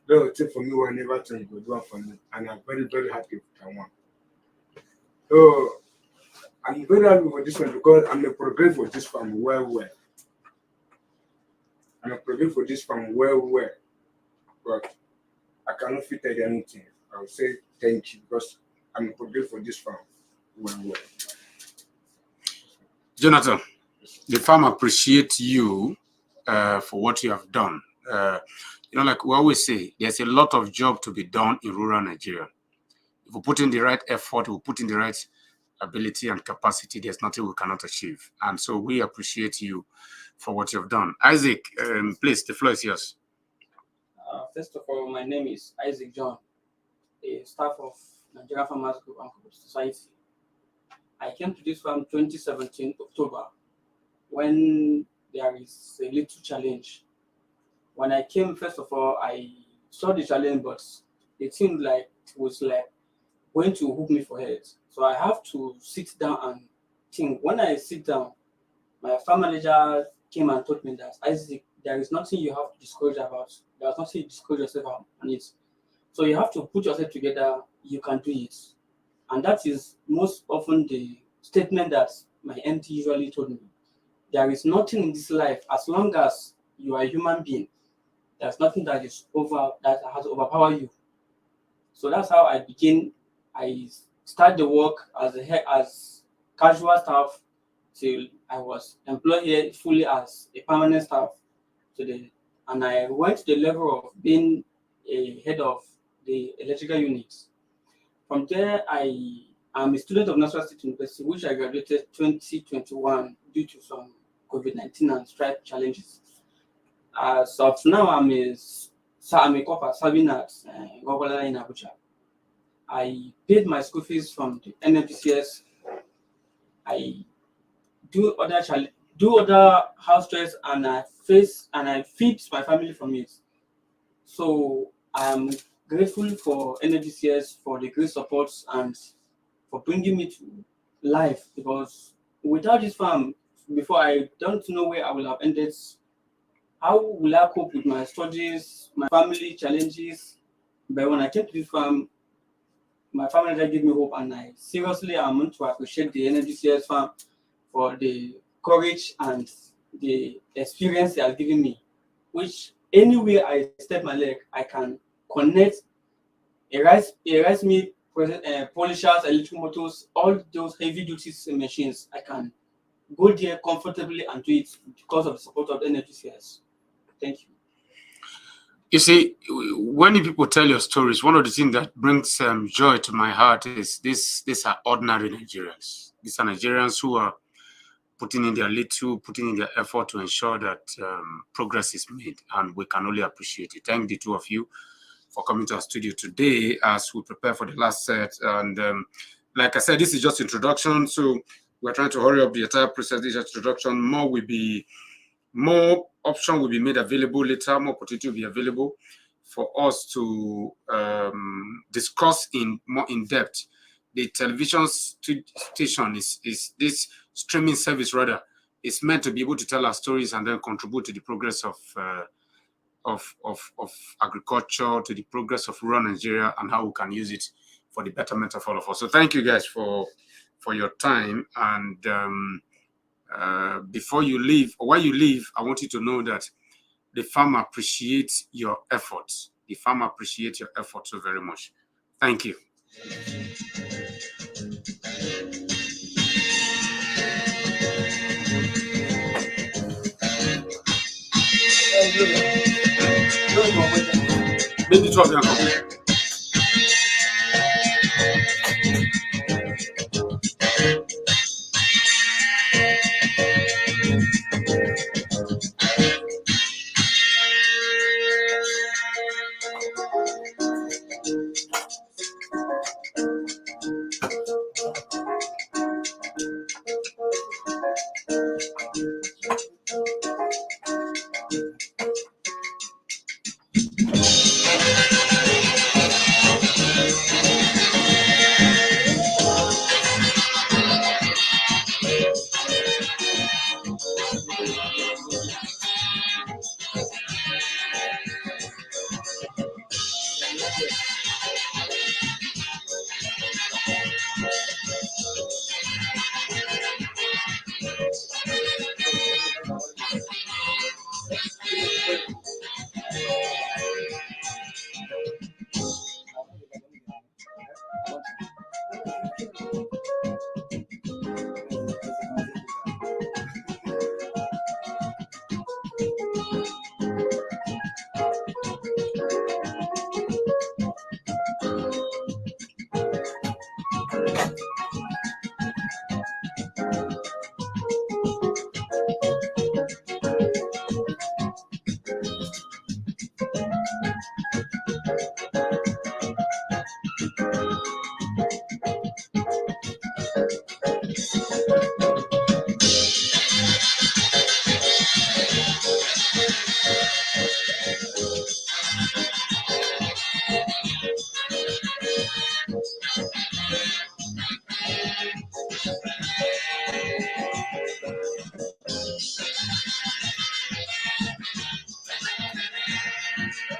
that thing for me, I never think would do for me. And I'm very happy with that one. So I'm very happy with this one because I'm a progress for this farm well. I'm a progress for this farm well. But I cannot fit anything. I will say thank you because I'm a progress for this farm well. Jonathan, the farm appreciates you for what you have done. Like we always say, there's a lot of job to be done in rural Nigeria. If we put in the right effort, we put in the right ability and capacity, there's nothing we cannot achieve. And so we appreciate you for what you've done. Isaac, please, the floor is yours. First of all, my name is Isaac John, a staff of Nigeria Farmers Group and Cooperative Society. I came to this farm 2017 October when there is a little challenge. When I came, first of all, I saw the challenge, but it seemed like it was like going to hook me for head. So I have to sit down and think. When I sit down, my farm manager came and told me that, Isaac, there is nothing you have to discourage about. There is nothing to discourage yourself on it. So you have to put yourself together, you can do it. And that is most often the statement that my MT usually told me. There is nothing in this life, as long as you are a human being, there's nothing that has to overpower you. So that's how I began. I started the work as casual staff till I was employed here fully as a permanent staff today. And I went to the level of being a head of the electrical unit. From there, I am a student of National State University, which I graduated 2021 due to some COVID-19 and strike challenges. As of now, I'm a copper serving at Gogola in Abuja. I paid my school fees from the Nfgcs. I do other house chores, and I feed my family from it. So I'm grateful for Nfgcs for the great support and for bringing me to life, because without this farm, before, I don't know where I will have ended. How will I cope with my studies, my family challenges? But when I came to this farm, my family gave me hope, and I seriously am going to appreciate the Nfgcs farm for the courage and the experience they are giving me, which anywhere I step my leg, I can connect a rice mill, polishers, electric motors, all those heavy duty machines. I can go there comfortably and do it because of the support of the Nfgcs. Thank you. You see, when people tell your stories, one of the things that brings joy to my heart is these are ordinary Nigerians. These are Nigerians who are putting in their effort to ensure that progress is made, and we can only appreciate it. Thank the two of you for coming to our studio today as we prepare for the last set. And like I said, this is just introduction, so we're trying to hurry up the entire process. This is introduction. More option will be made available later. More opportunity will be available for us to discuss more in depth. The television station is this streaming service rather is meant to be able to tell our stories and then contribute to the progress of agriculture, to the progress of rural Nigeria, and how we can use it for the betterment of all of us. So thank you guys for your time. And before you leave, or while you leave, I want you to know that the farm appreciates your efforts. The farm appreciates your efforts so very much. Thank you. Thank you. Maybe 12 years.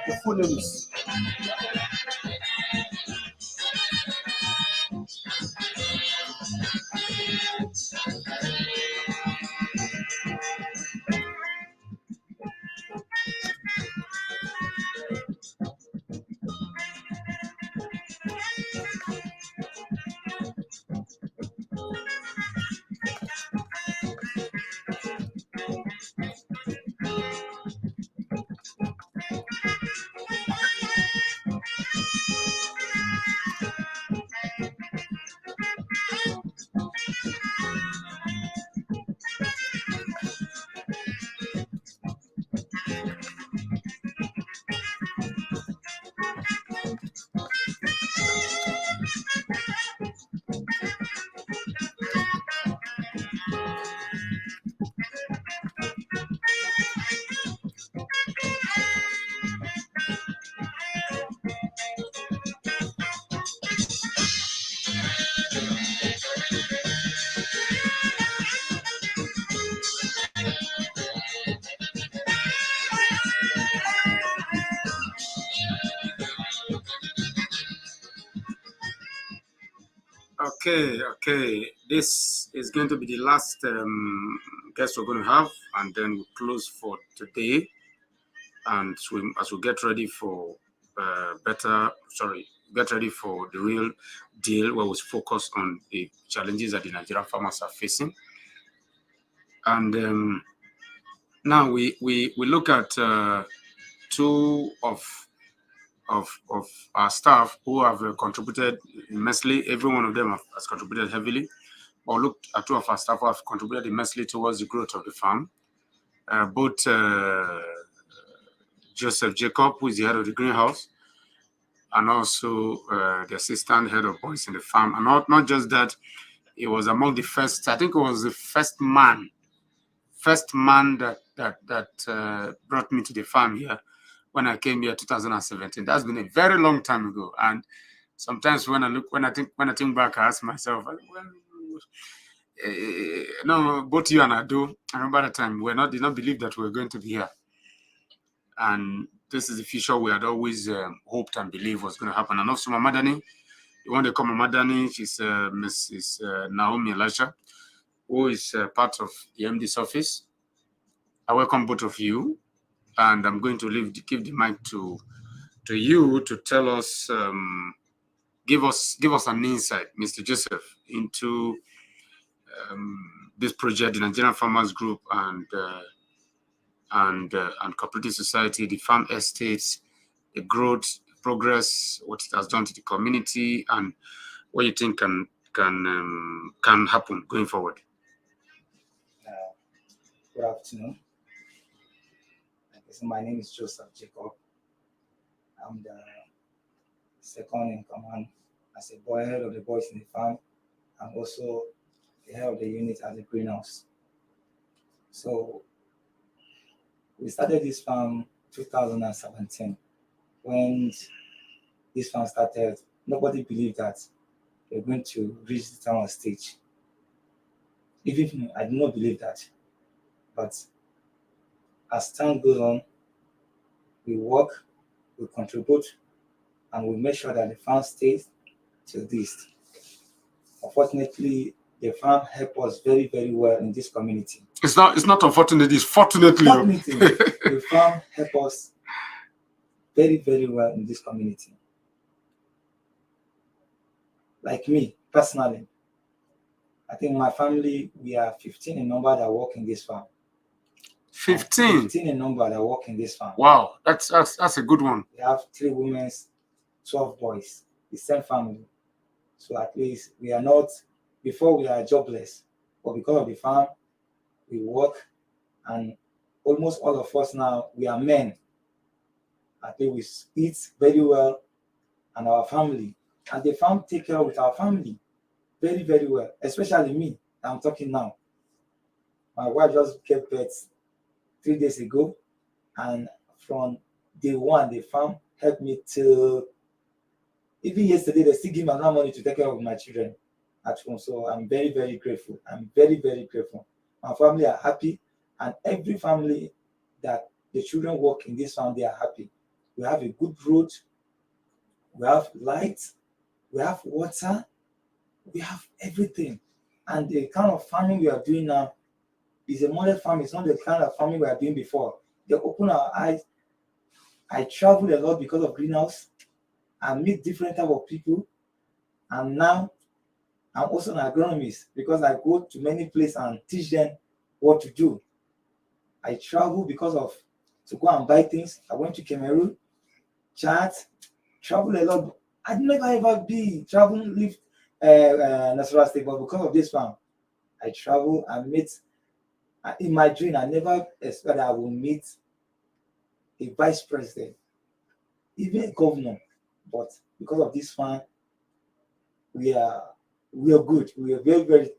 The full name is okay. This is going to be the last guest we're going to have, and then we close for today. And as we get ready for get ready for the real deal, where we focus on the challenges that the Nigerian farmers are facing. And now we look at two of our staff who have contributed immensely. Every one of them has contributed heavily. Or look at two of our staff who have contributed immensely towards the growth of the farm. Both Joseph Jacob, who is the head of the greenhouse, and also the assistant head of boys in the farm. And not just that, he was among the first, I think it was the first man that brought me to the farm here when I came here 2017. That's been a very long time ago. And sometimes when I think back, I ask myself, no, both you and Ado, I remember that time did not believe that we were going to be here. And this is the future we had always hoped and believed was going to happen. And also Mama Dani, the one they call Mama Dani, she's Mrs. Naomi Elisha, who is part of the MD's office. I welcome both of you, and I'm going to give the mic to you to tell us, give us an insight, Mr. Joseph, into this project, the Nigerian Farmers Group and cooperative society, the farm estates, the growth, progress, what it has done to the community, and what you think can happen going forward. Good afternoon. My name is Joseph Jacob. I'm the second in command as a boy, head of the boys in the farm. I'm also the head of the unit at the greenhouse. So we started this farm 2017. When this farm started, nobody believed that we're going to reach the town stage. Even I did not believe that. But as time goes on, we work, we contribute, and we make sure that the farm stays till this. Unfortunately, the farm helped us very, very well in this community. It's not unfortunately, it's fortunately. Fortunately, the farm helped us very, very well in this community. Like me, personally, I think my family, we are 15 in number that work in this farm. 15? 15 in number that work in this farm. Wow, that's a good one. We have 3 women, 12 boys, the same family. So at least we are not, before we are jobless, but because of the farm, we work, and almost all of us now, we are men. I think we eat very well, and our family, and the farm take care with our family very, very well, especially me. I'm talking now. My wife just gave birth 3 days ago, and from day one, the farm helped me till even yesterday. They still give me enough money to take care of my children at home. So I'm very, very grateful. I'm very, very grateful. My family are happy, and every family that the children work in this farm, they are happy. We have a good road, we have light, we have water, we have everything. And the kind of farming we are doing now is a modern farming. It's not the kind of farming we are doing before. They open our eyes. I travel a lot because of greenhouse. I meet different type of people. And now I'm also an agronomist because I go to many places and teach them what to do. I travel because of to go and buy things. I went to Cameroon, Chad, travel a lot. I'd never ever be travel, live Nasarawa State, but because of this farm, I travel and meet. In my dream, I never expected I will meet a vice president, even a governor. But because of this farm, we are good. We are very, very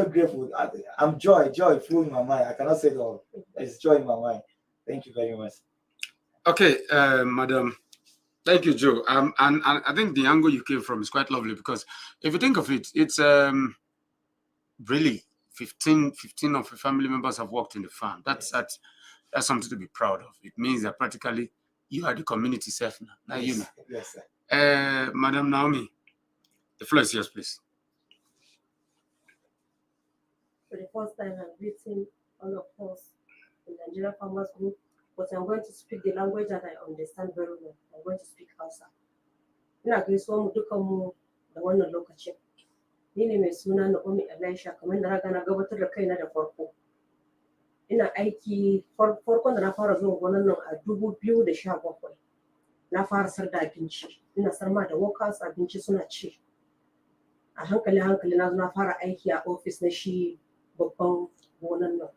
grateful. I'm joy full in my mind. I cannot say it all. There's joy in my mind. Thank you very much. Okay, Madam. Thank you, Joe. And I think the angle you came from is quite lovely, because if you think of it, it's really 15 of your family members have worked in the farm. That's something to be proud of. It means that practically you are the community self now. Now you know. Yes, sir. Madam Naomi, the floor is yours, please. For the first time, I'm greeting all of us in the Nigeria Farmers Group, but I'm going to speak the language that I understand very well. I'm going to speak Hausa. Ina gaisuwa mu dukanmu da wannan lokacin. Ni ne mai suna Naomi Elisha, kamar da raga na gabatar da kaina da farko. Ina aiki farkon da na fara zuwa gonan nan a 2017. Na fara sar da abinci. Ina sarma da workers abinci suna ci. A hankali na zo na fara aiki a office na shi babban gonan nan.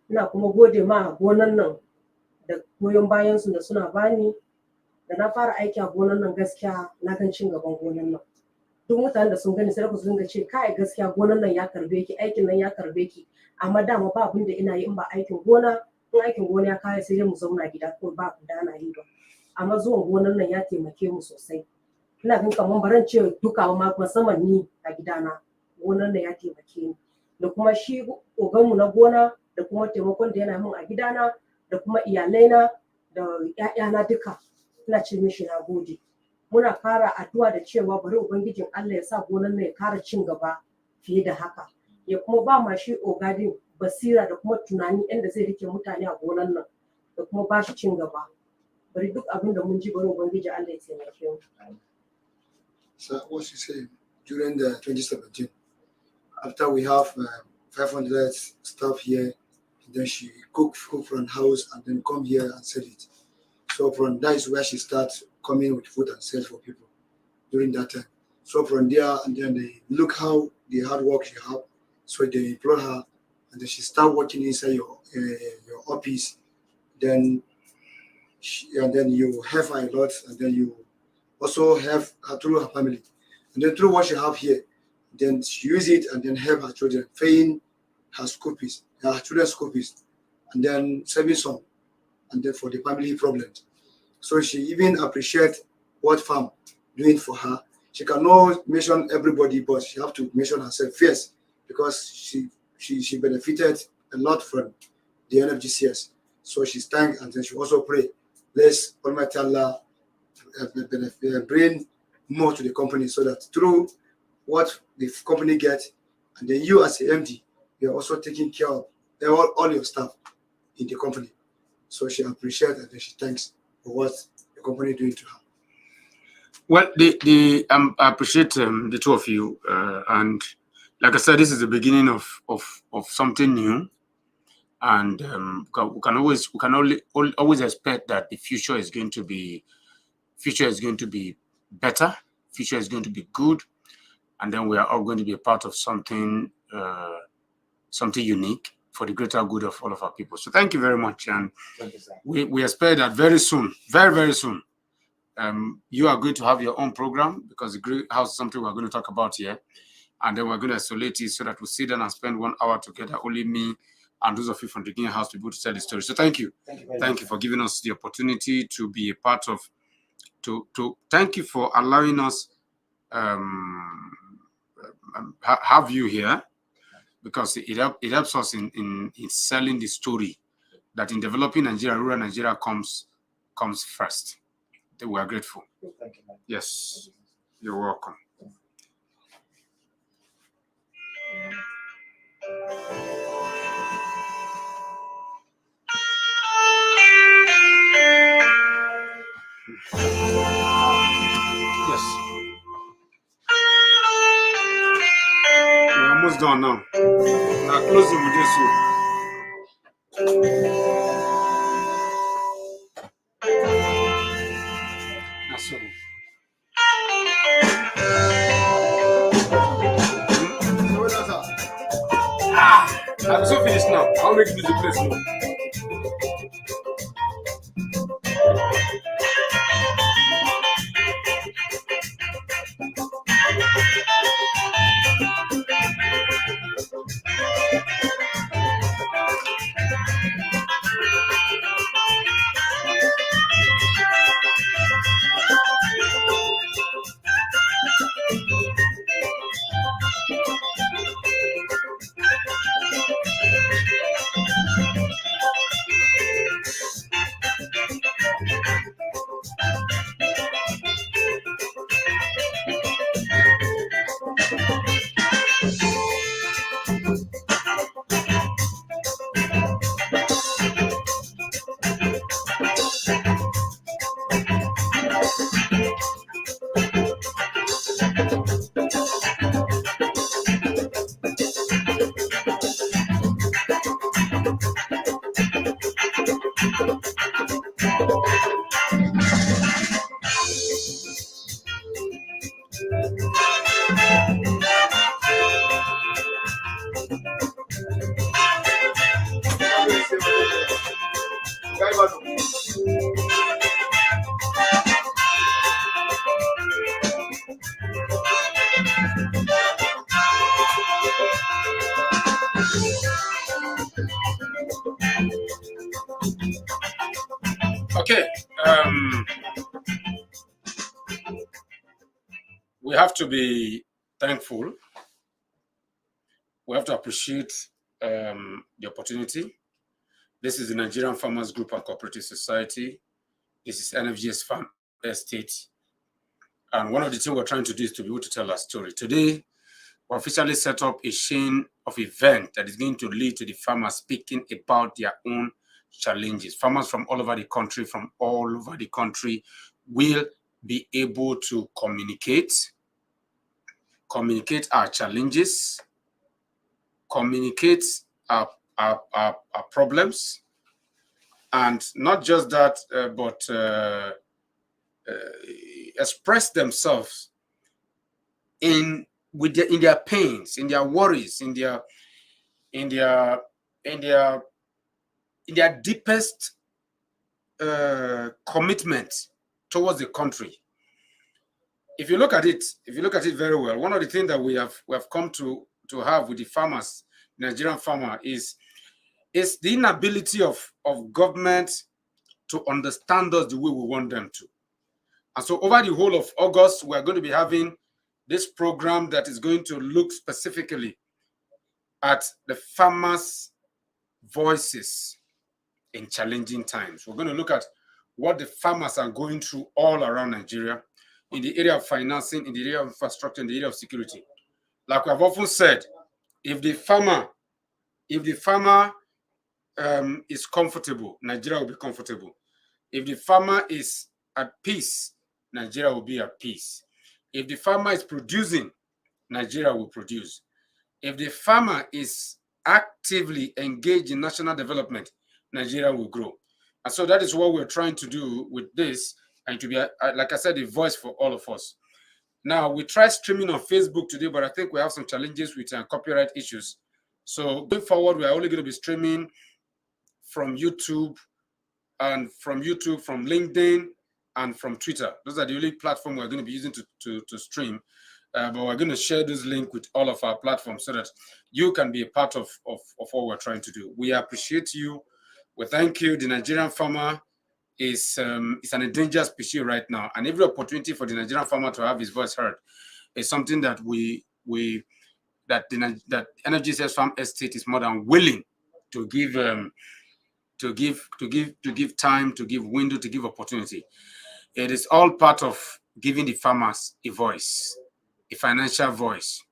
Ina kuma gode ma gonan nan da goyon bayan su da suna bani. Da na fara aiki a gonan nan, gaskiya na gan cin gaban gonan nan. Duk mutanen da sun gani sai ku dinga ce kai gaskiya gonan nan ya karbe ki, aikin nan ya karbe ki. Amma dama ba abin da ina yi in ba aikin gona. In aikin gona ya kare sai dai mu zauna gida ko ba ku da na yi ba. Amma zuwan gonan nan ya taimake mu sosai. Ina gan kaman baran ce duka ma musamman ni a gidana gonan nan ya taimake ni. Da kuma shi oganmu na gona, da kuma taimakon da yana min a gidana, da kuma iyalaina da ƴaƴana duka. Ina ce mishi na gode. Muna fara addu'a da cewa bari ubangijin Allah ya sa gonan nan ya kara cin gaba fiye da haka. Ya kuma ba ma shi ogadin basira da kuma tunani inda zai rike mutane a gonan nan, da kuma ba shi cin gaba. Bari duk abin da mun ji bari ubangiji Allah ya taimake mu. So what she said during the 2017, after we have 500 staff here, and then she cook from house and then come here and sell it. So from that is where she starts coming with food and sales for people during that time. So from there, and then they look how the hard work she have. So they employ her, and then she start working inside your office. Then and then you have her a lot, and then you also have her through her family, and then through what she have here, then she use it and then help her children paying her school fees, her children's school fees, and then saving some, and then for the family problems. So she even appreciate what farm doing for her. She cannot mention everybody, but she have to mention herself first because she benefited a lot from the Nfgcs. So she's thanked, and then she also pray, let's Almighty Allah bring more to the company so that through what the company gets, and then you as a MD, you're also taking care of all your staff in the company. So she appreciates and then she thanks for what the company doing to her. Well, I appreciate the two of you, and like I said, this is the beginning of something new, and we can always expect that the future is going to be better, future is going to be good, and then we are all going to be a part of something unique for the greater good of all of our people. So thank you very much, and we expect that very soon, very soon, you are going to have your own program, because the Great House is something we're going to talk about here, and then we're going to isolate it so that we sit down and spend 1 hour together, only me and those of you from the Green House to be able to tell the story. So thank you. Thank you for giving us the opportunity to be a part of, thank you for allowing us have you here, because it helps us in selling the story that in developing Nigeria, rural Nigeria comes first. We are grateful. Thank you, man. Yes, you're welcome. Yes. We're almost done now. We're closing with this one. That's all. I'm so finished now. I'll make it this place now. Okay. We have to be thankful. We have to appreciate the opportunity. This is the Nigerian Farmers Group and Cooperative Society. This is Nfgcs Farm Estate. And one of the things we're trying to do is to be able to tell our story. Today, we officially set up a chain of events that is going to lead to the farmers speaking about their own challenges. Farmers from all over the country will be able to communicate our challenges, communicate our problems, and not just that, but express themselves in their pains, in their worries, in their deepest commitment towards the country. If you look at it very well, one of the things that we have come to have with the farmers, Nigerian farmer, is the inability of government to understand us the way we want them to. And so over the whole of August, we are going to be having this program that is going to look specifically at the farmers' voices in challenging times. We're going to look at what the farmers are going through all around Nigeria, in the area of financing, in the area of infrastructure, in the area of security. Like I've often said, if the farmer is comfortable, Nigeria will be comfortable. If the farmer is at peace, Nigeria will be at peace. If the farmer is producing, Nigeria will produce. If the farmer is actively engaged in national development, Nigeria will grow. And so that is what we're trying to do with this, and to be, like I said, a voice for all of us. Now, we tried streaming on Facebook today, but I think we have some challenges with copyright issues. So going forward, we are only going to be streaming from YouTube, from LinkedIn, and from Twitter. Those are the only platforms we're going to be using to stream. But we're going to share this link with all of our platforms so that you can be a part of what we're trying to do. We appreciate you. We thank you. The Nigerian farmer is an endangered species right now, and every opportunity for the Nigerian farmer to have his voice heard is something that that Nfgcs Farm Estate is more than willing to give time, to give window, to give opportunity. It is all part of giving the farmers a voice, a financial voice,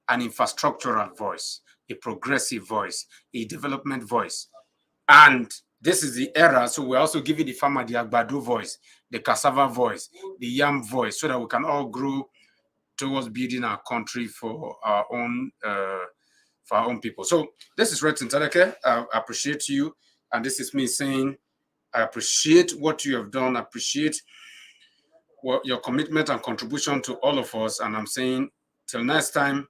an infrastructural voice, a progressive voice, a development voice. And this is the era, so we're also giving the farmer the agbado voice, the cassava voice, the yam voice, so that we can all grow towards building our country for our own people. So this is Red Tintaleke. I appreciate you, and this is me saying I appreciate what you have done. I appreciate your commitment and contribution to all of us, and I'm saying till next time,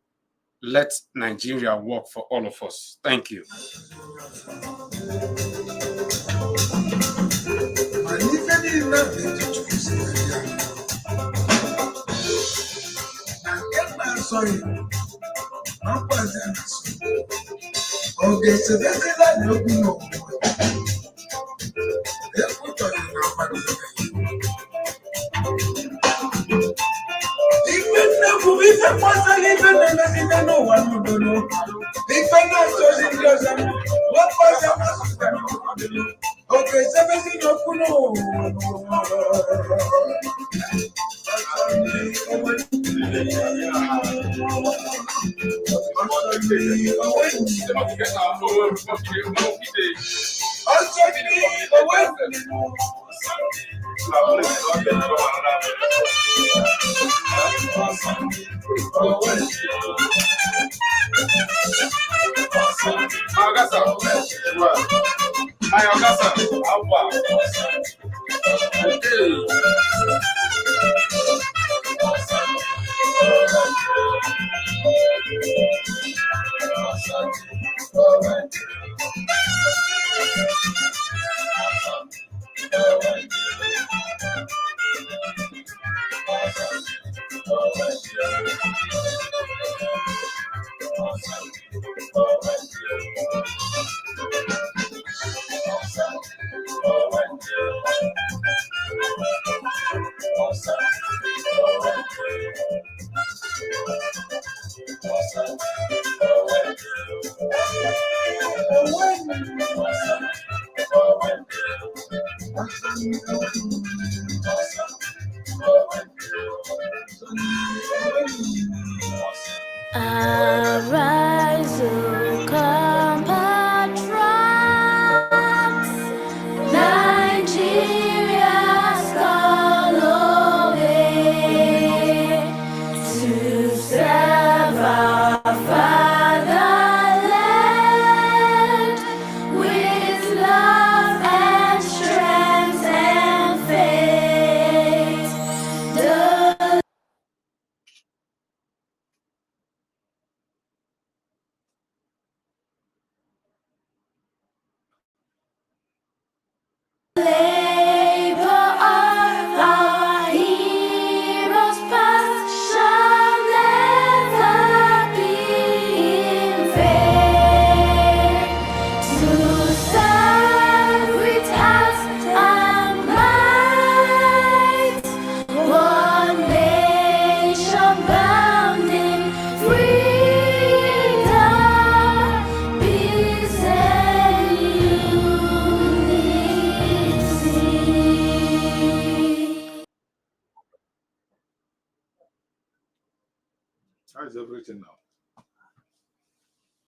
let Nigeria work for all of us. Thank you. Arise, O compatriots, Nigeria's call away to serve our fatherland with love and everything now.